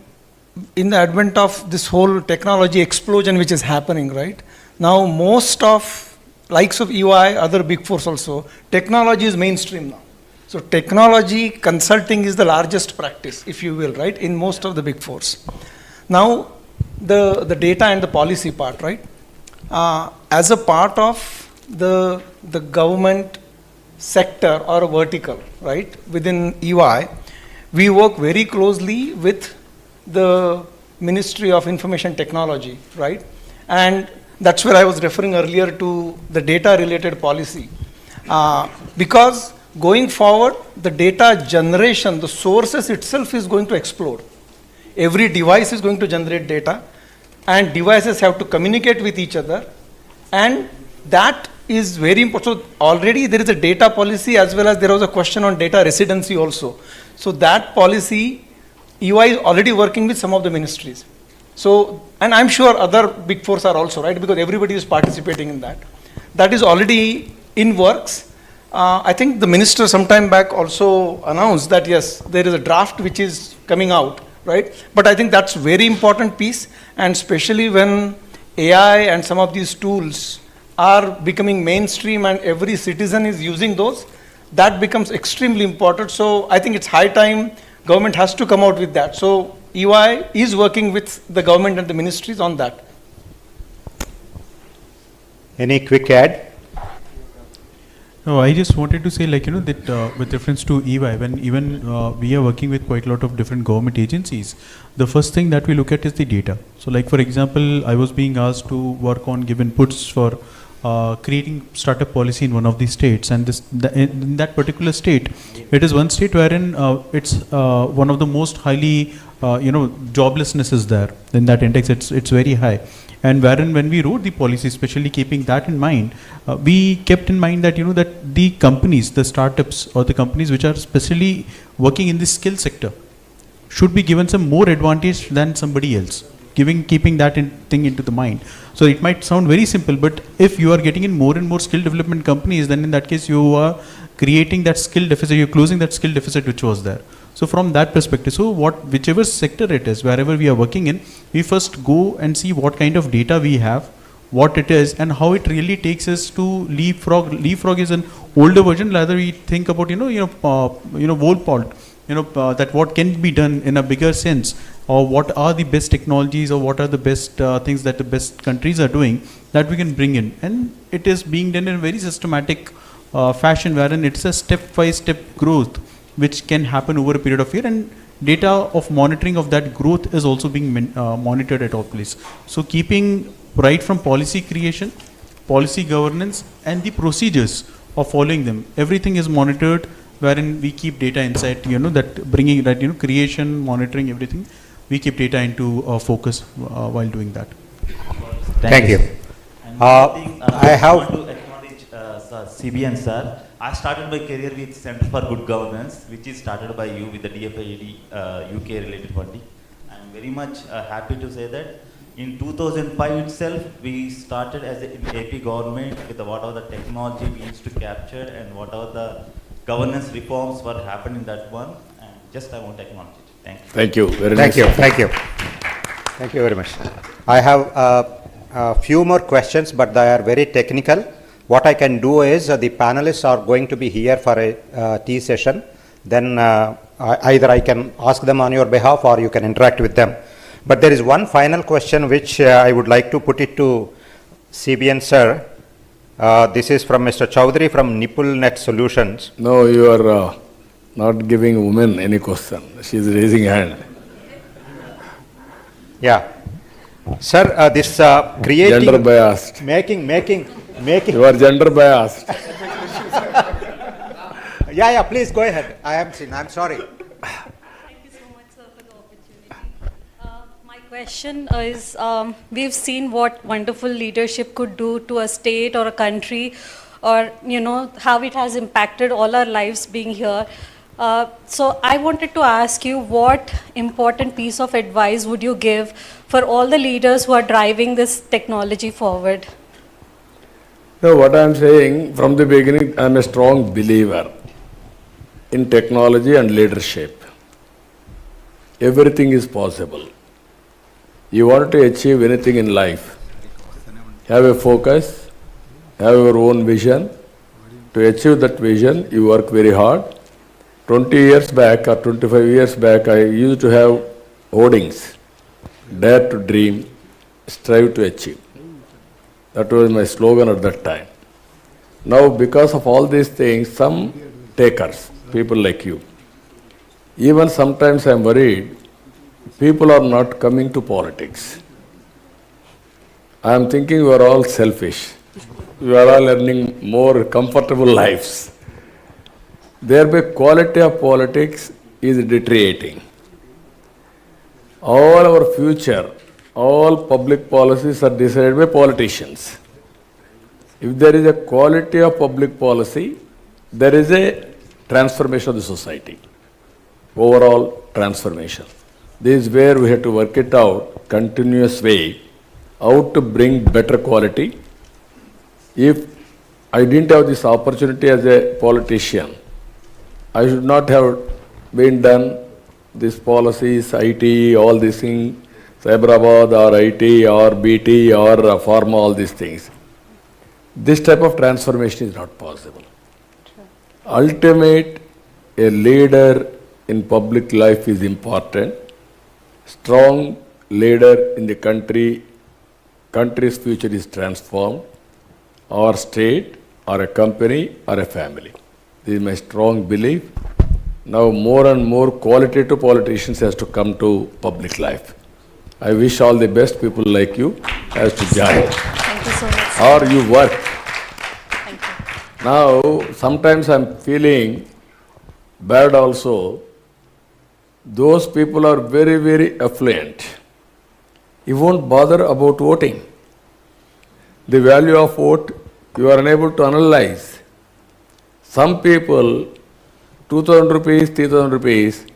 in the advent of this whole technology explosion which is happening, right? Now, most of likes of EY, other big fours also, technology is mainstream now. So technology consulting is the largest practice, if you will, right, in most of the big fours. Now, the data and the policy part, right? As a part of the government sector or vertical, right, within EY, we work very closely with the Ministry of Information Technology, right? And that's where I was referring earlier to the data related policy. Because going forward, the data generation, the sources itself is going to explode. Every device is going to generate data and devices have to communicate with each other. And that is very important. So already there is a data policy as well as there was a question on data residency also. So that policy, EY is already working with some of the ministries. So, and I'm sure other big fours are also, right, because everybody is participating in that. That is already in works. I think the minister sometime back also announced that yes, there is a draft which is coming out, right? But I think that's very important piece, and especially when AI and some of these tools are becoming mainstream and every citizen is using those, that becomes extremely important. So I think it's high time government has to come out with that. So EY is working with the government and the ministries on that. Any quick add? No, I just wanted to say, like, you know, that with reference to EY, when even we are working with quite a lot of different government agencies, the first thing that we look at is the data. So, like, for example, I was being asked to work on give inputs for creating startup policy in one of the states, and in that particular state, it is one state wherein it's one of the most highly, joblessness is there. In that index, it's very high. And wherein when we wrote the policy, especially keeping that in mind, we kept in mind that, that the companies, the startups or the companies which are especially working in the skill sector should be given some more advantage than somebody else, keeping that thing into the mind. So it might sound very simple, but if you are getting in more and more skill development companies, then in that case you are creating that skill deficit, you're closing that skill deficit which was there. So from that perspective, so whichever sector it is, wherever we are working in, we first go and see what kind of data we have, what it is, and how it really takes us to leapfrog. Leapfrog is an older version. Rather, we think about Volpalt, that what can be done in a bigger sense, or what are the best technologies, or what are the best things that the best countries are doing that we can bring in, and it is being done in a very systematic fashion, wherein it's a step-by-step growth which can happen over a period of year, and data of monitoring of that growth is also being monitored at all places. So keeping right from policy creation, policy governance, and the procedures of following them, everything is monitored, wherein we keep data inside, that bringing that, creation, monitoring, everything, we keep data into focus while doing that. Thank you. I want to acknowledge CBN sir. I started my career with Center for Good Governance, which is started by you with the DFID UK related funding. I'm very much happy to say that in 2005 itself, we started as an AP government with whatever the technology we used to capture and whatever the governance reforms were happening in that one. And just I want to acknowledge it. Thank you. Thank you. Very Thank nice. you. Thank you. Thank you very much. I have a few more questions, but they are very technical. What I can do is the panelists are going to be here for a tea session. Then either I can ask them on your behalf or you can interact with them. But there is one final question which I would like to put it to CBN sir. This is from Mr. Chaudhary from NippleNet Solutions. No, you are not giving women any question. She is raising hand. Yeah. Sir, this creating... Gender biased. Making... You are gender biased. Yeah, please go ahead. I'm sorry. My question is, we've seen what wonderful leadership could do to a state or a country, or how it has impacted all our lives being here. So I wanted to ask you, what important piece of advice would you give for all the leaders who are driving this technology forward? No, what I am saying from the beginning, I am a strong believer in technology and leadership. Everything is possible. You want to achieve anything in life, have a focus, have your own vision. To achieve that vision, you work very hard. 20 years back or 25 years back, I used to have hoardings. Dare to dream, strive to achieve. That was my slogan at that time. Now, because of all these things, some takers, people like you, even sometimes I am worried, people are not coming to politics. I am thinking you are all selfish. You are all earning more comfortable lives. Thereby, quality of politics is deteriorating. All our future, all public policies are decided by politicians. If there is a quality of public policy, there is a transformation of the society, overall transformation. This is where we have to work it out, continuous way, how to bring better quality. If I didn't have this opportunity as a politician, I should not have been done these policies, IT, all these things, Hyderabad or IT or BT or pharma, all these things. This type of transformation is not possible. Ultimate, a leader in public life is important. Strong leader in the country's future is transformed, or state, or a company, or a family. This is my strong belief. Now more and more qualitative politicians has to come to public life. I wish all the best people like you has to join. Thank you so much. Or you work. Thank you. Now, sometimes I'm feeling bad also. Those people are very, very affluent. You won't bother about voting. The value of vote, you are unable to analyze. Some people, 2,000 rupees, 3,000 rupees,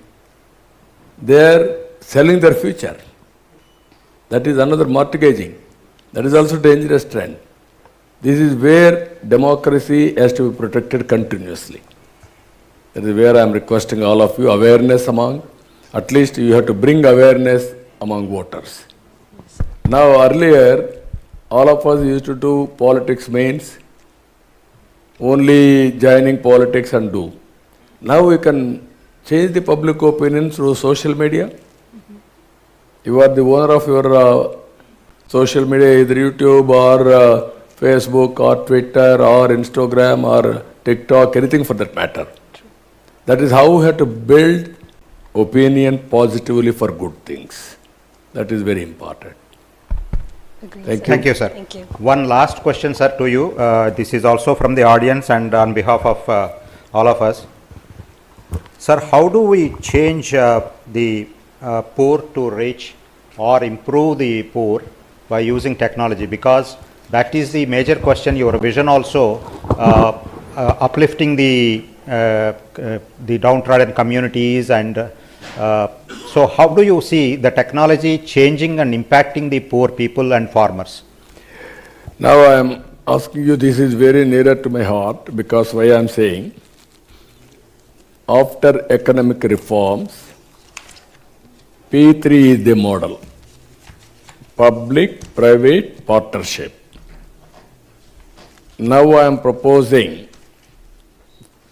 they are selling their future. That is another mortgaging. That is also dangerous trend. This is where democracy has to be protected continuously. That is where I am requesting all of you, awareness among, at least you have to bring awareness among voters. Now earlier, all of us used to do politics means only joining politics and do. Now we can change the public opinion through social media. You are the owner of your social media, either YouTube or Facebook or Twitter or Instagram or TikTok, anything for that matter. That is how we have to build opinion positively for good things. That is very important. Agreed, Thank you. Thank you, sir. Thank you. One last question, sir, to you. This is also from the audience and on behalf of all of us. Sir, how do we change the poor to rich or improve the poor by using technology? Because that is the major question, your vision also, uplifting the downtrodden communities, and so how do you see the technology changing and impacting the poor people and farmers? Now I am asking you, this is very nearer to my heart, because why I am saying, after economic reforms, P3 is the model, public-private partnership. Now I am proposing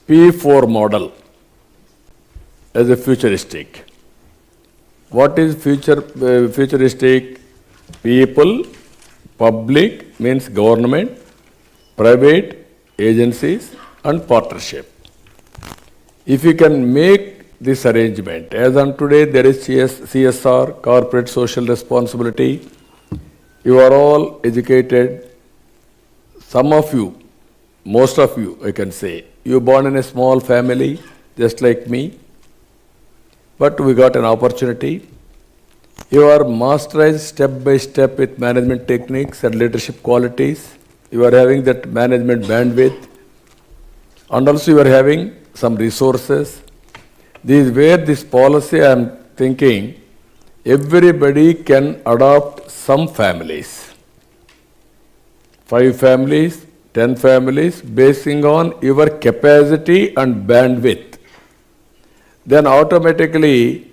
P4 model as a futuristic. What is futuristic? People, public means government, private agencies and partnership. If you can make this arrangement, as on today there is CSR, corporate social responsibility, you are all educated, some of you, most of you I can say, you born in a small family just like me, but we got an opportunity. You are masterized step by step with management techniques and leadership qualities. You are having that management bandwidth, and also you are having some resources. This is where this policy I am thinking everybody can adopt some families. 5 families, 10 families, basing on your capacity and bandwidth. Then automatically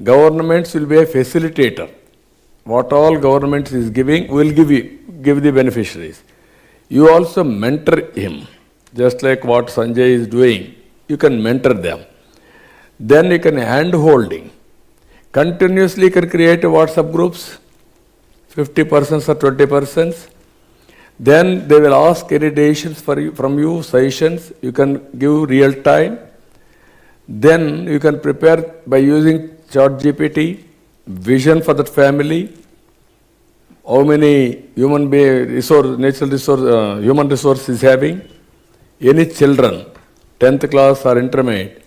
governments will be a facilitator. What all government is giving will give the beneficiaries. You also mentor him, just like what Sanjay is doing. You can mentor them. Then you can hand-holding. Continuously you can create WhatsApp groups, 50 persons or 20 persons. Then they will ask any decisions from you, suggestions. You can give real time. Then you can prepare by using ChatGPT, vision for that family, how many human resource, natural resource, human resource is having, any children, 10th class or intermediate,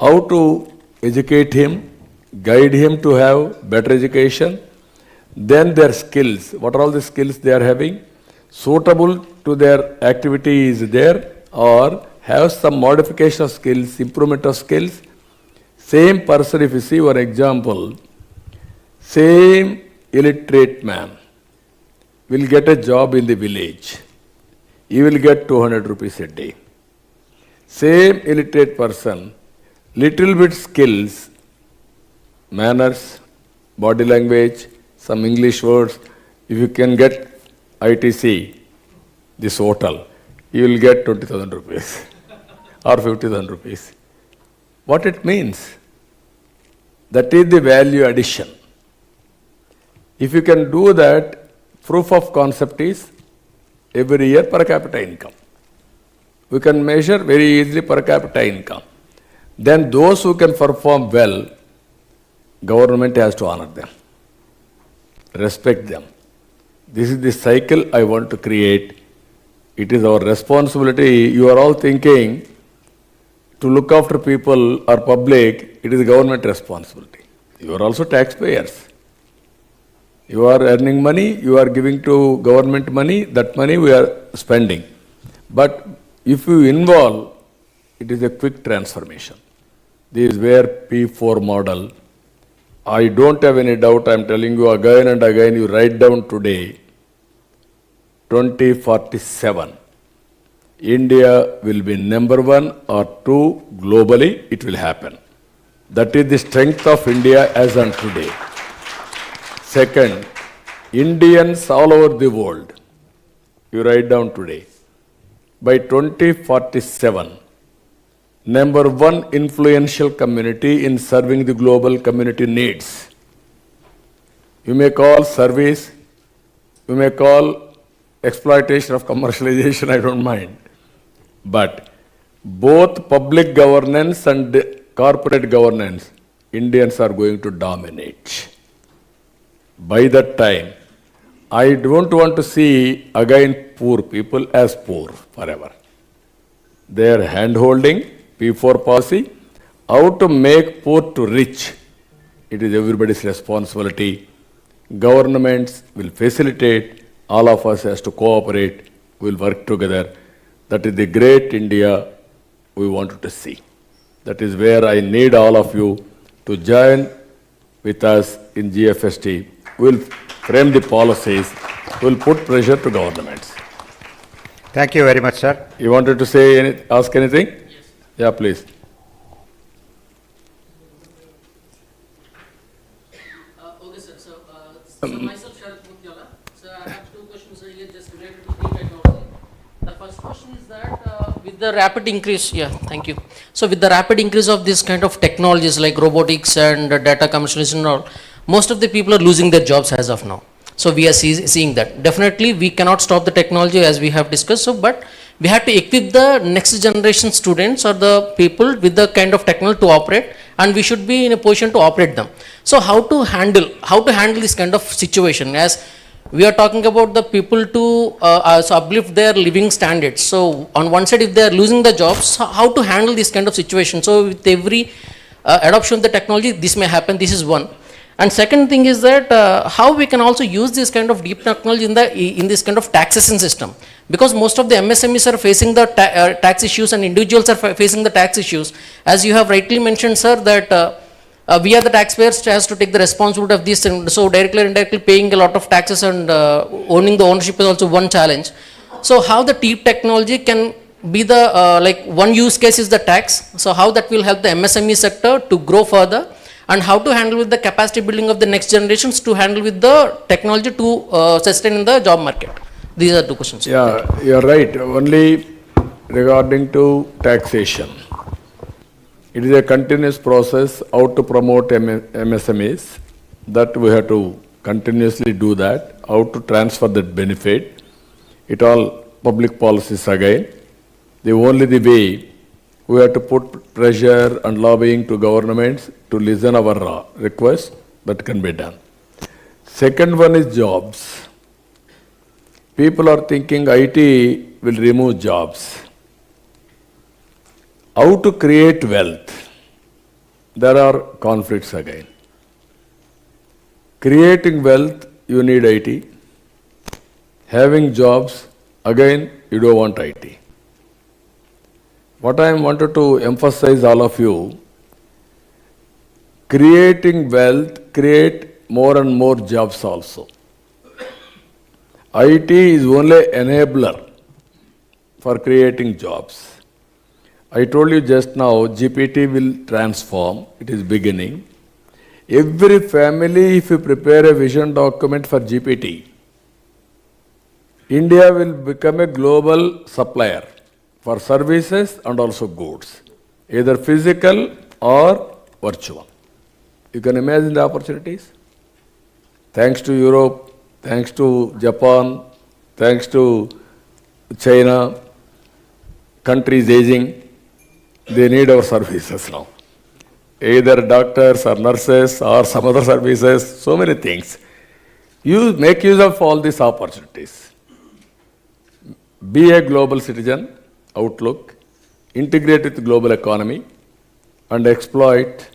how to educate him, guide him to have better education, then their skills, what are all the skills they are having, suitable to their activity is there, or have some modification of skills, improvement of skills. Same person, if you see one example, same illiterate man will get a job in the village. He will get 200 rupees a day. Same illiterate person, little bit skills, manners, body language, some English words. If you can get ITC, this hotel, you will get 20,000 rupees or 50,000 rupees. What it means? That is the value addition. If you can do that, proof of concept is every year per capita income. We can measure very easily per capita income. Then those who can perform well, government has to honor them, respect them. This is the cycle I want to create. It is our responsibility. You are all thinking to look after people or public, it is government responsibility. You are also taxpayers. You are earning money, you are giving to government money, that money we are spending. But if you involve, it is a quick transformation. This is where P4 model, I don't have any doubt, I am telling you again and again, you write down today, 2047. India will be number 1 or 2 globally, it will happen. That is the strength of India as on today. Second, Indians all over the world, you write down today, by 2047, number 1 influential community in serving the global community needs. You may call service, you may call exploitation of commercialization, I don't mind. But both public governance and corporate governance, Indians are going to dominate. By that time, I don't want to see again poor people as poor forever. They are hand-holding, P4 policy, how to make poor to rich. It is everybody's responsibility. Governments will facilitate, all of us has to cooperate, we will work together. That is the great India we wanted to see. That is where I need all of you to join with us in GFST. We will frame the policies, we will put pressure to governments. Thank you very much, sir. You wanted to say, ask anything? Yes. Yeah, please. Okay, sir. So myself, Sharad Mutyala. So I have 2 questions here just related to the technology. The first question is that with the rapid increase, thank you. So with the rapid increase of this kind of technologies like robotics and data commercialization and all, most of the people are losing their jobs as of now. So we are seeing that. Definitely we cannot stop the technology as we have discussed, so but we have to equip the next generation students or the people with the kind of technology to operate, and we should be in a position to operate them. So how to handle this kind of situation, as we are talking about the people to so uplift their living standards. So on one side, if they are losing the jobs, how to handle this kind of situation? So with every adoption of the technology, this may happen. This is one. And second thing is that how we can also use this kind of deep technology in this kind of taxation system, because most of the MSMEs are facing the tax issues and individuals are facing the tax issues. As you have rightly mentioned, sir, that we are the taxpayers has to take the responsibility of this, and so directly or indirectly paying a lot of taxes and owning the ownership is also one challenge. So how the deep technology can be the like one use case is the tax. So how that will help the MSME sector to grow further, and how to handle with the capacity building of the next generations to handle with the technology to sustain in the job market. These are two questions. Yeah, you're right. Only regarding to taxation. It is a continuous process how to promote MSMEs, that we have to continuously do that, how to transfer that benefit. It all public policies again. The way we have to put pressure and lobbying to governments to listen our requests, that can be done. Second one is jobs. People are thinking IT will remove jobs. How to create wealth? There are conflicts again. Creating wealth, you need IT. Having jobs, again, you don't want IT. What I wanted to emphasize all of you, creating wealth, create more and more jobs also. IT is only enabler for creating jobs. I told you just now, GPT will transform, it is beginning. Every family, if you prepare a vision document for GPT, India will become a global supplier for services and also goods, either physical or virtual. You can imagine the opportunities. Thanks to Europe, thanks to Japan, thanks to China, countries aging, they need our services now. Either doctors or nurses or some other services, so many things. You make use of all these opportunities. Be a global citizen, outlook, integrate with the global economy, and exploit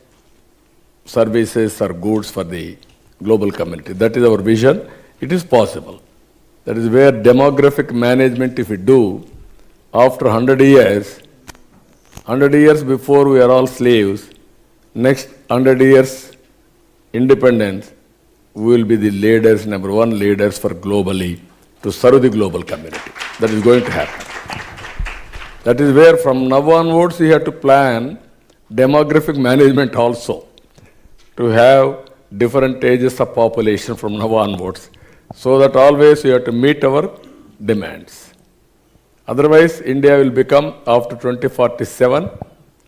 services or goods for the global community. That is our vision. It is possible. That is where demographic management, if we do, after 100 years before we are all slaves, next 100 years independence, we will be the leaders, number one leaders for globally to serve the global community. That is going to happen. That is where from now onwards you have to plan demographic management also, to have different ages of population from now onwards, so that always you have to meet our demands. Otherwise, India will become, after 2047,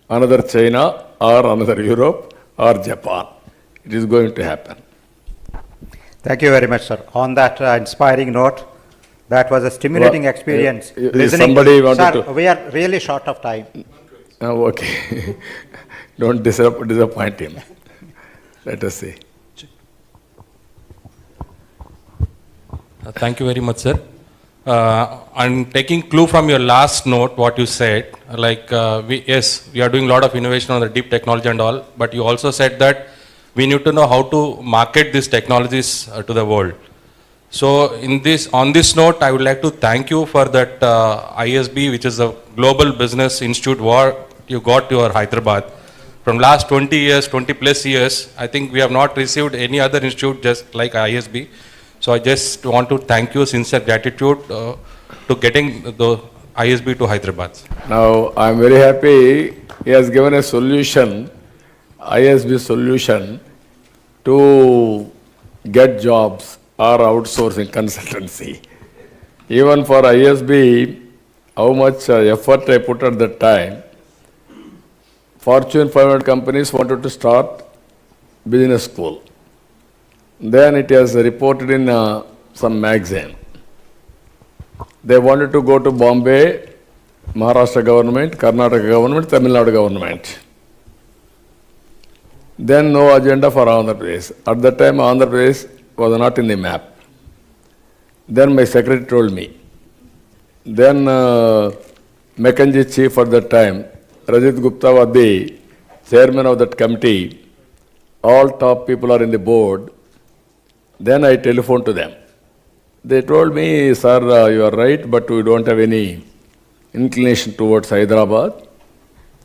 another China or another Europe or Japan. It is going to happen. Thank you very much, sir. On that inspiring note, that was a stimulating experience. Listening somebody wanted sir, to... we are really short of time. Oh, okay. Don't disappoint him. Let us see. Thank you very much, sir. I'm taking clue from your last note, what you said, like we are doing a lot of innovation on the deep technology and all, but you also said that we need to know how to market these technologies to the world. So on this note, I would like to thank you for that ISB, which is a global business institute what you got to your Hyderabad. From last 20 plus years, I think we have not received any other institute just like ISB. So I just want to thank you, sincere gratitude to getting the ISB to Hyderabad. Now, I am very happy he has given a solution, ISB solution, to get jobs or outsourcing consultancy. Even for ISB, how much effort I put at that time. Fortune 500 companies wanted to start business school. Then it has reported in some magazine. They wanted to go to Bombay, Maharashtra government, Karnataka government, Tamil Nadu government. Then no agenda for Andhra Pradesh. At that time, Andhra Pradesh was not in the map. Then my secretary told me. Then McKinsey chief at that time, Rajit Gupta was the chairman of that committee. All top people are in the board. Then I telephoned to them. They told me, sir, you are right, but we don't have any inclination towards Hyderabad.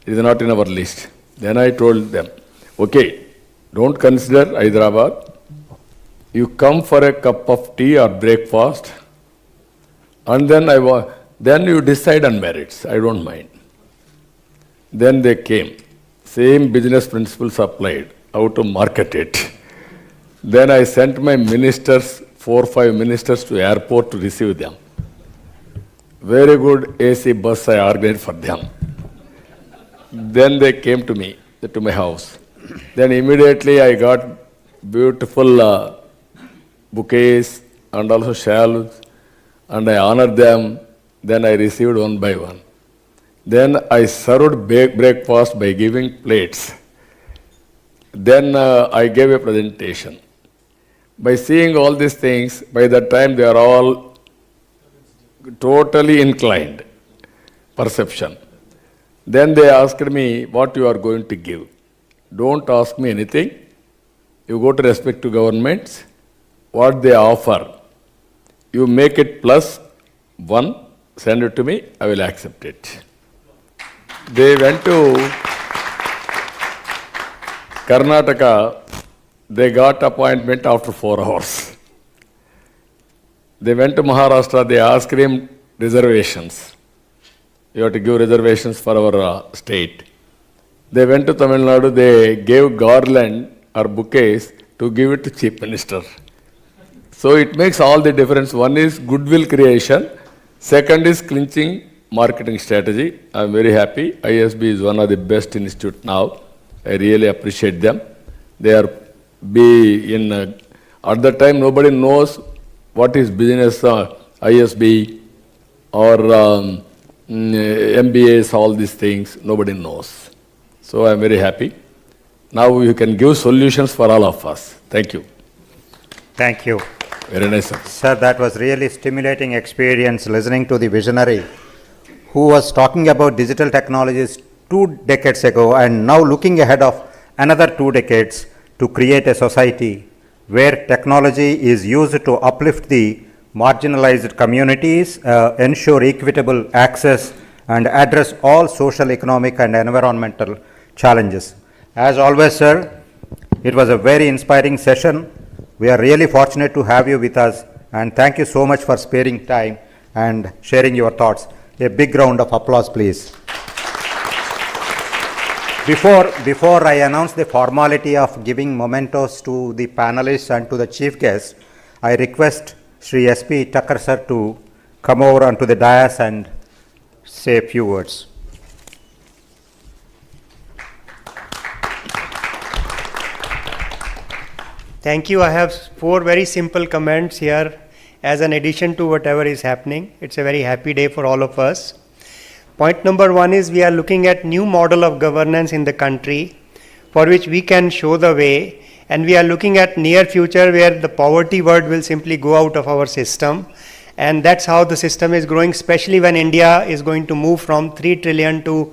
It is not in our list. Then I told them, okay, don't consider Hyderabad. You come for a cup of tea or breakfast, and then you decide on merits. I don't mind. Then they came. Same business principles applied. How to market it. Then I sent my ministers, 4 or 5 ministers to airport to receive them. Very good AC bus I organized for them. Then they came to me, to my house. Then immediately I got beautiful bouquets and also shawls, and I honored them. Then I received one by one. Then I served breakfast by giving plates. Then I gave a presentation. By seeing all these things, by that time they are all totally inclined, perception. Then they asked me what you are going to give. Don't ask me anything. You go to respective governments, what they offer. You make it +1, send it to me, I will accept it. They went to Karnataka, they got appointment after 4 hours. They went to Maharashtra, they asked him reservations. You have to give reservations for our state. They went to Tamil Nadu, they gave garland or bouquets to give it to Chief Minister. So it makes all the difference. One is goodwill creation, second is clinching marketing strategy. I am very happy. ISB is one of the best institute now. I really appreciate them. They are at that time nobody knows what is business, ISB or MBAs, all these things, nobody knows. So I am very happy. Now you can give solutions for all of us. Thank you. Thank you. Very nice, sir. Sir, that was really stimulating experience listening to the visionary who was talking about digital technologies 2 decades ago and now looking ahead of another 2 decades to create a society where technology is used to uplift the marginalized communities, ensure equitable access, and address all social, economic, and environmental challenges. As always, sir, it was a very inspiring session. We are really fortunate to have you with us, and thank you so much for sparing time and sharing your thoughts. A big round of applause, please. Before I announce the formality of giving mementos to the panelists and to the chief guest, I request Sri S.P. Thakkar sir to come over onto the dais and say a few words. Thank you. I have 4 very simple comments here as an addition to whatever is happening. It's a very happy day for all of us. Point number 1 is we are looking at new model of governance in the country for which we can show the way, and we are looking at near future where the poverty word will simply go out of our system, and that's how the system is growing, especially when India is going to move from 3 trillion to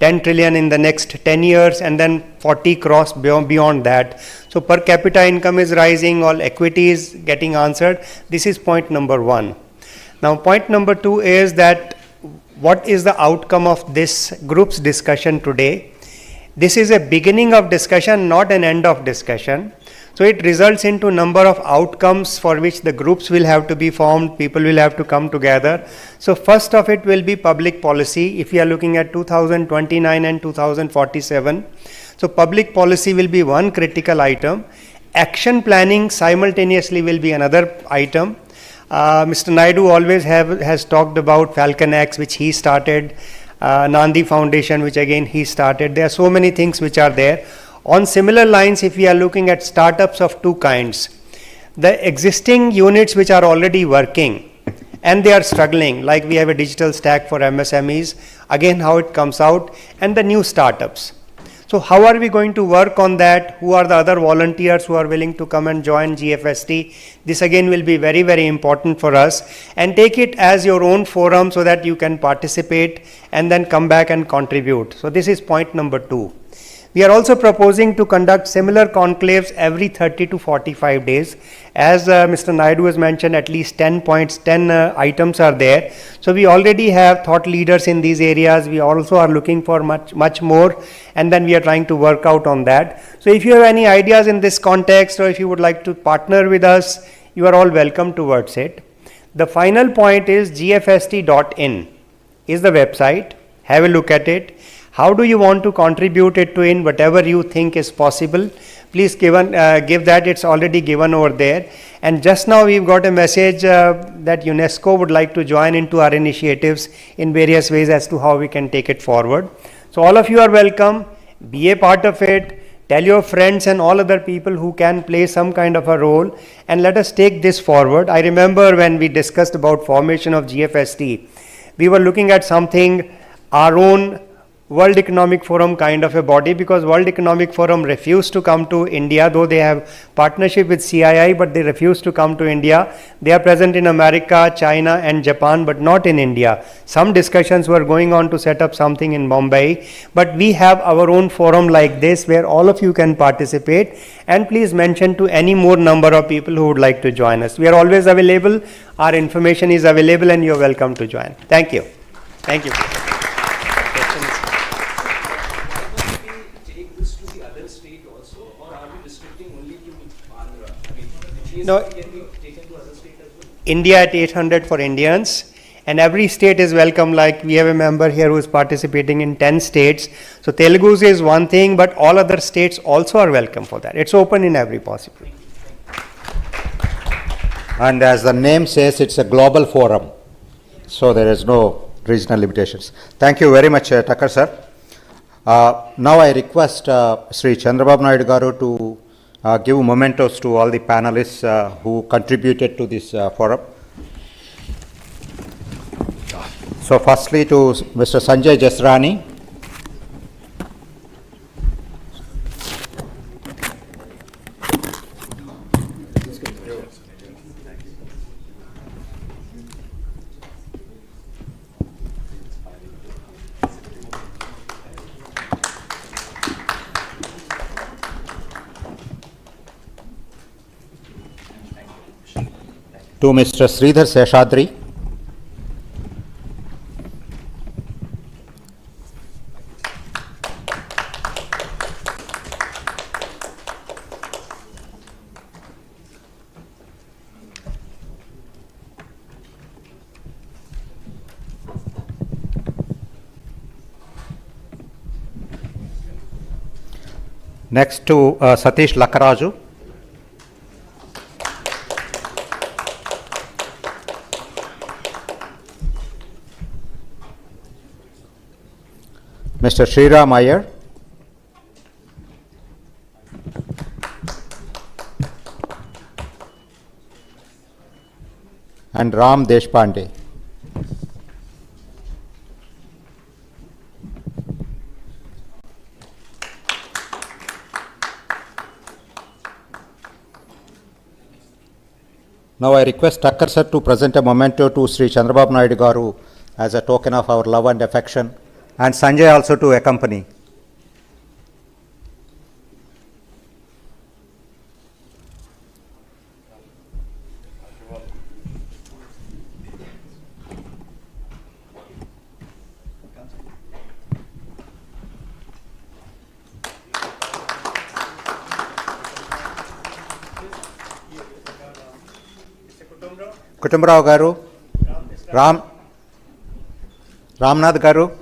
10 trillion in the next 10 years and then 40 cross beyond that. So per capita income is rising, all equity is getting answered. This is point number 1. Now point number 2 is that what is the outcome of this group's discussion today? This is a beginning of discussion, not an end of discussion. So it results into number of outcomes for which the groups will have to be formed, people will have to come together. So first of it will be public policy, if we are looking at 2029 and 2047. So public policy will be one critical item. Action planning simultaneously will be another item. Mr. Naidu always has talked about Falcon X, which he started, Nandi Foundation, which again he started. There are so many things which are there. On similar lines, if we are looking at startups of 2 kinds, The existing units which are already working and they are struggling, like we have a digital stack for MSMEs, again how it comes out, and the new startups. So how are we going to work on that? Who are the other volunteers who are willing to come and join GFST? This again will be very, very important for us, and take it as your own forum so that you can participate and then come back and contribute. So this is point number 2. We are also proposing to conduct similar conclaves every 30 to 45 days. As Mr. Naidu has mentioned, at least 10 points, 10 items are there. So we already have thought leaders in these areas. We also are looking for much more, and then we are trying to work out on that. So if you have any ideas in this context, or if you would like to partner with us, you are all welcome towards it. The final point is gfst.in is the website. Have a look at it. How do you want to contribute it to in whatever you think is possible? Please give that. It's already given over there. And just now we've got a message that UNESCO would like to join into our initiatives in various ways as to how we can take it forward. So all of you are welcome. Be a part of it. Tell your friends and all other people who can play some kind of a role, and let us take this forward. I remember when we discussed about formation of GFST, we were looking at something, our own World Economic Forum kind of a body, because World Economic Forum refused to come to India, though they have partnership with CII, but they refused to come to India. They are present in America, China and Japan, but not in India. Some discussions were going on to set up something in Mumbai, but we have our own forum like this where all of you can participate, and please mention to any more number of people who would like to join us. We are always available. Our information is available and you are welcome to join. Thank you. Thank you. No, India at 800 for Indians, and every state is welcome. Like we have a member here who is participating in 10 states. So Telugu is one thing, but all other states also are welcome for that. It's open in every possible. And as the name says, it's a global forum, so there is no regional limitations. Thank you very much, Tucker sir. Now I request Sri Chandra Babu Naidu garu to give mementos to all the panelists who contributed to this forum. So firstly to Mr. Sanjay Jasrani. To Mr. Sridhar Seshadri. Next to Satish Lakaraju. Mr. Sriram Iyer. And Ram Deshpande. Now I request Tucker sir to present a memento to Sri Chandra Babu Naidu garu as a token of our love and affection, and Sanjay also to accompany. Kutumbrao garu, Ramnath garu.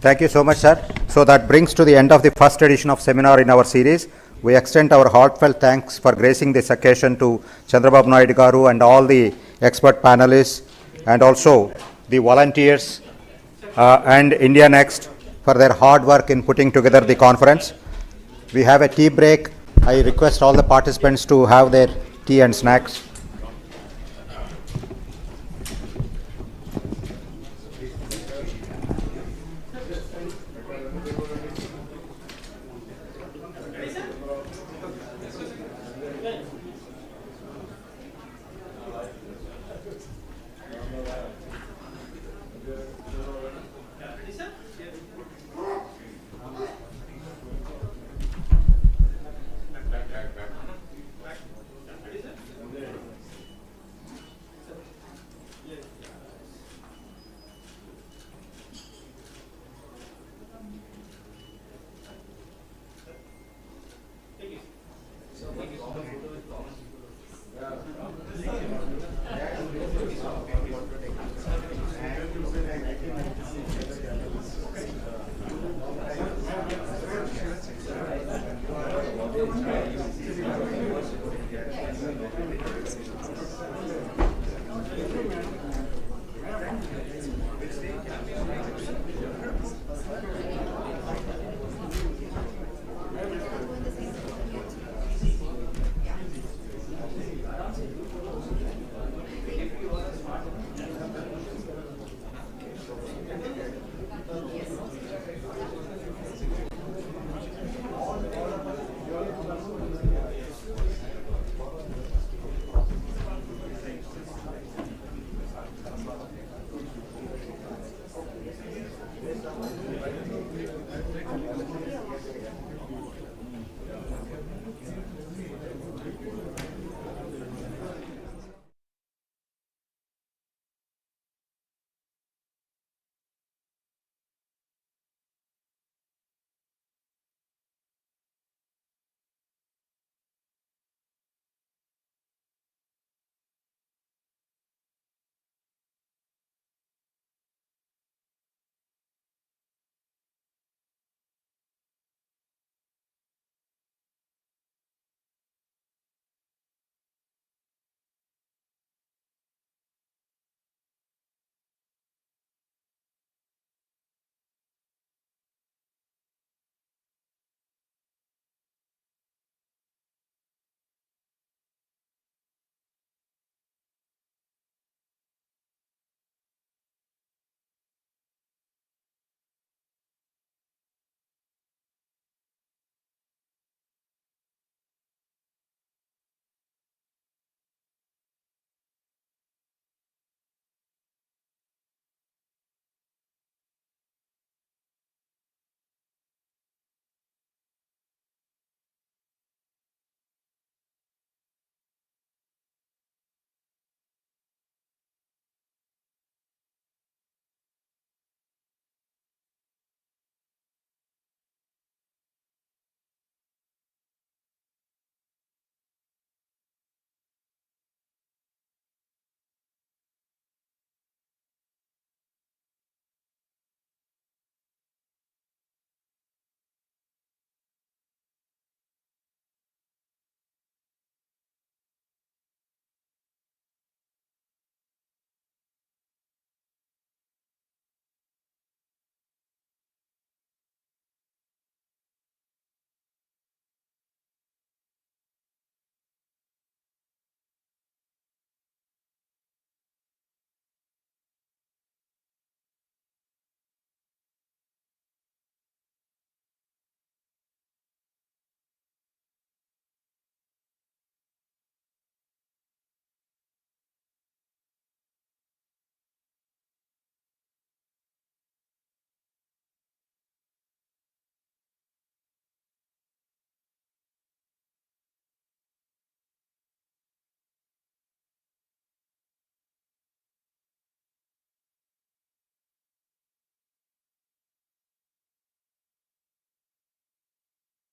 Thank you so much, sir. So that brings to the end of the first edition of seminar in our series. We extend our heartfelt thanks for gracing this occasion to Chandra Babu Garu and all the expert panelists, and also the volunteers and India Next for their hard work in putting together the conference. We have a tea break. I request all the participants to have their tea and snacks.